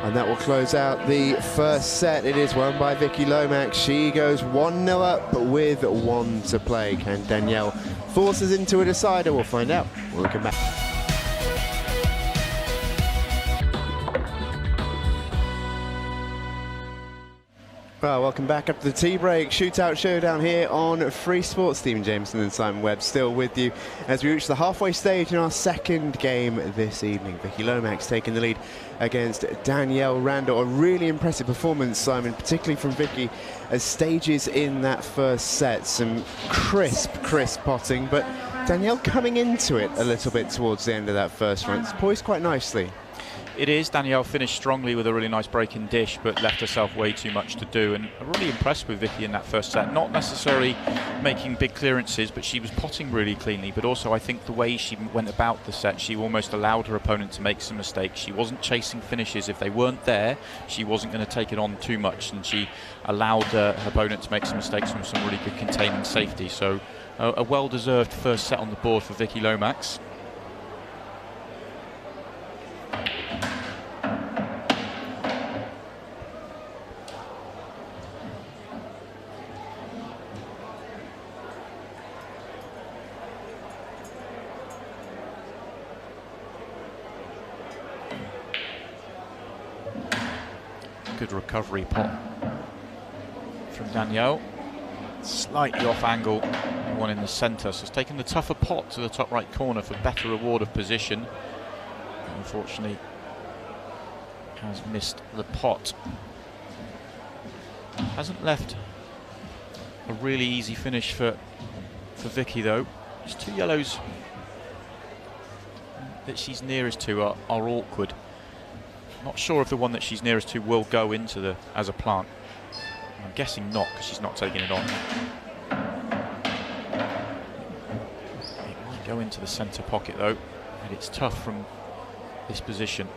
And that will close out the first set. It is won by Vicki Lomax. She goes 1-0 up with 1 to play. Can Danielle force us into a decider? We'll find out when we come back. Well, welcome back up to the tea break. Shootout Showdown here on Free Sports. Stephen Jameson and Simon Webb still with you as we reach the halfway stage in our second game this evening. Vicki Lomax taking the lead against Danielle Randle. A really impressive performance, Simon, particularly from Vicki, as stages in that first set. Some crisp potting, but Danielle coming into it a little bit towards the end of that first run. It's poised quite nicely. It is. Danielle finished strongly with a really nice break and dish, but left herself way too much to do. And I'm really impressed with Vicki in that first set. Not necessarily making big clearances, but she was potting really cleanly. But also, I think the way she went about the set, she almost allowed her opponent to make some mistakes. She wasn't chasing finishes. If they weren't there, she wasn't going to take it on too much. And she allowed her opponent to make some mistakes from some really good containing safety. So a well-deserved first set on the board for Vicki Lomax. Good recovery pot from Danielle. Slightly off angle, one in the centre. So it's taken the tougher pot to the top right corner for better reward of position. Unfortunately, has missed the pot. Hasn't left a really easy finish for for Vicki though. There's 2 yellows that she's nearest to are awkward. Not sure if the one that she's nearest to will go into the as a plant. I'm guessing not, because she's not taking it on. It might go into the centre pocket though, and it's tough from this position.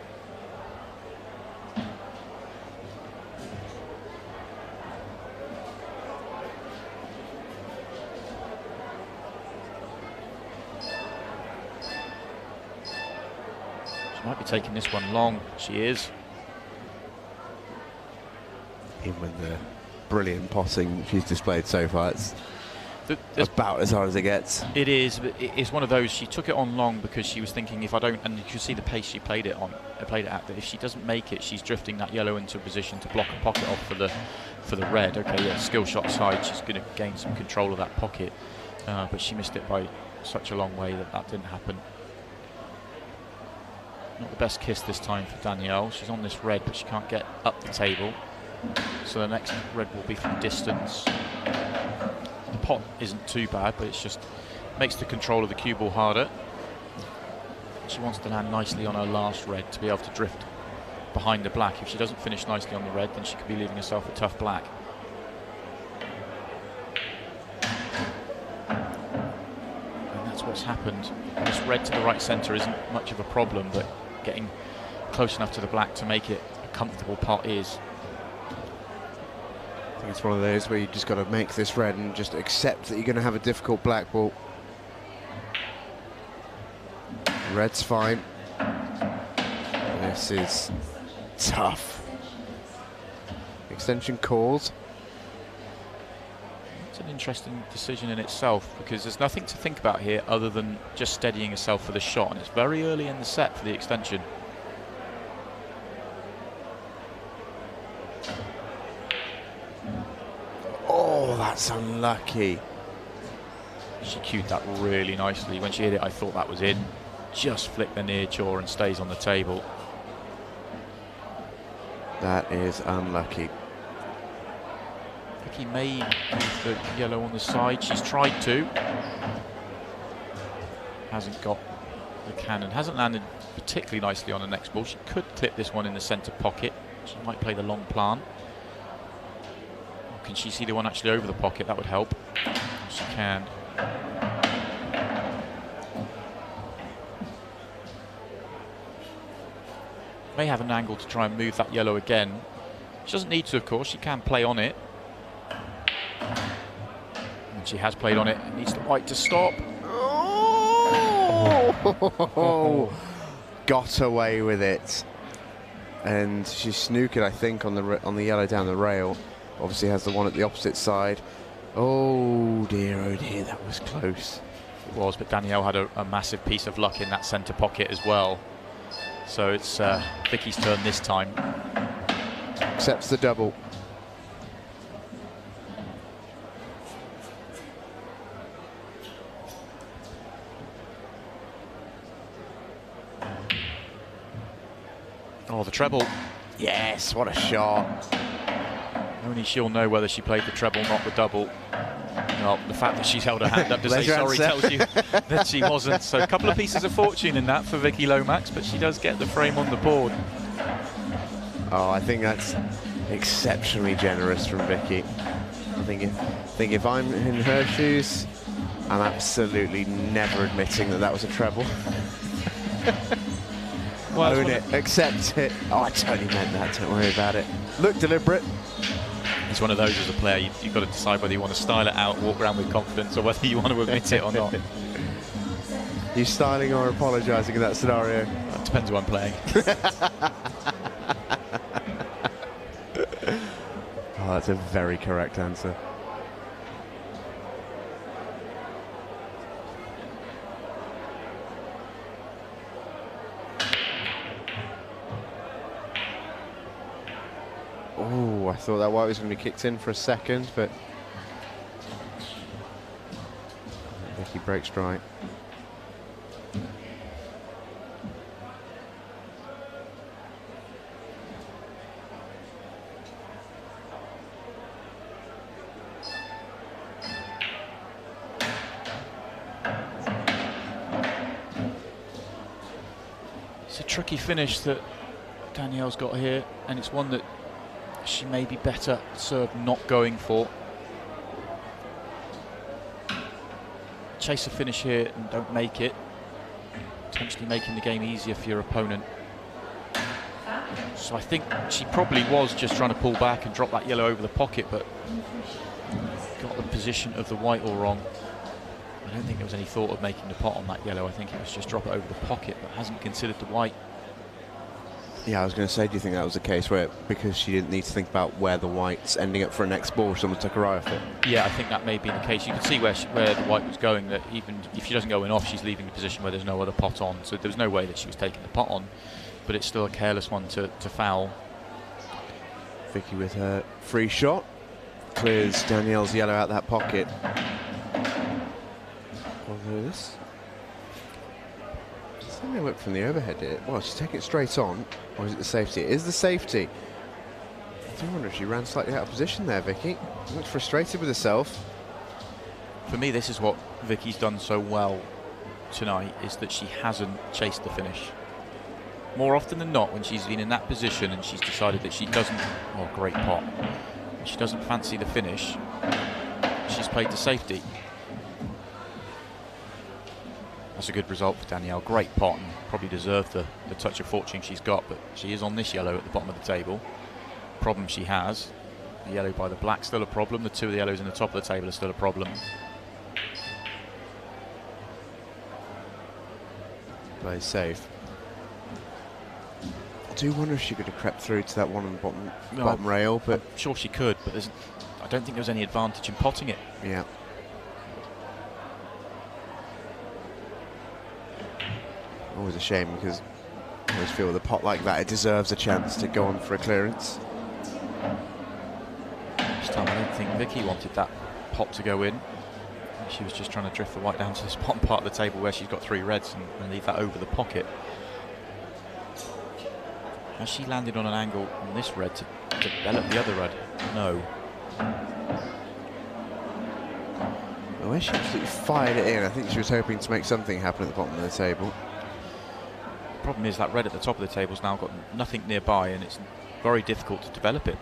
Might be taking this one long. She is. Even with the brilliant potting she's displayed so far, it's about as hard as it gets. It is, but it's one of those. She took it on long because she was thinking, if I don't, and you can see the pace she played it at, that if she doesn't make it, she's drifting that yellow into a position to block a pocket off for the red. Okay, yeah, skill shot side, she's going to gain some control of that pocket, but she missed it by such a long way that didn't happen. Not the best kiss this time for Danielle. She's on this red, but she can't get up the table. So the next red will be from distance. The pot isn't too bad, but it's just makes the control of the cue ball harder. She wants to land nicely on her last red to be able to drift behind the black. If she doesn't finish nicely on the red, then she could be leaving herself a tough black. And that's what's happened. This red to the right centre isn't much of a problem, but getting close enough to the black to make it a comfortable pot is. I think it's one of those where you just got to make this red and just accept that you're going to have a difficult black ball. Red's fine. This is tough. Extension calls. It's an interesting decision in itself, because there's nothing to think about here other than just steadying yourself for the shot, and it's very early in the set for the extension. Oh, that's unlucky. She cued that really nicely. When she hit it, I thought that was in. Just flick the near jaw and stays on the table. That is unlucky. Vicki may use the yellow on the side. She's tried to. Hasn't got the cannon. Hasn't landed particularly nicely on the next ball. She could clip this one in the centre pocket. She might play the long plant. Can she see the one actually over the pocket? That would help. She can. May have an angle to try and move that yellow again. She doesn't need to, of course. She can play on it. And she has played on it. Needs the white to stop. Oh! Got away with it. And she's snookered, I think, on the yellow down the rail. Obviously has the one at the opposite side. Oh dear, that was close. It was, but Danielle had a massive piece of luck in that centre pocket as well. So it's Vicki's turn this time. Accepts the double. Oh, the treble. Yes, what a shot. Only she'll know whether she played the treble, not the double. Well, the fact that she's held her hand up to say sorry tells you that she wasn't. So a couple of pieces of fortune in that for Vicki Lomax, but she does get the frame on the board. Oh, I think that's exceptionally generous from Vicki. I think if I'm in her shoes, I'm absolutely never admitting that was a treble. Well, own it, accept it. Oh, I totally meant that, don't worry about it. Look deliberate. It's one of those as a player, you've got to decide whether you want to style it out, walk around with confidence, or whether you want to admit it or not. You styling or apologising in that scenario? It depends who I'm playing. Oh, that's a very correct answer. Oh, I thought that white was going to be kicked in for a second, but Vicki breaks strike. It's a tricky finish that Danielle's got here, and it's one that she may be better served not going for. Chase a finish here and don't make it, potentially making the game easier for your opponent. So I think she probably was just trying to pull back and drop that yellow over the pocket, but got the position of the white all wrong. I don't think there was any thought of making the pot on that yellow. I think it was just drop it over the pocket, but hasn't considered the white. Yeah, I was going to say, do you think that was the case where, because she didn't need to think about where the white's ending up for a next ball, someone took her eye off it? Yeah, I think that may be the case. You can see where the white was going, that even if she doesn't go in off, she's leaving the position where there's no other pot on. So there was no way that she was taking the pot on, but it's still a careless one to foul. Vicki with her free shot. Clears Danielle's yellow out that pocket. Although this... Does that work from the overhead here? Well, she's taking it straight on. Or is it the safety? It is the safety. I do wonder if she ran slightly out of position there, Vicki. Looks frustrated with herself. For me, this is what Vicky's done so well tonight, is that she hasn't chased the finish. More often than not, when she's been in that position and she's decided that she doesn't... Oh, great pot. She doesn't fancy the finish, she's played the safety. That's a good result for Danielle. Great pot, and probably deserved the touch of fortune she's got, but she is on this yellow at the bottom of the table. Problem she has, the yellow by the black still a problem, the two of the yellows in the top of the table are still a problem. Play safe. I do wonder if she could have crept through to that one on the bottom rail, but... I'm sure she could, but I don't think there was any advantage in potting it. Yeah. Always a shame, because I always feel with a pot like that it deserves a chance to go on for a clearance. This time I don't think Vicki wanted that pot to go in. She was just trying to drift the white down to this bottom part of the table where she's got three reds and leave that over the pocket. Has she landed on an angle on this red to develop the other red? No. Well, she absolutely fired it in. I think she was hoping to make something happen at the bottom of the table. The problem is that red at the top of the table's now got nothing nearby, and it's very difficult to develop it.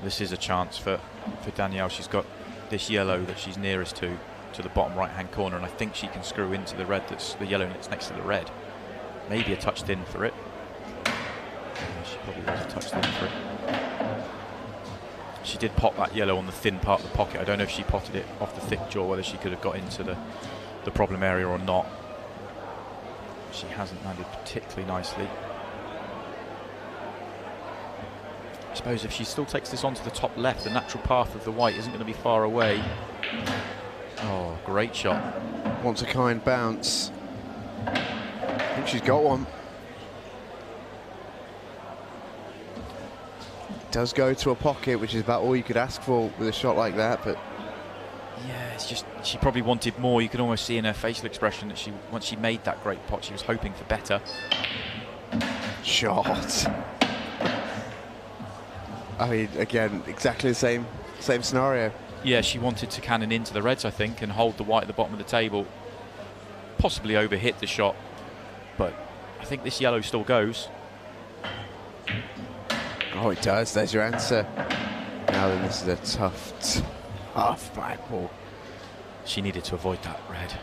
This is a chance for Danielle. She's got this yellow that she's nearest to the bottom right hand corner, and I think she can screw into the red that's the yellow that's next to the red. Maybe a touch thin for it. Yeah, she probably was a touch thin for it. She did pop that yellow on the thin part of the pocket. I don't know if she potted it off the thick jaw, whether she could have got into the problem area or not. She hasn't landed particularly nicely. I suppose if she still takes this onto the top left, the natural path of the white isn't going to be far away. Oh, great shot. Wants a kind bounce. I think she's got one. Does go to a pocket, which is about all you could ask for with a shot like that, but... Yeah, it's just, she probably wanted more. You could almost see in her facial expression that once she made that great pot, she was hoping for better. Shot. I mean, again, exactly the same scenario. Yeah, she wanted to cannon into the reds, I think, and hold the white at the bottom of the table. Possibly overhit the shot, but I think this yellow still goes. Oh, it does. There's your answer. Now then, this is a tough black ball. She needed to avoid that red.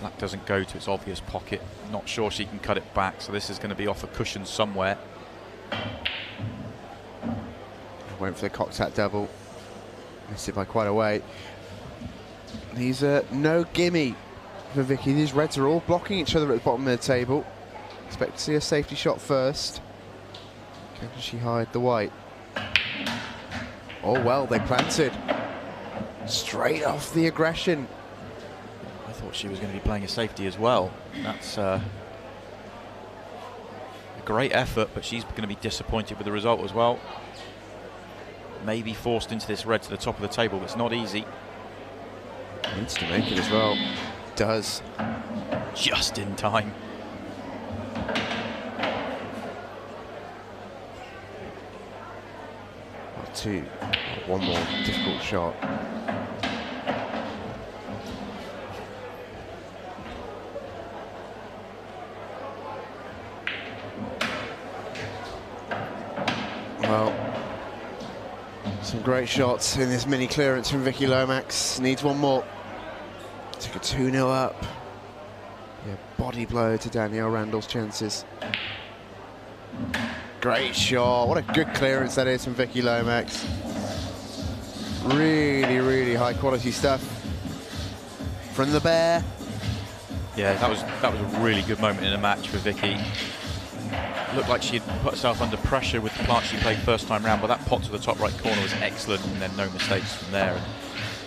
Black doesn't go to its obvious pocket. Not sure she can cut it back, so this is going to be off a cushion somewhere. Went for the cocked hat double. Missed it by quite a way. These are no gimme for Vicki. These reds are all blocking each other at the bottom of the table. Expect to see a safety shot first. Can she hide the white? Oh well, they planted. Straight off the aggression. I thought she was going to be playing a safety as well. That's a great effort, but she's going to be disappointed with the result as well. Maybe forced into this red to the top of the table, but it's not easy. Needs to make it as well. Does. Just in time. one more difficult shot. Well, some great shots in this mini clearance from Vicki Lomax. Needs one more. Took a 2-0 up. Yeah, body blow to Danielle Randle's chances. Great shot. What a good clearance that is from Vicki Lomax. Really, really high quality stuff from the bear. Yeah, that was a really good moment in the match for Vicki. Looked like she'd put herself under pressure with the plant she played first time round, but that pot to the top right corner was excellent, and then no mistakes from there, and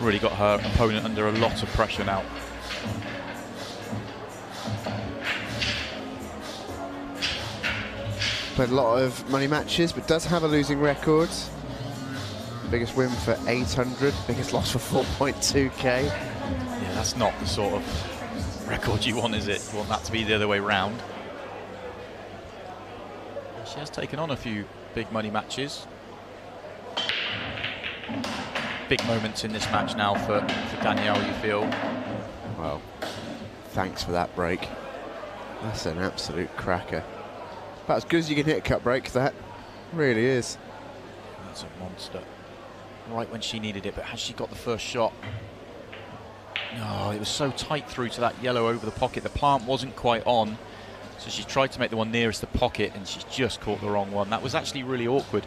really got her opponent under a lot of pressure now. Played a lot of money matches, but does have a losing record. Biggest win for 800, biggest loss for 4.2k. Yeah, that's not the sort of record you want, is it? You want that to be the other way round. She has taken on a few big money matches. Big moments in this match now for Danielle, you feel? Well, thanks for that break. That's an absolute cracker. About as good as you can hit a cut break, that really is. That's a monster. Right when she needed it, but has she got the first shot? No, it was so tight through to that yellow over the pocket. The plant wasn't quite on, so she tried to make the one nearest the pocket, and she's just caught the wrong one. That was actually really awkward.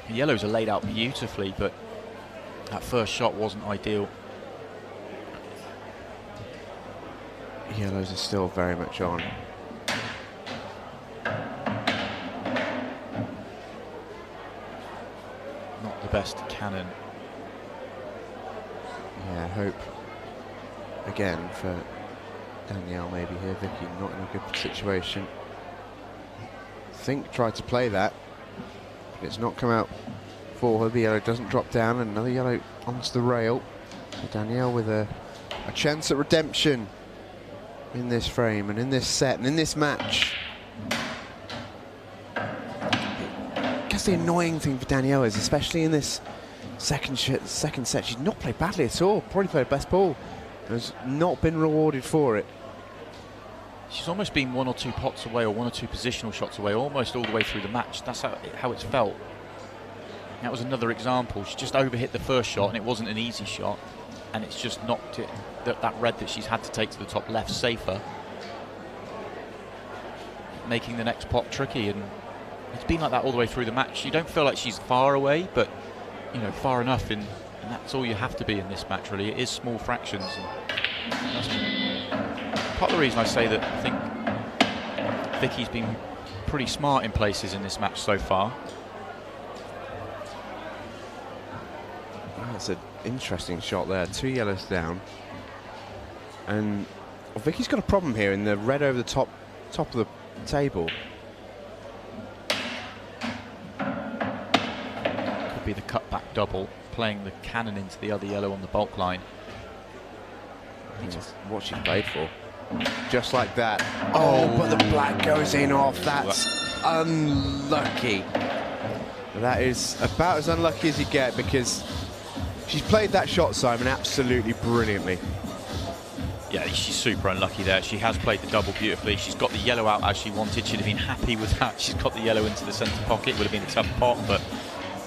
The yellows are laid out beautifully, but that first shot wasn't ideal. Yellows are still very much on. Not the best cannon. Yeah, hope again for Danielle maybe here. Vicki not in a good situation. Think tried to play that, but it's not come out for her. The yellow doesn't drop down, and another yellow onto the rail. Danielle with a chance at redemption in this frame and in this set and in this match. I guess the annoying thing for Danielle is, especially in this second set, she's not played badly at all. Probably played best ball. Has not been rewarded for it. She's almost been one or two pots away, or one or two positional shots away, almost all the way through the match. That's how it's felt. That was another example. She just overhit the first shot, and it wasn't an easy shot, and it's just knocked it, that red that she's had to take to the top left safer, making the next pot tricky. And it's been like that all the way through the match. You don't feel like she's far away, but you know, far enough, and that's all you have to be in this match, really. It is small fractions. And that's part of the reason I say that I think Vicki's been pretty smart in places in this match so far. That's an interesting shot there. 2 yellows down. And well, Vicki's got a problem here in the red over the top of the table. Could be the cutback double, playing the cannon into the other yellow on the bulk line. That's what she played for. Just like that. Oh, but the black goes in off. That's unlucky. That is about as unlucky as you get, because she's played that shot, Simon, absolutely brilliantly. Yeah, she's super unlucky there. She has played the double beautifully. She's got the yellow out as she wanted. She'd have been happy with that. She's got the yellow into the centre pocket. Would have been a tough pot, but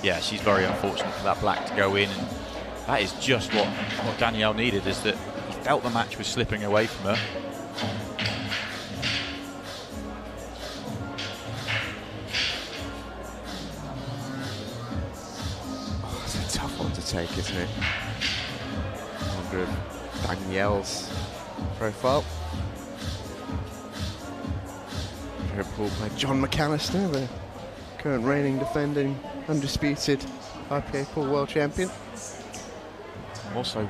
yeah, she's very unfortunate for that black to go in. And that is just what Danielle needed, is that he felt the match was slipping away from her. Oh, it's a tough one to take, isn't it? I wonder if Danielle's profile. Liverpool by John McAllister, the current reigning, defending, undisputed IPA pool world champion. Also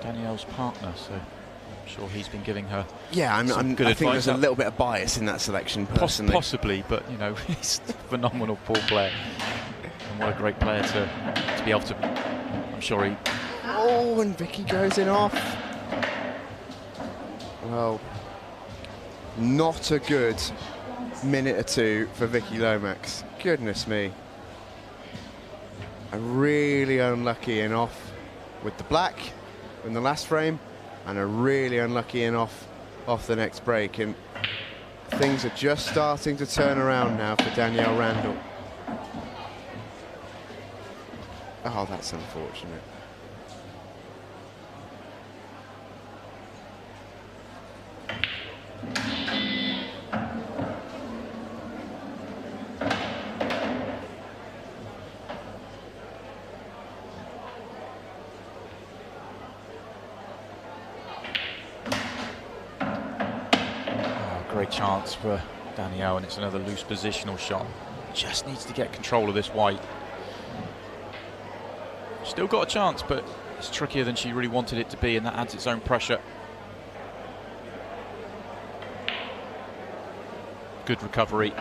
Danielle's partner, so I'm sure he's been giving her I think there's a little bit of bias in that selection, personally. Possibly, but you know, he's a phenomenal pool player, and what a great player to be able to. I'm sure he. Oh, and Vicki goes in off. Well, not a good minute or two for Vicki Lomax. Goodness me. really unlucky in off with the black in the last frame, and a really unlucky in off the next break, and things are just starting to turn around now for Danielle Randle. Oh, that's unfortunate. Great chance for Danielle, and it's another loose positional shot. Just needs to get control of this white. Still got a chance, but it's trickier than she really wanted it to be, and that adds its own pressure. Good recovery.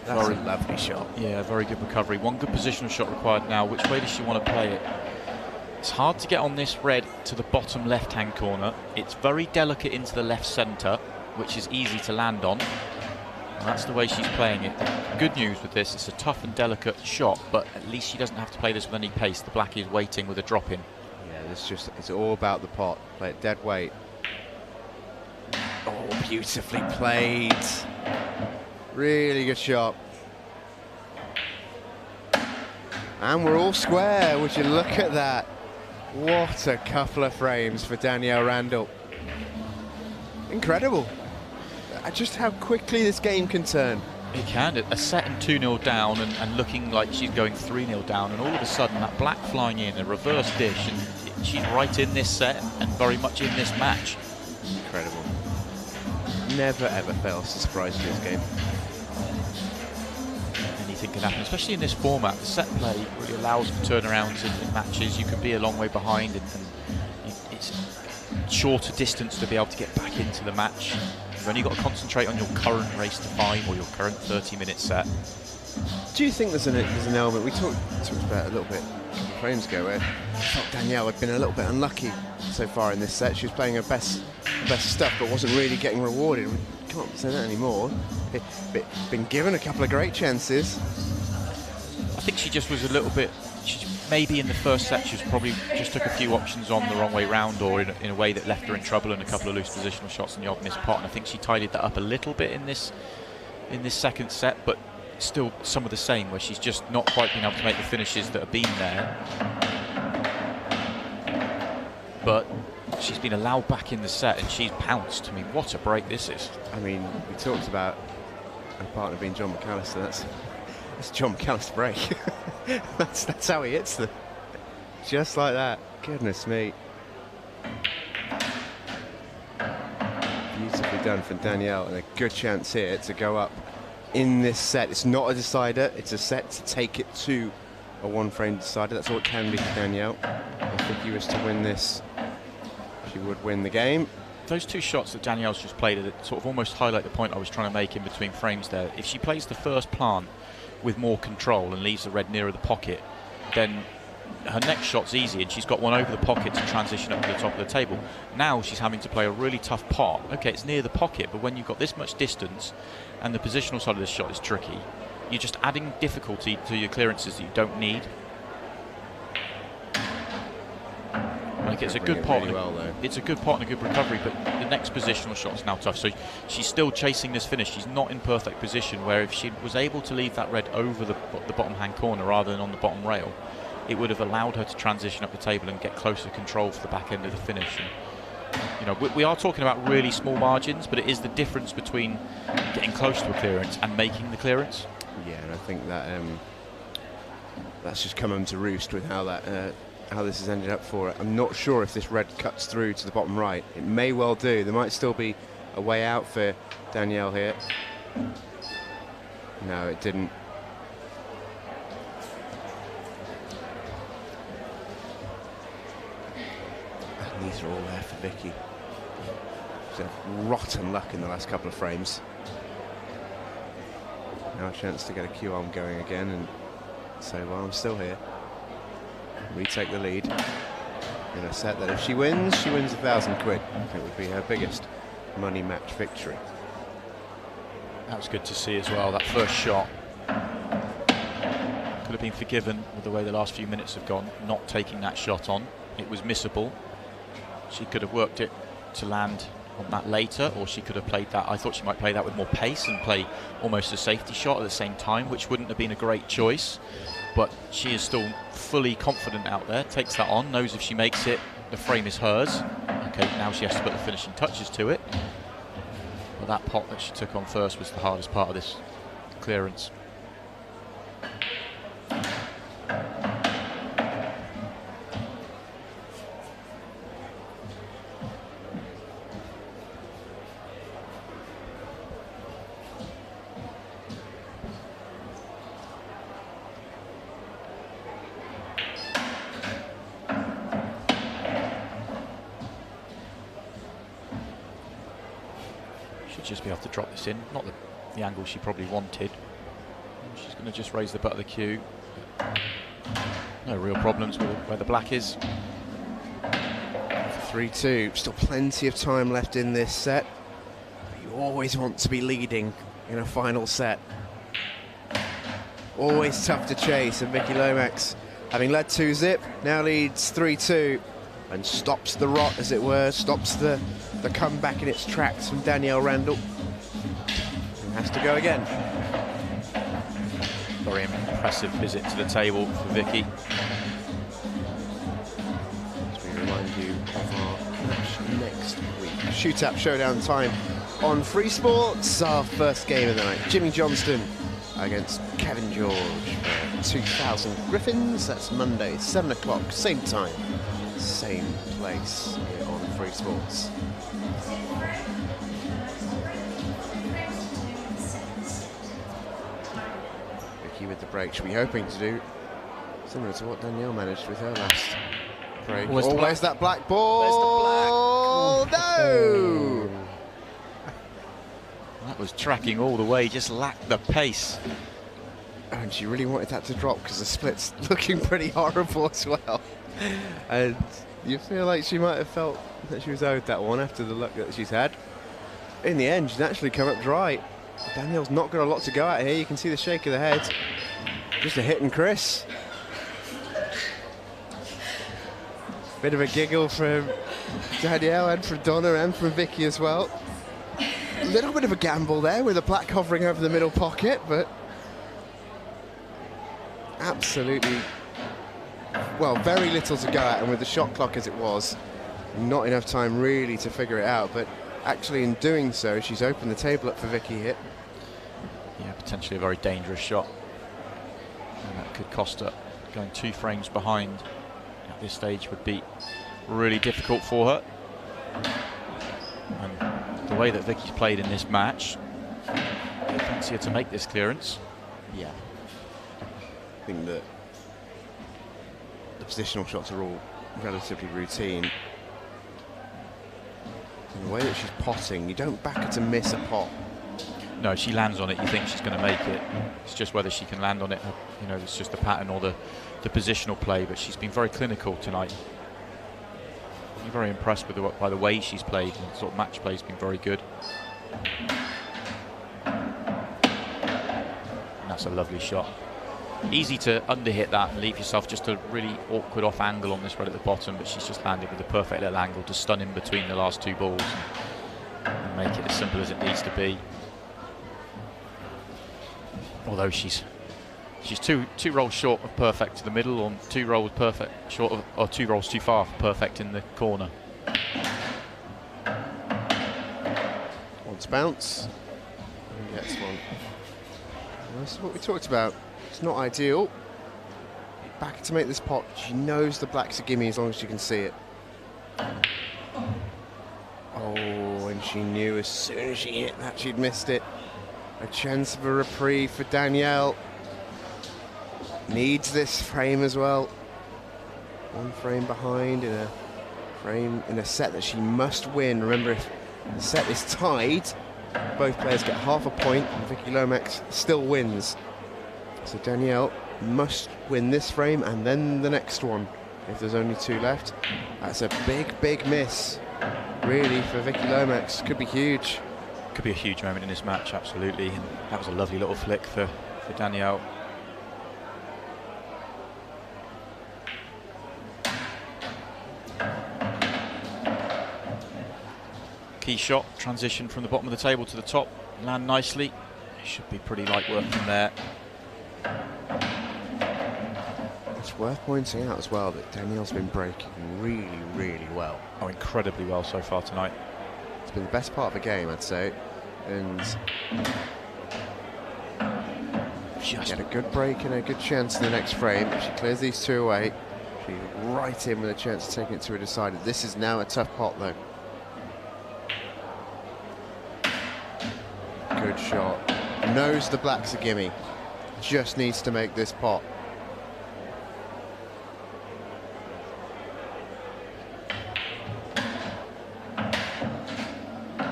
That's a lovely shot. Yeah, very good recovery. One good positional shot required now. Which way does she want to play it? It's hard to get on this red to the bottom left-hand corner. It's very delicate into the left centre, which is easy to land on. And that's the way she's playing it. The good news with this, it's a tough and delicate shot, but at least she doesn't have to play this with any pace. The black is waiting with a drop in. Yeah, it's all about the pot. Play it dead weight. Oh, beautifully played. Really good shot. And we're all square. Would you look at that? What a couple of frames for Danielle Randle. Incredible. Just how quickly this game can turn. It can. A set and 2-0 down, and looking like she's going 3-0 down, and all of a sudden that black flying in, a reverse dish, and she's right in this set and very much in this match. Incredible. Never ever fails to surprise you this game. Anything can happen, especially in this format. The set play really allows for turnarounds in matches. You can be a long way behind, and it's shorter distance to be able to get back into the match. You've only got to concentrate on your current race to 5 or your current 30-minute set. Do you think there's an element, we talked about it a little bit a couple of frames ago, where I felt Danielle had been a little bit unlucky so far in this set. She was playing her best stuff, but wasn't really getting rewarded. We can't say that anymore. Been given a couple of great chances. I think she just was a little bit, maybe in the first set she was probably just took a few options on the wrong way round, or in a way that left her in trouble, and a couple of loose positional shots and the odd missed pot. And I think she tidied that up a little bit in this second set, but still some of the same, where she's just not quite been able to make the finishes that have been there. But she's been allowed back in the set, and she's pounced. I mean, what a break this is. I mean, we talked about her partner being John McAllister. That's John McAllister break. that's how he hits them. Just like that. Goodness me. Beautifully done for Danielle, and a good chance here to go up in this set. It's not a decider, it's a set to take it to a one-frame decider. That's all it can be for Danielle. If Vicki was to win this, she would win the game. Those two shots that Danielle's just played sort of almost highlight the point I was trying to make in between frames there. If she plays the first plant with more control and leaves the red nearer the pocket, then her next shot's easy, and she's got one over the pocket to transition up to the top of the table. Now she's having to play a really tough pot. Okay, it's near the pocket, but when you've got this much distance and the positional side of this shot is tricky, you're just adding difficulty to your clearances that you don't need. Like, it's a good pot. Really well, it's a good pot and a good recovery, but the next positional shot is now tough. So she's still chasing this finish. She's not in perfect position, where if she was able to leave that red over the bottom hand corner rather than on the bottom rail, it would have allowed her to transition up the table and get closer control for the back end of the finish. And, you know, we are talking about really small margins, but it is the difference between getting close to a clearance and making the clearance. Yeah, and I think that that's just come home to roost with how this has ended up for her. I'm not sure if this red cuts through to the bottom right. It may well do. There might still be a way out for Danielle here. No, it didn't. And these are all there for Vicki. She's had rotten luck in the last couple of frames. Now a chance to get a Q arm going again and say, well, I'm still here. Retake the lead in a set that if she wins £1,000. It would be her biggest money match victory. That was good to see as well, that first shot. could have been forgiven with the way the last few minutes have gone, not taking that shot on. It was missable. She could have worked it to land on that later, or she could have played that. I thought she might play that with more pace and play almost a safety shot at the same time, which wouldn't have been a great choice. But she is still fully confident out there, takes that on, knows if she makes it, the frame is hers. Okay, now she has to put the finishing touches to it. But that pot that she took on first was the hardest part of this clearance. Just be able to drop this in, not the angle she probably wanted. She's going to just raise the butt of the cue. No real problems with where the black is. 3-2, still plenty of time left in this set. You always want to be leading in a final set. Always tough to chase, and Vicki Lomax, having led 2-0, now leads 3-2 and stops the rot, as it were, stops the comeback in its tracks from Danielle Randle. And has to go again. Very impressive visit to the table for Vicki. As we remind you of our match next week. Shootout Showdown time on Free Sports. Our first game of the night. Jimmy Johnston against Kevin George for 2,000 Griffins. That's Monday, 7 o'clock, same time, same place here on Free Sports. Vicki with the break. She'll be hoping to do similar to what Danielle managed with her last break. Where's that black ball? Where's the black? No! That was tracking all the way, just lacked the pace. And she really wanted that to drop because the split's looking pretty horrible as well. And you feel like she might have felt that she was owed that one after the luck that she's had. In the end, she's actually come up dry. Danielle's not got a lot to go at here. You can see the shake of the head. Just a hit and Chris. Bit of a giggle from Danielle and from Donna and from Vicki as well. A little bit of a gamble there with the black hovering over the middle pocket, but absolutely, well, very little to go at, and with the shot clock as it was, not enough time really to figure it out. But actually in doing so, she's opened the table up for Vicki here. Yeah, potentially a very dangerous shot. And that could cost her. Going 2 frames behind at this stage would be really difficult for her. And the way that Vicki's played in this match, I fancy her to make this clearance. Yeah. I think that the positional shots are all relatively routine. And the way that she's potting, you don't back her to miss a pot. No, she lands on it, you think she's going to make it. It's just whether she can land on it, you know, it's just the pattern or the positional play, but she's been very clinical tonight. I'm very impressed with by the way she's played, and sort of match play's been very good. And that's a lovely shot. Easy to underhit that and leave yourself just a really awkward off angle on this red at the bottom, but she's just landed with the perfect little angle to stun in between the last 2 balls and make it as simple as it needs to be. Although she's 2 rolls short of perfect to the middle, or 2 rolls perfect short of, or 2 rolls too far for perfect in the corner. Wants bounce. And gets one. Well, that's what we talked about. It's not ideal. Back to make this pot. She knows the black's a gimme as long as she can see it. Oh, and she knew as soon as she hit that she'd missed it. A chance of a reprieve for Danielle. Needs this frame as well. 1 frame behind in a set that she must win. Remember, if the set is tied, both players get half a point, and Vicki Lomax still wins. So Danielle must win this frame and then the next one if there's only 2 left. That's a big miss, really, for Vicki Lomax. Could be huge. Could be a huge moment in this match, absolutely. And that was a lovely little flick for Danielle. Key shot, transition from the bottom of the table to the top, land nicely. It should be pretty light work from there. It's worth pointing out as well that Danielle's been breaking really, really well. Oh, incredibly well so far tonight. It's been the best part of the game, I'd say. And she'll get a good break and a good chance in the next frame. If she clears these two away, she's right in with a chance of taking it to a decider. This is now a tough pot, though. Good shot. Knows the black's a gimme. Just needs to make this pot.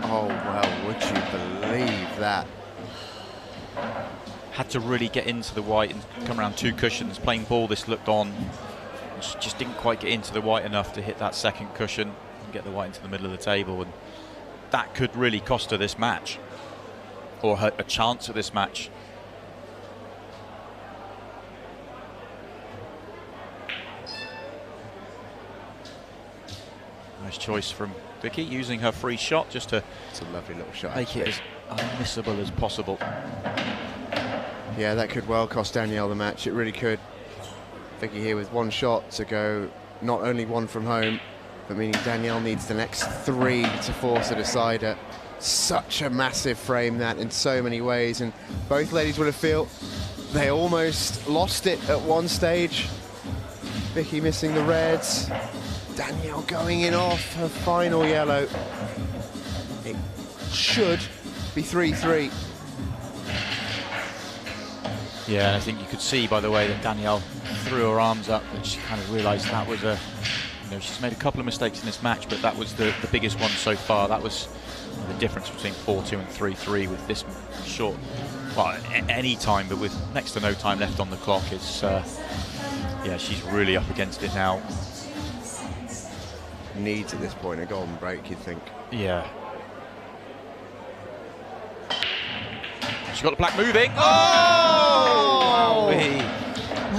Oh, well, would you believe that? Had to really get into the white and come around 2 cushions. Playing ball, this looked on. She just didn't quite get into the white enough to hit that second cushion and get the white into the middle of the table. And that could really cost her this match, or a chance at this match. Nice choice from Vicki, using her free shot just to It's a lovely little shot, make it as unmissable as possible. Yeah, that could well cost Danielle the match. It really could. Vicki here with 1 shot to go, not only 1 from home, but meaning Danielle needs the next 3 to force a decider. Such a massive frame that in so many ways, and both ladies would have felt they almost lost it at one stage. Vicki missing the reds, Danielle going in off her final yellow. It should be 3-3. Yeah, and I think you could see by the way that Danielle threw her arms up that she kind of realised that was a, you know, she's made a couple of mistakes in this match, but that was the biggest one so far. That was the difference between 4-2 and 3-3 with this short, well, any time, but with next to no time left on the clock. It's yeah, she's really up against it now. Needs at this point a golden break, you'd think. Yeah. She's got the black moving. Oh!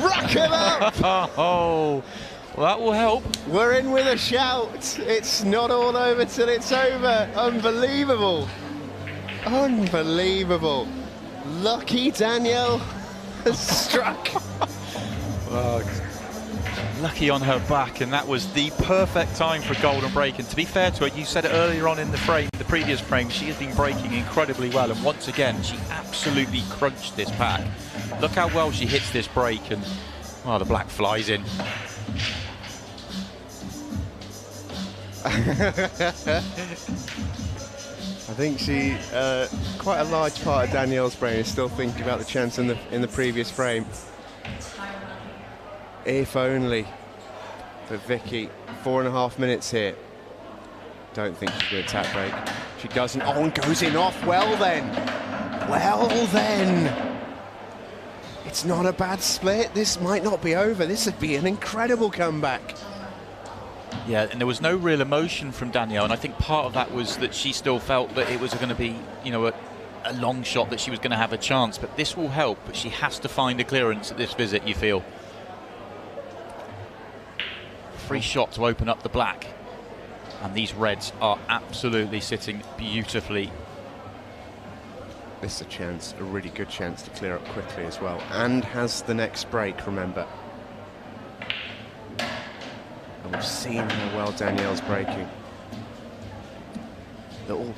Rock him up! Oh, well, that will help. We're in with a shout. It's not all over till it's over. Unbelievable. Unbelievable. Lucky Danielle has struck. Well, lucky on her back, and that was the perfect time for a golden break. And to be fair to her, you said it earlier on in the frame, the previous frame, she has been breaking incredibly well, and once again she absolutely crunched this pack. Look how well she hits this break, and well, the black flies in. I think she, quite a large part of Danielle's brain is still thinking about the chance in the previous frame. If only for Vicki. 4.5 minutes here. Don't think she's going to tap break. She doesn't. Oh, and goes in off. Well then. Well then. It's not a bad split. This might not be over. This would be an incredible comeback. Yeah, and there was no real emotion from Danielle, and I think part of that was that she still felt that it was going to be, you know, a long shot, that she was going to have a chance. But this will help, but she has to find a clearance at this visit, you feel. Free shot to open up the black, and these reds are absolutely sitting beautifully. This is a chance, a really good chance to clear up quickly as well, and has the next break, remember. And we've seen how well Danielle's breaking. Little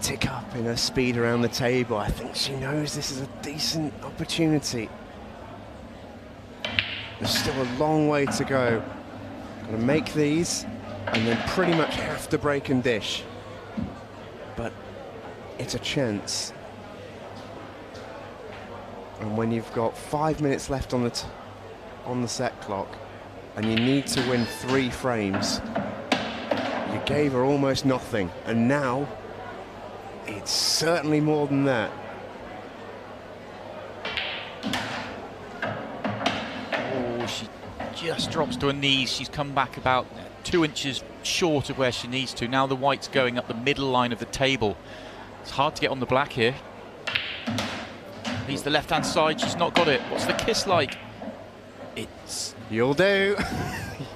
tick up in her speed around the table. I think she knows this is a decent opportunity. There's still a long way to go. Got to make these, and then pretty much have to break and dish. But it's a chance. And when you've got 5 minutes left on the set clock, and you need to win 3 frames, you gave her almost nothing, and now it's certainly more than that. Oh, she just drops to her knees. She's come back about 2 inches short of where she needs to. Now the white's going up the middle line of the table. It's hard to get on the black here. He's the left-hand side. She's not got it. What's the kiss like? It's... You'll do.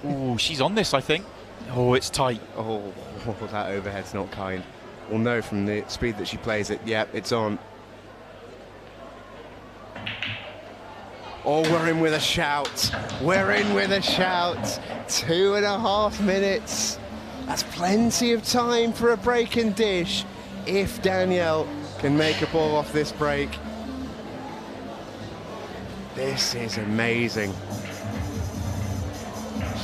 Oh, she's on this, I think. Oh, it's tight. Oh, Oh, that overhead's not kind. We'll know from the speed that she plays it. Yep, it's on. Oh, we're in with a shout. We're in with a shout. 2.5 minutes. That's plenty of time for a break and dish if Danielle can make a ball off this break. This is amazing.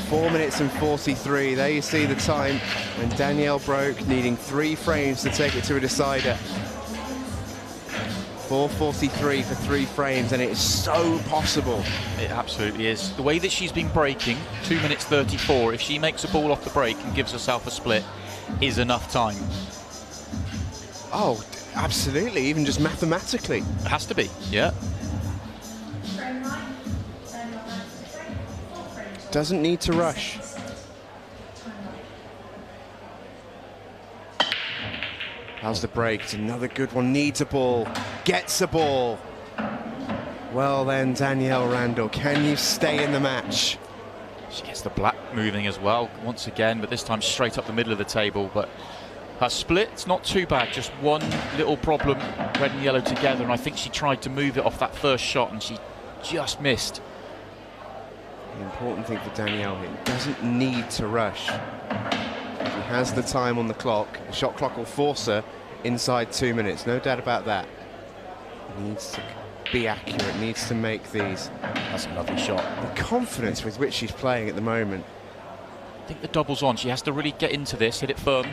4 minutes and 43. There you see the time when Danielle broke, needing 3 frames to take it to a decider. 4:43 for 3 frames, and it is so possible. It absolutely is. The way that she's been breaking, 2 minutes 34, if she makes a ball off the break and gives herself a split, is enough time. Oh, absolutely, even just mathematically. It has to be, yeah. Doesn't need to rush. How's the break? It's another good one. Needs a ball. Gets a ball. Well then, Danielle Randle, can you stay in the match? She gets the black moving as well, once again, but this time straight up the middle of the table. But her split's not too bad, just one little problem, red and yellow together, and I think she tried to move it off that first shot, and she just missed. The important thing for Danielle here, doesn't need to rush. She has the time on the clock. The shot clock will force her inside 2 minutes, no doubt about that. Needs to be accurate, needs to make these. That's a lovely shot. The confidence with which she's playing at the moment. I think the double's on. She has to really get into this, hit it firm.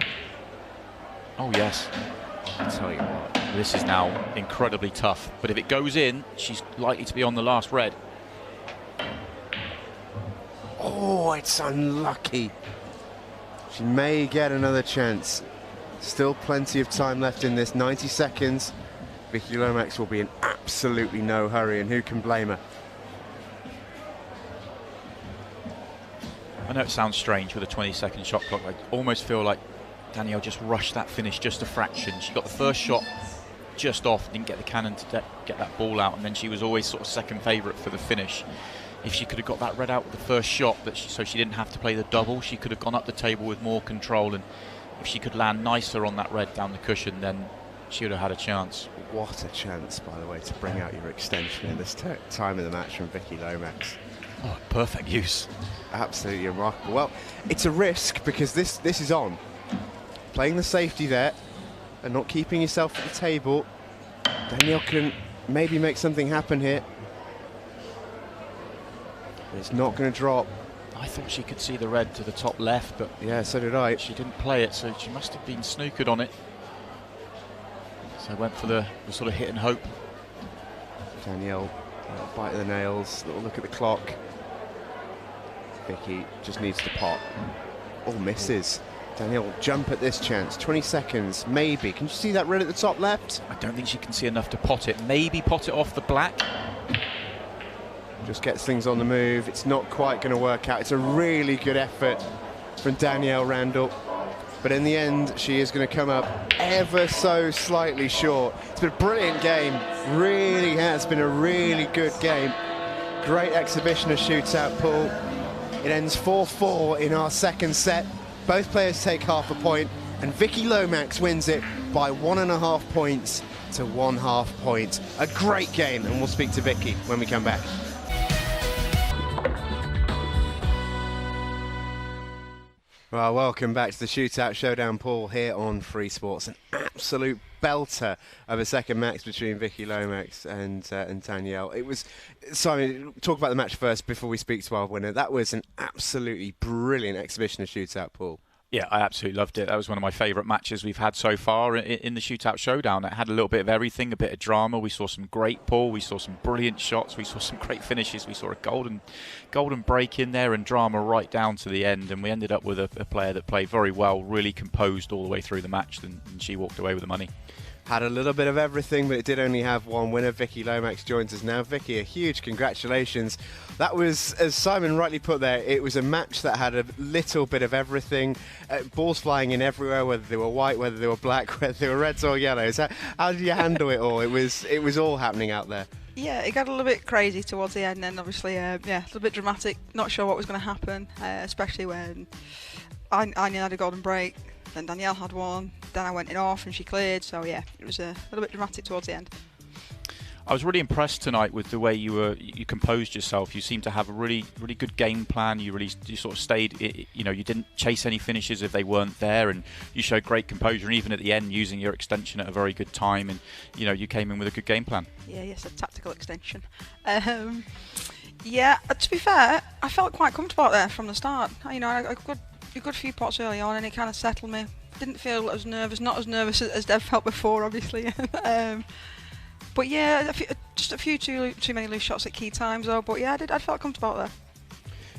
Oh, yes. I'll tell you what. This is now incredibly tough. But if it goes in, she's likely to be on the last red. Oh, it's unlucky. She may get another chance. Still plenty of time left in this, 90 seconds. Vicki Lomax will be in absolutely no hurry, and who can blame her? I know it sounds strange with a 20-second shot clock. I almost feel like Danielle just rushed that finish just a fraction. She got the first shot just off, didn't get the cannon to get that ball out, and then she was always sort of second favourite for the finish. If she could have got that red out with the first shot, so she didn't have to play the double, she could have gone up the table with more control, and if she could land nicer on that red down the cushion, then she would have had a chance. What a chance, by the way, to bring out your extension in this time of the match from Vicki Lomax. Oh, perfect use. Absolutely remarkable. Well, it's a risk because this is on. Playing the safety there and not keeping yourself at the table. Danielle can maybe make something happen here. But it's not going to drop. I thought she could see the red to the top left, but yeah, so did I. She didn't play it, so she must have been snookered on it. So I went for the sort of hit and hope. Danielle, bite of the nails, little look at the clock. Vicki just needs to pot. Oh, misses. Danielle will jump at this chance. 20 seconds, maybe. Can you see that red at the top left? I don't think she can see enough to pot it. Maybe pot it off the black. Just gets things on the move. It's not quite going to work out. It's a really good effort from Danielle Randle. But in the end, she is going to come up ever so slightly short. It's been a brilliant game. Really has been a really good game. Great exhibition of Shootout pool. It ends 4-4 in our second set. Both players take half a point, and Vicki Lomax wins it by 1.5 points to 1.5 points. A great game, and we'll speak to Vicki when we come back. Well, welcome back to the Shootout Showdown pool here on Free Sports. An absolute belter of a second match between Vicki Lomax and Danielle. It was, Simon, talk about the match first before we speak to our winner. That was an absolutely brilliant exhibition of Shootout pool. Yeah, I absolutely loved it. That was one of my favourite matches we've had so far in the Shootout Showdown. It had a little bit of everything, a bit of drama. We saw some great pull. We saw some brilliant shots. We saw some great finishes. We saw a golden break in there and drama right down to the end. And we ended up with a player that played very well, really composed all the way through the match, and she walked away with the money. Had a little bit of everything, but it did only have one winner. Vicki Lomax joins us now. Vicki, a huge congratulations. That was, as Simon rightly put there, it was a match that had a little bit of everything. Balls flying in everywhere, whether they were white, whether they were black, whether they were reds or yellows. How did you handle it all? It was all happening out there. Yeah, it got a little bit crazy towards the end, and obviously, a little bit dramatic. Not sure what was going to happen, especially when I nearly had a golden break. Then Danielle had one. Then I went in off and she cleared. So yeah, it was a little bit dramatic towards the end. I was really impressed tonight with the way you composed yourself. You seemed to have a really good game plan. You sort of stayed, you didn't chase any finishes if they weren't there, and you showed great composure. And even at the end, using your extension at a very good time, and you came in with a good game plan. Yeah, yes, a tactical extension. Yeah, to be fair, I felt quite comfortable out there from the start. I got a good few pots early on, and it kind of settled me. Didn't feel as nervous, not as nervous as Dev felt before, obviously. But yeah, just a few too many loose shots at key times though. But yeah, I felt comfortable out there.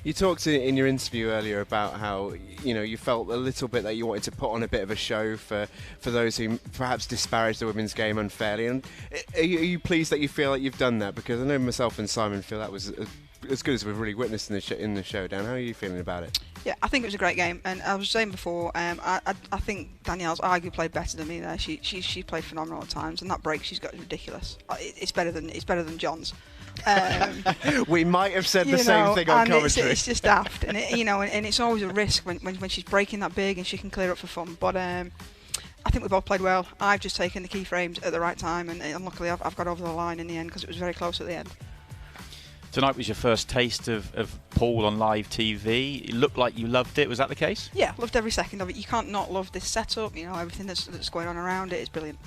You talked in your interview earlier about how you felt a little bit that you wanted to put on a bit of a show for those who perhaps disparage the women's game unfairly. And are you pleased that you feel like you've done that? Because I know myself and Simon feel that was as good as we've really witnessed in the showdown. How are you feeling about it? Yeah, I think it was a great game, and I was saying before, I think Danielle's arguably played better than me there. She played phenomenal at times, and that break she's got is ridiculous. It's better than John's. We might have said the same thing on commentary. It's just daft, and and it's always a risk when she's breaking that big and she can clear up for fun. But I think we both played well. I've just taken the key frames at the right time, and luckily I've got over the line in the end because it was very close at the end. Tonight was your first taste of pool on live TV. It looked like you loved it. Was that the case? Yeah, loved every second of it. You can't not love this setup. Everything that's going on around it is brilliant.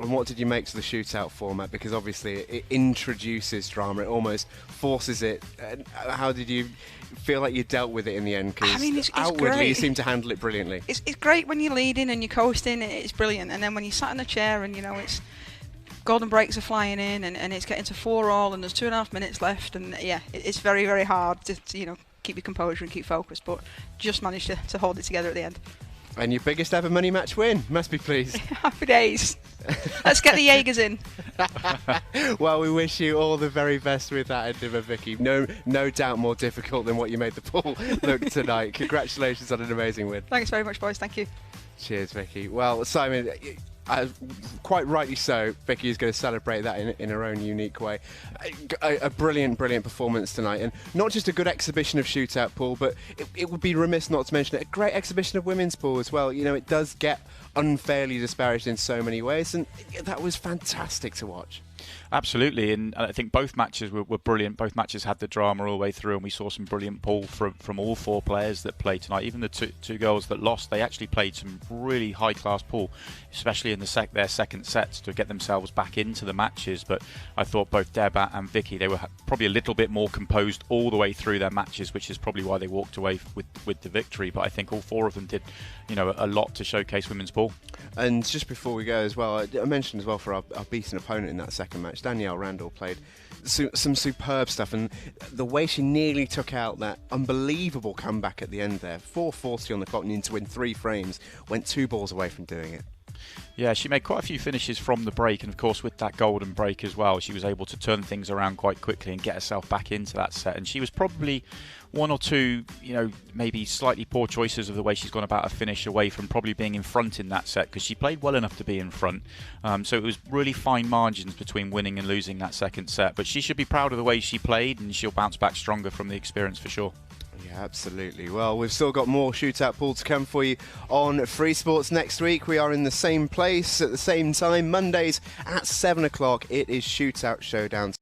And what did you make to the shootout format? Because obviously it introduces drama. It almost forces it. How did you feel like you dealt with it in the end? Because it's outwardly great. you seem to handle it brilliantly. It's great when you're leading and you're coasting. It's brilliant. And then when you sat in the chair and it's golden breaks are flying in and it's getting to 4-all and there's 2.5 minutes left, and yeah, it's very, very hard to keep your composure and keep focused, but just managed to hold it together at the end. And your biggest ever money match win, must be pleased. Happy days. Let's get the Jaegers in. Well, we wish you all the very best with that endeavour, Vicki. No doubt more difficult than what you made the pool look tonight. Congratulations on an amazing win. Thanks very much, boys. Thank you. Cheers, Vicki. Well, Simon, quite rightly so, Vicki is going to celebrate that in her own unique way. A brilliant performance tonight, and not just a good exhibition of shootout pool, but it would be remiss not to mention it, a great exhibition of women's pool as well. It does get unfairly disparaged in so many ways, and that was fantastic to watch. Absolutely, and I think both matches were brilliant. Both matches had the drama all the way through, and we saw some brilliant pool from all four players that played tonight. Even the two girls that lost, they actually played some really high-class pool, especially in their second sets to get themselves back into the matches. But I thought both Deb and Vicki, they were probably a little bit more composed all the way through their matches, which is probably why they walked away with the victory. But I think all four of them did, a lot to showcase women's pool. And just before we go as well, I mentioned as well for our beaten opponent in that second match, Danielle Randle played some superb stuff, and the way she nearly took out that unbelievable comeback at the end there, 4:40 on the clock, needing to win 3 frames, went 2 balls away from doing it. Yeah, she made quite a few finishes from the break, and of course with that golden break as well, she was able to turn things around quite quickly and get herself back into that set. And she was probably one or two, maybe slightly poor choices of the way she's gone about a finish away from probably being in front in that set, because she played well enough to be in front. So it was really fine margins between winning and losing that second set. But she should be proud of the way she played, and she'll bounce back stronger from the experience for sure. Yeah, absolutely. Well, we've still got more shootout pool to come for you on Free Sports next week. We are in the same place at the same time, Mondays at 7 o'clock. It is Shootout Showdown.